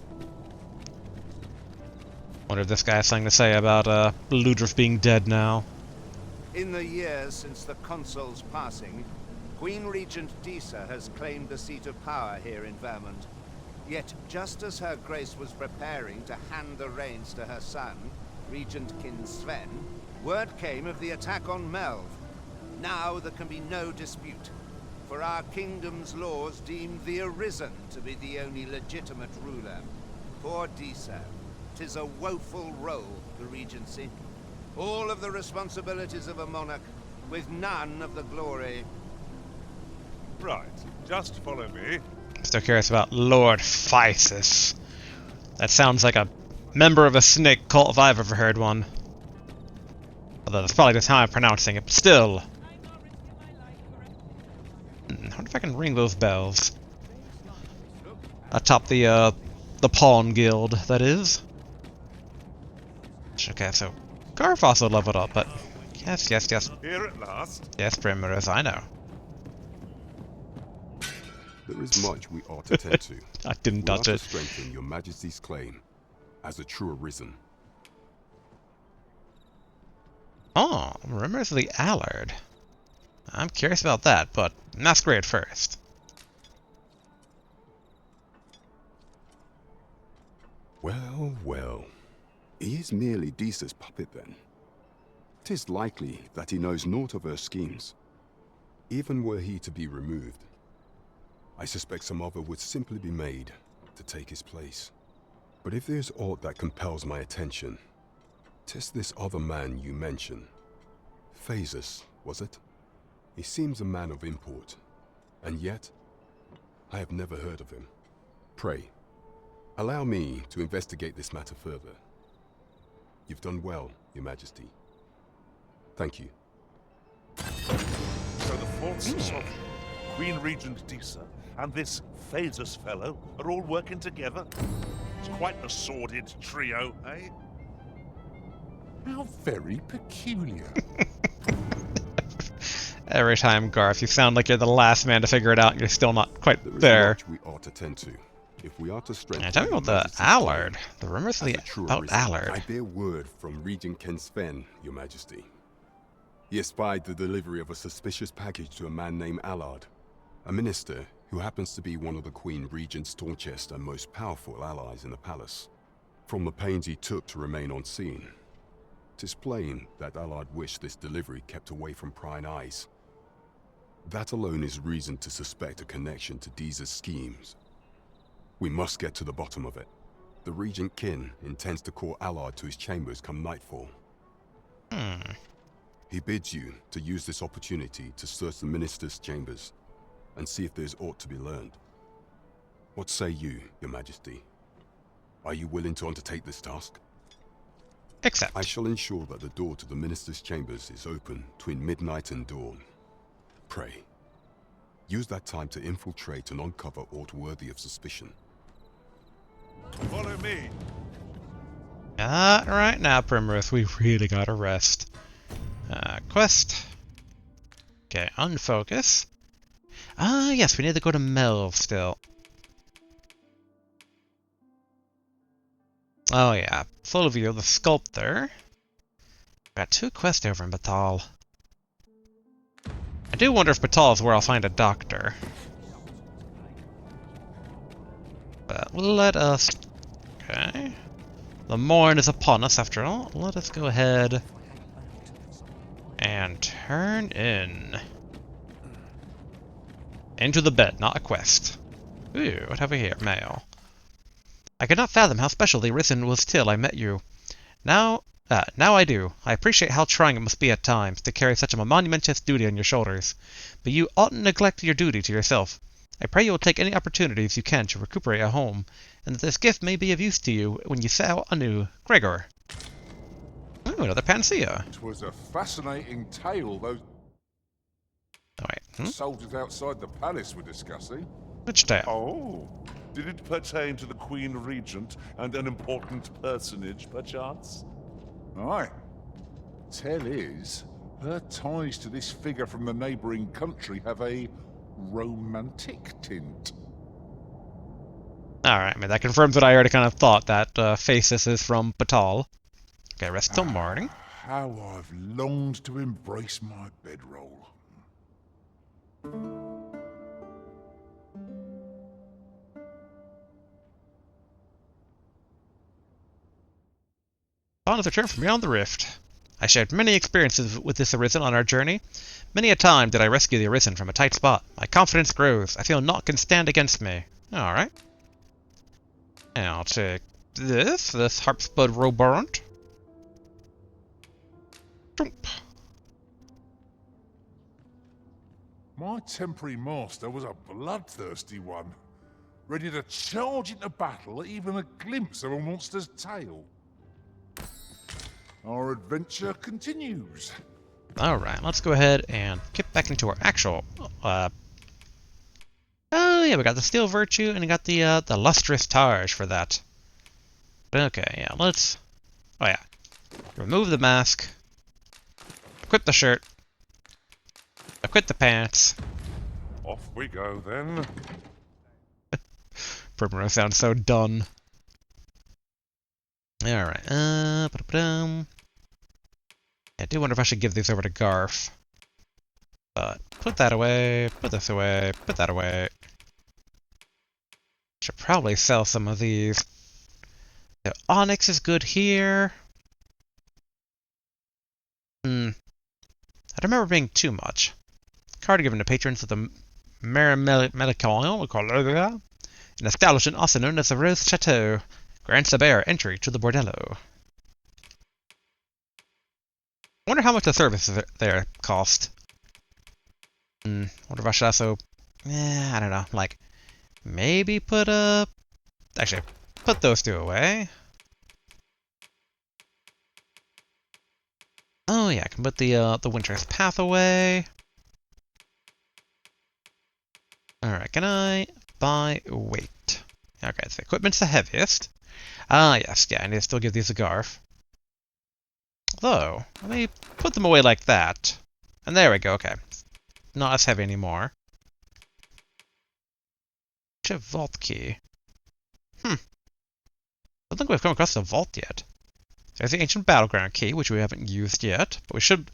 Wonder if this guy has something to say about Ludrith being dead now. In the years since the consul's passing, Queen Regent Disa has claimed the seat of power here in Vermund. Yet, just as her grace was preparing to hand the reins to her son, Regent Kin Sven, word came of the attack on Melv. Now there can be no dispute, for our kingdom's laws deem the Arisen to be the only legitimate ruler. Poor Disa, 'tis a woeful role, the Regency. All of the responsibilities of a monarch, with none of the glory. Right, just follow me. Still curious about Lord Physis. That sounds like a member of a snake cult if I've ever heard one. Although that's probably just how I'm pronouncing it, but still. I wonder if I can ring those bells. Atop the Pawn Guild, that is. Okay, so Garf also leveled up, but yes. Here at last. Yes, Primrose, I know. There is much we ought to tend to. I didn't touch it. We ought to strengthen your Majesty's claim as a true Arisen. Oh, Rumors of the Allard. I'm curious about that, but Masquerade first. Well, well. He is merely Disa's puppet then. 'Tis likely that he knows naught of her schemes. Even were he to be removed, I suspect some other would simply be made to take his place. But if there's aught that compels my attention, 'tis this other man you mention. Phasus, was it? He seems a man of import, and yet I have never heard of him. Pray, allow me to investigate this matter further. You've done well, Your Majesty. Thank you. So the forces of Queen Regent Disa and this Phasus fellow are all working together? It's quite a sordid trio, eh? How very peculiar. Every time, Garth, you sound like you're the last man to figure it out and you're still not quite there. Much we ought to tend to, if we are to strengthen. Tell me about the Allard. The rumors about Allard. I bear word from Regent Kin Sven, Your Majesty. He espied the delivery of a suspicious package to a man named Allard, a minister who happens to be one of the Queen Regent's staunchest and most powerful allies in the palace. From the pains he took to remain unseen, 'tis plain that Allard wished this delivery kept away from prying eyes. That alone is reason to suspect a connection to Disa's schemes. We must get to the bottom of it. The Regent Kin intends to call Allard to his chambers come nightfall. He bids you to use this opportunity to search the minister's chambers and see if there's aught to be learned. What say you, Your Majesty? Are you willing to undertake this task? Accept. I shall ensure that the door to the minister's chambers is open between midnight and dawn. Pray, use that time to infiltrate and uncover aught worthy of suspicion. Follow me. Not right now, Primrose. We really gotta rest. Quest. Okay, unfocus. Yes, we need to go to Melv still. Oh yeah, full view of the sculptor. Got 2 quests over in Batal. I do wonder if Batal is where I'll find a doctor. But let us... Okay. The morn is upon us after all. Let us go ahead and turn in. Into the bed, not a quest. Ooh, what have we here? Mail. I could not fathom how special the Arisen was till I met you. Now I do. I appreciate how trying it must be at times to carry such a monumentous duty on your shoulders. But you oughtn't neglect your duty to yourself. I pray you will take any opportunities you can to recuperate at home, and that this gift may be of use to you when you set out anew. Gregor. Ooh, another panacea. It was a fascinating tale those soldiers outside the palace were discussing. Which tale? Oh, did it pertain to the Queen Regent and an important personage, perchance? Aye. Tell is, her ties to this figure from the neighbouring country have a romantic tint. Alright, I mean, that confirms what I already kind of thought, that Phasis is from Batal. Okay, rest till morning. How I've longed to embrace my bedroll. Upon his return from beyond the rift, I shared many experiences with this Arisen on our journey. Many a time did I rescue the Arisen from a tight spot. My confidence grows. I feel naught can stand against me. Alright. And I'll take this Harpspud Roborant. Jump. My temporary master was a bloodthirsty one, ready to charge into battle at even a glimpse of a monster's tail. Our adventure continues. Alright, let's go ahead and get back into our actual... oh yeah, we got the Steel Virtue and we got the Lustrous Targe for that. Okay, yeah, let's... oh yeah. Remove the mask. Equip the shirt. Equip the pants. Off we go then. Primrose sounds so done. Alright, I do wonder if I should give these over to Garf. But, put that away, put this away, put that away. Should probably sell some of these. The Onyx is good here. I don't remember being too much. Card given to patrons of the Merimelical, an establishment also known as the Rose Chateau, grants a bear entry to the bordello. I wonder how much the services there cost. Wonder if I should also... I don't know, like... maybe put a... actually, put those two away. Oh yeah, I can put the Winter's Path away. Alright, can I buy weight? Okay, so equipment's the heaviest. Ah, yes, yeah, I need to still give these a Garf. Though, let me put them away like that. And there we go, okay. Not as heavy anymore. Vault key. I don't think we've come across the vault yet. There's the ancient battleground key, which we haven't used yet, but we should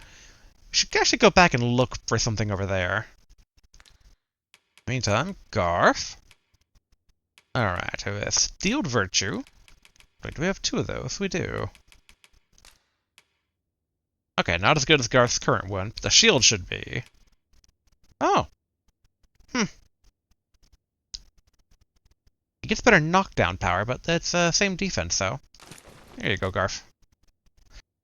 actually go back and look for something over there. Meantime, Garth. Alright, we have Steeled Virtue. Wait, do we have two of those? We do. Okay, not as good as Garth's current one, but the shield should be. Oh. It gets better knockdown power, but that's same defense, so. There you go, Garf.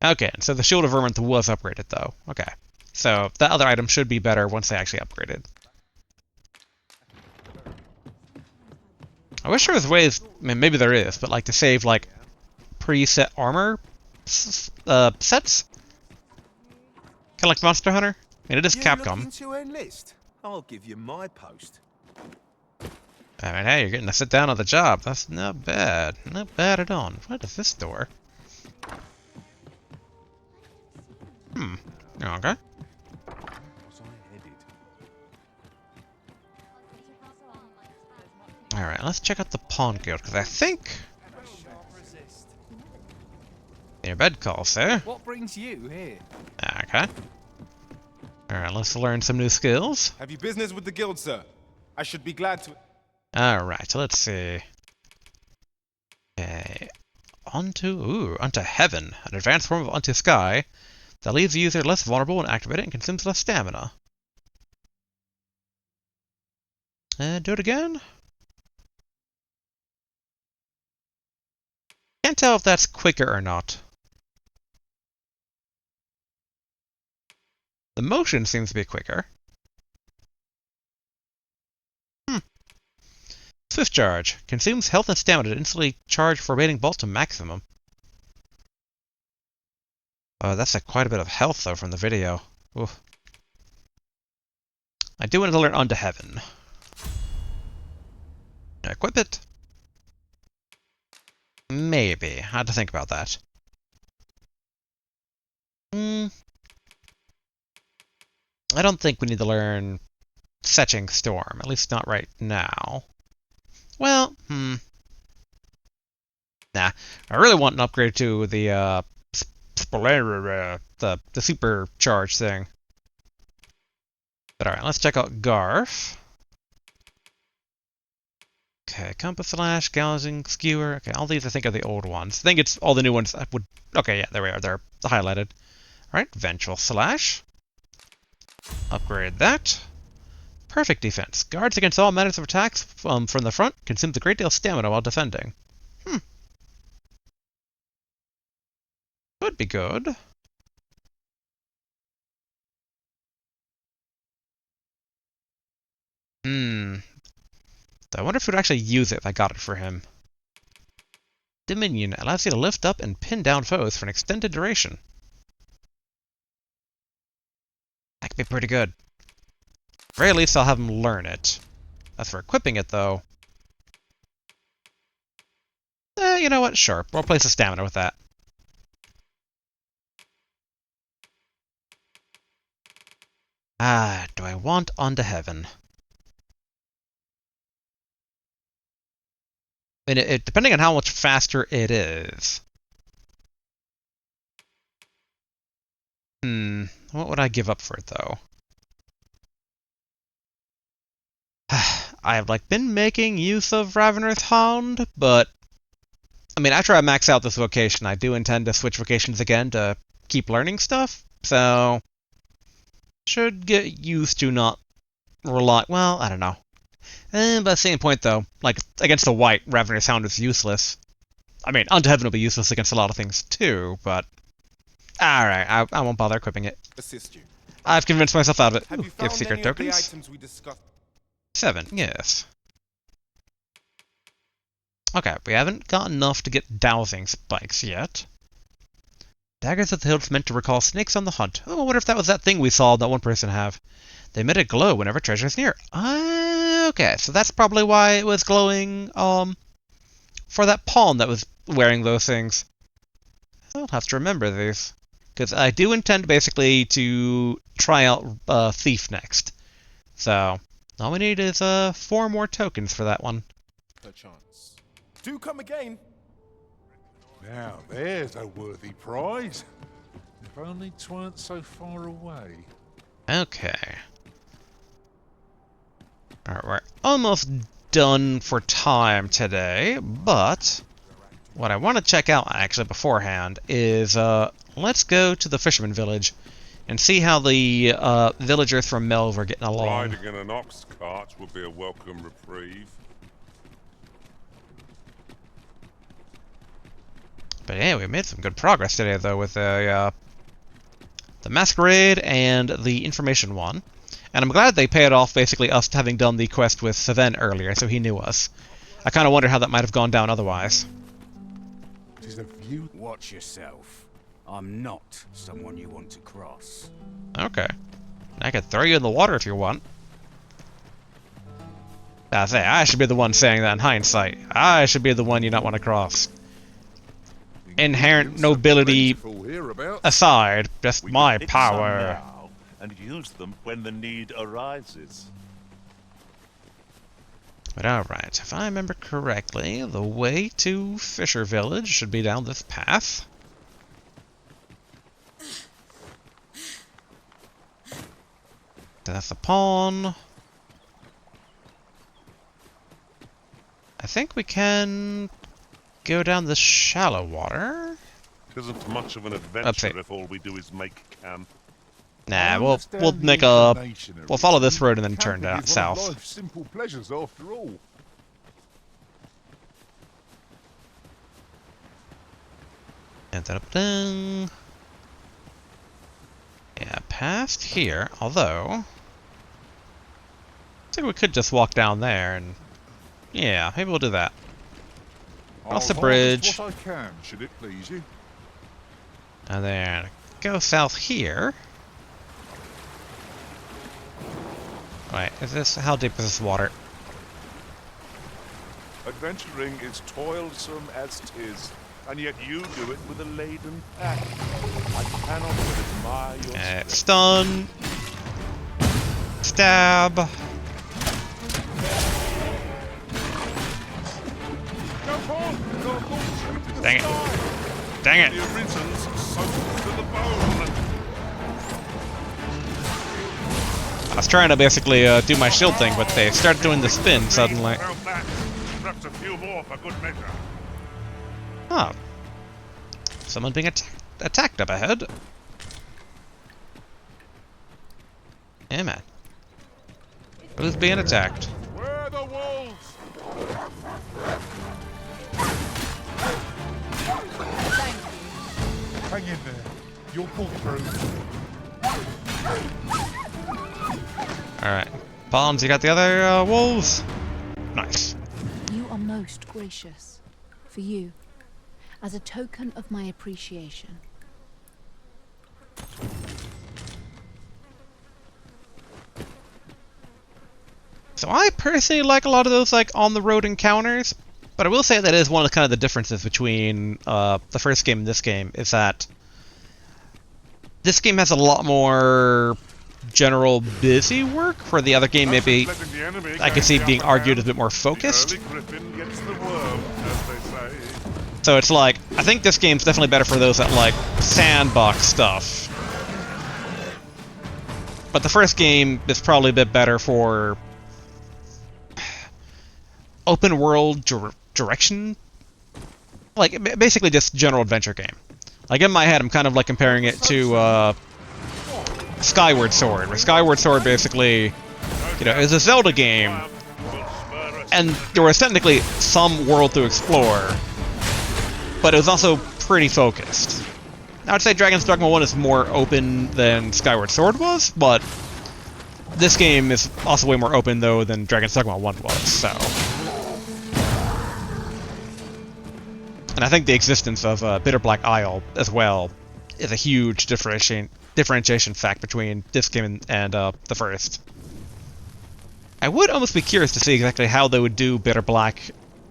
Okay, so the Shield of Vermouth was upgraded, though. Okay. So, that other item should be better once they actually upgraded. I wish there was ways, I mean, maybe there is, but like to save, like, preset armor sets? Kind of like Monster Hunter? I mean, it is Capcom. Looking to enlist? I'll give you my post. I mean, hey, you're getting to sit down on the job. That's not bad. Not bad at all. What is this door? Okay. Alright, let's check out the Pawn Guild, because I think... your bed call, sir. What brings you here? Okay. Alright, let's learn some new skills. Have you business with the guild, sir? I should be glad to... Alright, so let's see. Okay. Unto Heaven, an advanced form of Unto Sky that leaves the user less vulnerable when activated and consumes less stamina. And do it again. Can't tell if that's quicker or not. The motion seems to be quicker. Swift Charge. Consumes health and stamina to instantly charge Forbidding Bolt to maximum. That's quite a bit of health, though, from the video. Oof. I do want to learn Unto Heaven. Equip it? Maybe. I had to think about that. I don't think we need to learn Setching Storm, at least not right now. Well, Nah, I really want an upgrade to the the supercharge thing. But alright, let's check out Garf. Okay, compass slash, gouging, skewer. Okay, all these I think are the old ones. I think it's all the new ones that would... Okay, yeah, there we are. They're highlighted. Alright, vengeful slash. Upgrade that. Perfect defense. Guards against all manners of attacks from the front. Consumes a great deal of stamina while defending. Could be good. I wonder if we'd actually use it if I got it for him. Dominion allows you to lift up and pin down foes for an extended duration. That could be pretty good. At the very least, I'll have him learn it. As for equipping it, though... you know what? Sure. We'll replace the stamina with that. Do I want Unto Heaven? I mean, depending on how much faster it is. What would I give up for it, though? I have, been making use of Ravener's Hound, but... I mean, after I max out this vocation, I do intend to switch vocations again to keep learning stuff, so... Should get used to not rely... Well, I don't know. But at the same point, though, against the white, Ravener's Hound is useless. I mean, Unto Heaven will be useless against a lot of things, too, but... Alright, I won't bother equipping it. Assist you. I've convinced myself out of it. Have you Give found secret any of the tokens. items we discussed? 7, yes. Okay, we haven't got enough to get dowsing spikes yet. Daggers of the Hills meant to recall snakes on the hunt. Oh, I wonder if that was that thing we saw that one person have. They emit a glow whenever treasure is near. Okay, so that's probably why it was glowing, for that pawn that was wearing those things. I'll have to remember these. Because I do intend, basically, to try out Thief next. So, all we need is 4 more tokens for that one. Perchance. Do come again. Now, there's a worthy prize. If only 'tweren't so far away. Okay. Alright, we're almost done for time today, but what I want to check out, actually, beforehand is, let's go to the Fisherman Village and see how the villagers from Melv are getting along. Riding in an ox cart would be a welcome reprieve. But yeah, we made some good progress today, though, with the Masquerade and the Information one. And I'm glad they paid off, basically, us having done the quest with Saven earlier, so he knew us. I kind of wonder how that might have gone down otherwise. Watch yourself. I'm not someone you want to cross. Okay. I could throw you in the water if you want. I should be the one saying that in hindsight. I should be the one you not want to cross. Inherent nobility aside, just my power. And use them when the need arises. But alright, if I remember correctly, the way to Fisher Village should be down this path. That's the pawn. I think we can go down the shallow water. It isn't much of an adventure if all we do is make camp. Nah, we'll follow this road and then turn down south. Life's simple pleasures, after all. Yeah, past here, although... I think we could just walk down there and... Yeah, maybe we'll do that. Cross the bridge. What I can, should it please you. And then go south here. Wait, how deep is this water? Adventuring is toilsome as 'tis, and yet you do it with a laden pack. I cannot but admire your strength. Stun. Stab. Dang it. Dang it. The origin's soaked to the bone. I was trying to basically do my shield thing, but they started doing the spin suddenly. Perhaps a few more for good measure. Oh. Someone being attacked up ahead. Yeah, man. Who's being attacked? Where are the wolves? Hang in there. You'll pull through. Alright. Palms, you got the other wolves? Nice. You are most gracious. For you. As a token of my appreciation. So I personally like a lot of those like on-the-road encounters, but I will say that is one of the kind of the differences between the first game and this game, is that this game has a lot more general busy work, where the other game maybe I could see being argued a bit more focused. So it's like, I think this game's definitely better for those that like sandbox stuff. But the first game is probably a bit better for open world direction, like basically just general adventure game. Like in my head, I'm kind of like comparing it to Skyward Sword, where Skyward Sword basically, you know, is a Zelda game, and there was technically some world to explore, but it was also pretty focused. I would say Dragon's Dogma 1 is more open than Skyward Sword was, but this game is also way more open though than Dragon's Dogma 1 was, so. And I think the existence of Bitter Black Isle as well is a huge differentiation fact between this game and the first. I would almost be curious to see exactly how they would do Bitter Black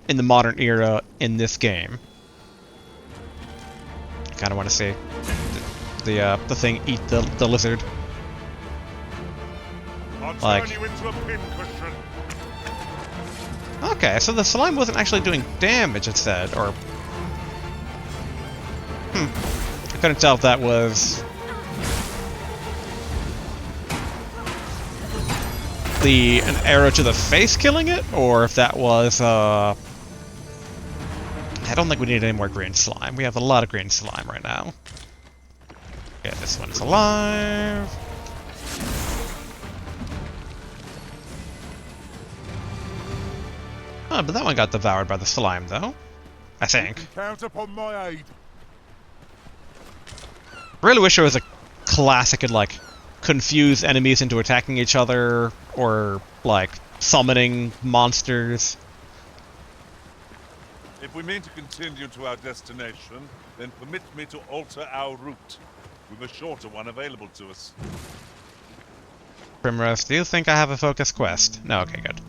in the modern era in this game. Kind of want to see the thing eat the lizard. Like, okay, so the slime wasn't actually doing damage, it said, or I couldn't tell if that was an arrow to the face killing it, or if that was I don't think we need any more green slime. We have a lot of green slime right now. Okay, this one's alive. Oh, but that one got devoured by the slime, though. I think. Count upon my aid. Really wish there was a class that could, like, confuse enemies into attacking each other, or, like, summoning monsters. If we mean to continue to our destination, then permit me to alter our route. We've a shorter one available to us. Primrose, do you think I have a focus quest? No, okay, good.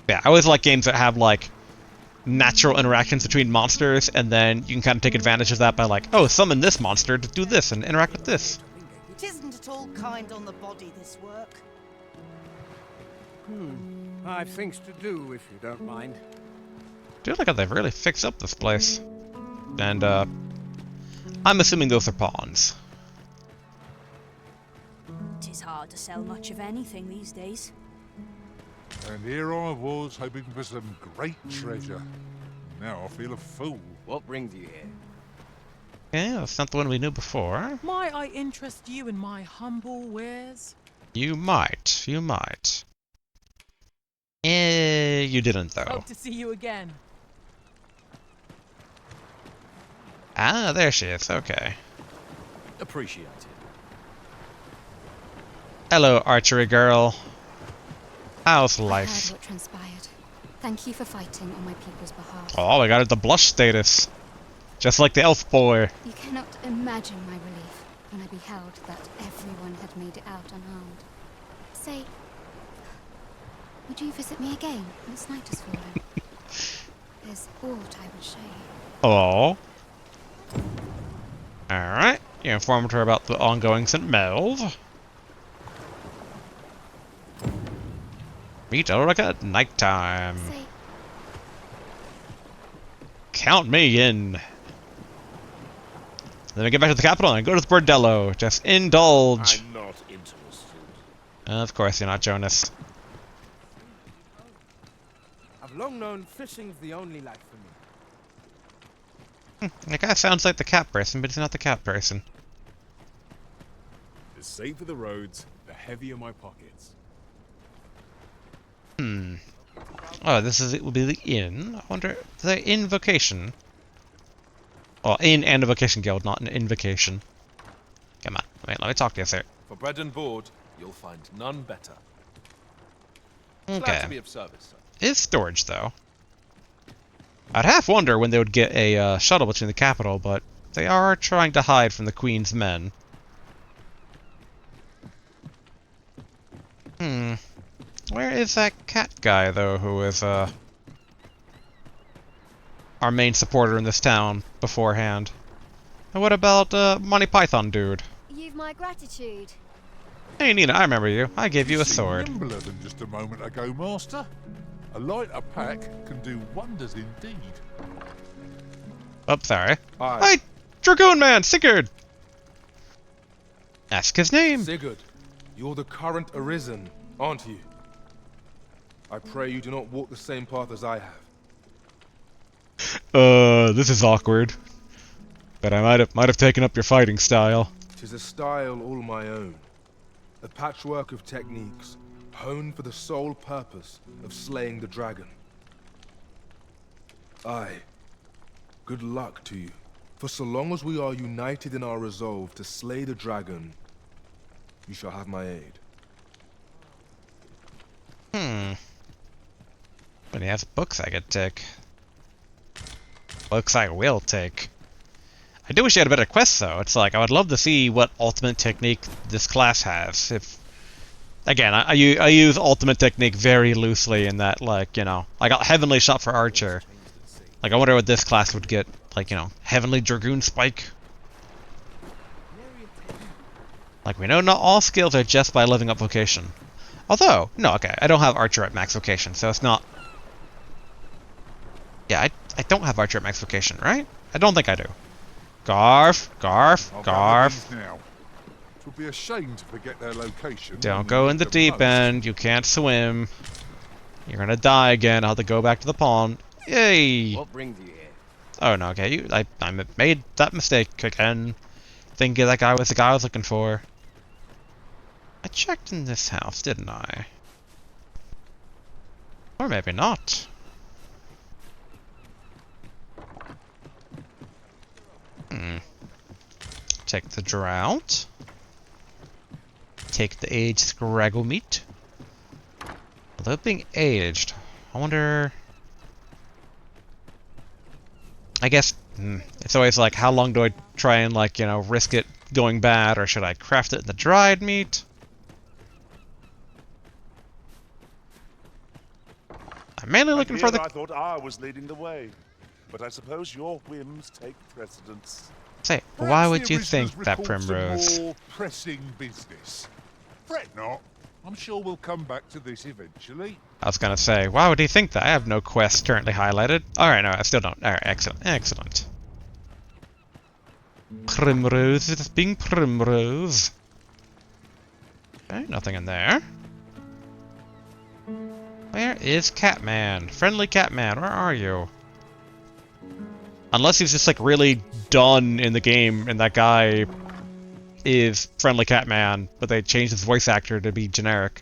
Yeah, I always like games that have, like, natural interactions between monsters, and then you can kind of take advantage of that by, like, oh, summon this monster to do this and interact with this. It isn't at all kind on the body, this work. I've things to do, if you don't mind. I feel like they've really fixed up this place. And, I'm assuming those are pawns. It is hard to sell much of anything these days. And here I was hoping for some great treasure. Now I feel a fool. What brings you here? Yeah, that's not the one we knew before. Might I interest you in my humble wares? You might. You might. You didn't, though. Hope to see you again. Ah, there she is. Okay. Appreciate it. Hello, archery girl. How's I life? heard what transpired. Thank you for fighting on my people's behalf. Oh, I got the blush status. Just like the elf boy. You cannot imagine my relief when I beheld that everyone had made it out unharmed. Say, would you visit me again once night has fallen? There's aught I would show you. Oh. Alright. You informed her about the ongoing St. Melv. Meet Ulrika at nighttime. Say, Count me in. Then we get back to the capital and go to the bordello. Just indulge. I'm not interested. Of course you're not, Jonas. I've long known fishing's the only life for me. That guy sounds like the cat person, but he's not the cat person. The safer the roads, the heavier my pockets. Oh, it will be the inn. I wonder, the invocation. Well, inn and a vocation guild, not an invocation. Come on, wait, let me talk to you, sir. For bread and board, you'll find none better. Glad Okay. to be of service, sir. Is storage, though. I'd half wonder when they would get a shuttle between the capital, but they are trying to hide from the Queen's men. Where is that cat guy, though, who is, our main supporter in this town beforehand? And what about, Monty Python dude? You've my gratitude. Hey, Nina, I remember you. I gave you a sword. Nimbler than just a moment ago, Master. A lighter pack can do wonders indeed. Oh, sorry. Aye. Hey, Dragoon Man, Sigurd! Ask his name. Sigurd, you're the current Arisen, aren't you? I pray you do not walk the same path as I have. This is awkward. But I might have taken up your fighting style. 'Tis a style all my own. A patchwork of techniques, honed for the sole purpose of slaying the dragon. Aye. Good luck to you. For so long as we are united in our resolve to slay the dragon, you shall have my aid. But he has books I could take. Books I will take. I do wish he had a better quest, though. It's like, I would love to see what ultimate technique this class has. If, again, I use ultimate technique very loosely in that, like, you know, I got Heavenly Shot for Archer. Like, I wonder what this class would get. Like, you know, Heavenly Dragoon Spike. Like, we know not all skills are just by leveling up vocation. Although, no, okay, I don't have Archer at max vocation, so it's not... Yeah, I don't have Archer at max vocation, right? I don't think I do. Garf. Now. It would be a shame to forget their location. Don't go in the deep end. You can't swim. You're gonna die again. I'll have to go back to the pond. Yay! What brings you here? Oh no, okay. I made that mistake again. Thinking that guy was the guy I was looking for. I checked in this house, didn't I? Or maybe not. Take the drought. Take the aged scraggle meat. Although being aged, I wonder... I guess it's always like, how long do I try and, like, you know, risk it going bad, or should I craft it in the dried meat? I'm mainly looking for the... I thought I was leading the way, but I suppose your whims take precedence. Say, why would you think that, Primrose? More pressing business. Fret not. I'm sure we'll come back to this eventually. I was gonna say, why would he think that? I have no quests currently highlighted. Alright, no, I still don't. Alright, excellent, excellent. Primrose, it is being Primrose. Okay, nothing in there. Where is Catman? Friendly Catman, where are you? Unless he's just, like, really done in the game, and that guy is Friendly Catman, but they changed his voice actor to be generic.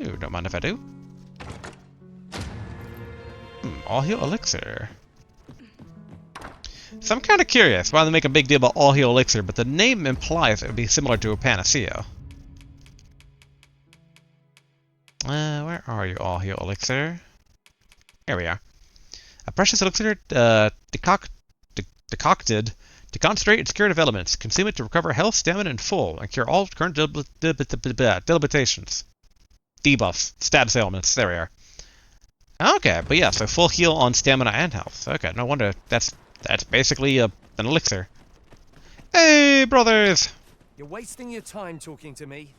Ooh, don't mind if I do. All heal elixir. So I'm kind of curious why they make a big deal about all heal elixir, but the name implies it would be similar to a panacea. Where are you, all heal elixir? Here we are. A precious elixir decocted to concentrate its curative elements. Consume it to recover health, stamina in full, and cure all current debilitations. Debuffs. Stabs ailments. There we are. Okay, but yeah, so full heal on stamina and health. Okay, no wonder. That's basically an elixir. Hey, brothers! You're wasting your time talking to me.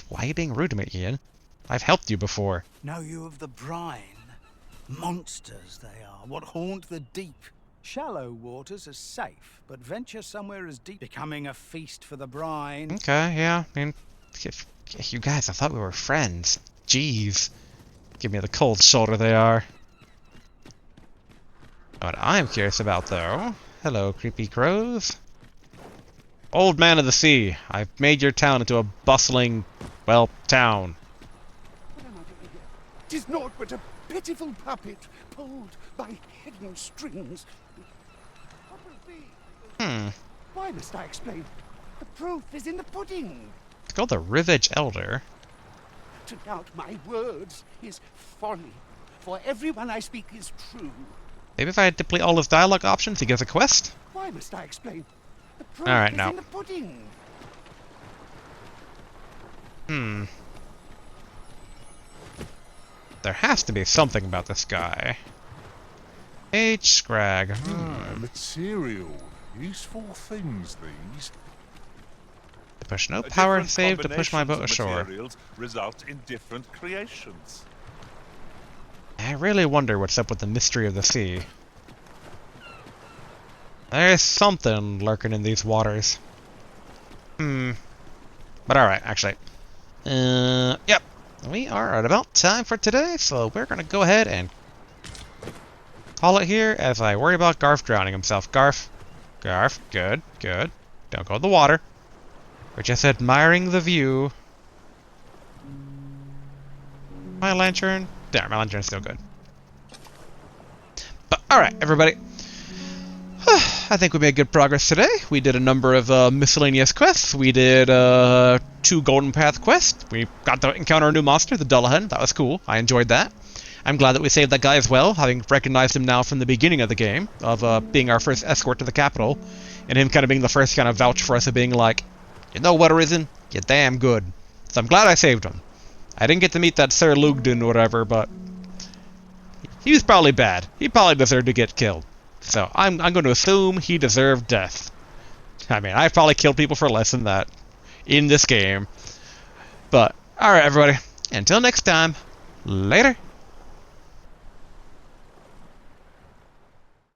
Why are you being rude to me, Ian? I've helped you before. Know you of the brine? Monsters they are, what haunt the deep. Shallow waters are safe, but venture somewhere as deep, becoming a feast for the brine. Okay, yeah. I mean, you guys, I thought we were friends. Jeez. Give me the cold shoulder they are. What I'm curious about, though... Hello, creepy crows. Old man of the sea, I've made your town into a bustling, well, town. Tis naught but a pitiful puppet pulled by hidden strings. What will be? Why must I explain? The proof is in the pudding. It's called the Rivage Elder. To doubt my words is folly, for everyone I speak is true. Maybe if I deplete all his dialogue options, he gets a quest? Why must I explain? The proof Alright, is no. in the pudding. There has to be something about this guy. H. Scrag. Material. Useful things, these. To push no power Different save to push my boat combinations of ashore. materials result in different creations. I really wonder what's up with the mystery of the sea. There's something lurking in these waters. But alright, actually. Yep. We are at about time for today, so we're gonna go ahead and call it here as I worry about Garf drowning himself. Garf. Garf. Good. Good. Don't go in the water. We're just admiring the view. My lantern. There, my lantern's still good. But alright, everybody. I think we made good progress today. We did a number of miscellaneous quests. We did 2 Golden Path quests. We got to encounter a new monster, the Dullahan. That was cool. I enjoyed that. I'm glad that we saved that guy as well, having recognized him now from the beginning of the game, of being our first escort to the capital, and him kind of being the first kind of vouch for us of being like, you know what, Arisen? You're damn good. So I'm glad I saved him. I didn't get to meet that Sir Lugden or whatever, but he was probably bad. He probably deserved to get killed. So I'm going to assume he deserved death. I mean, I've probably killed people for less than that in this game. But, alright everybody, until next time, later.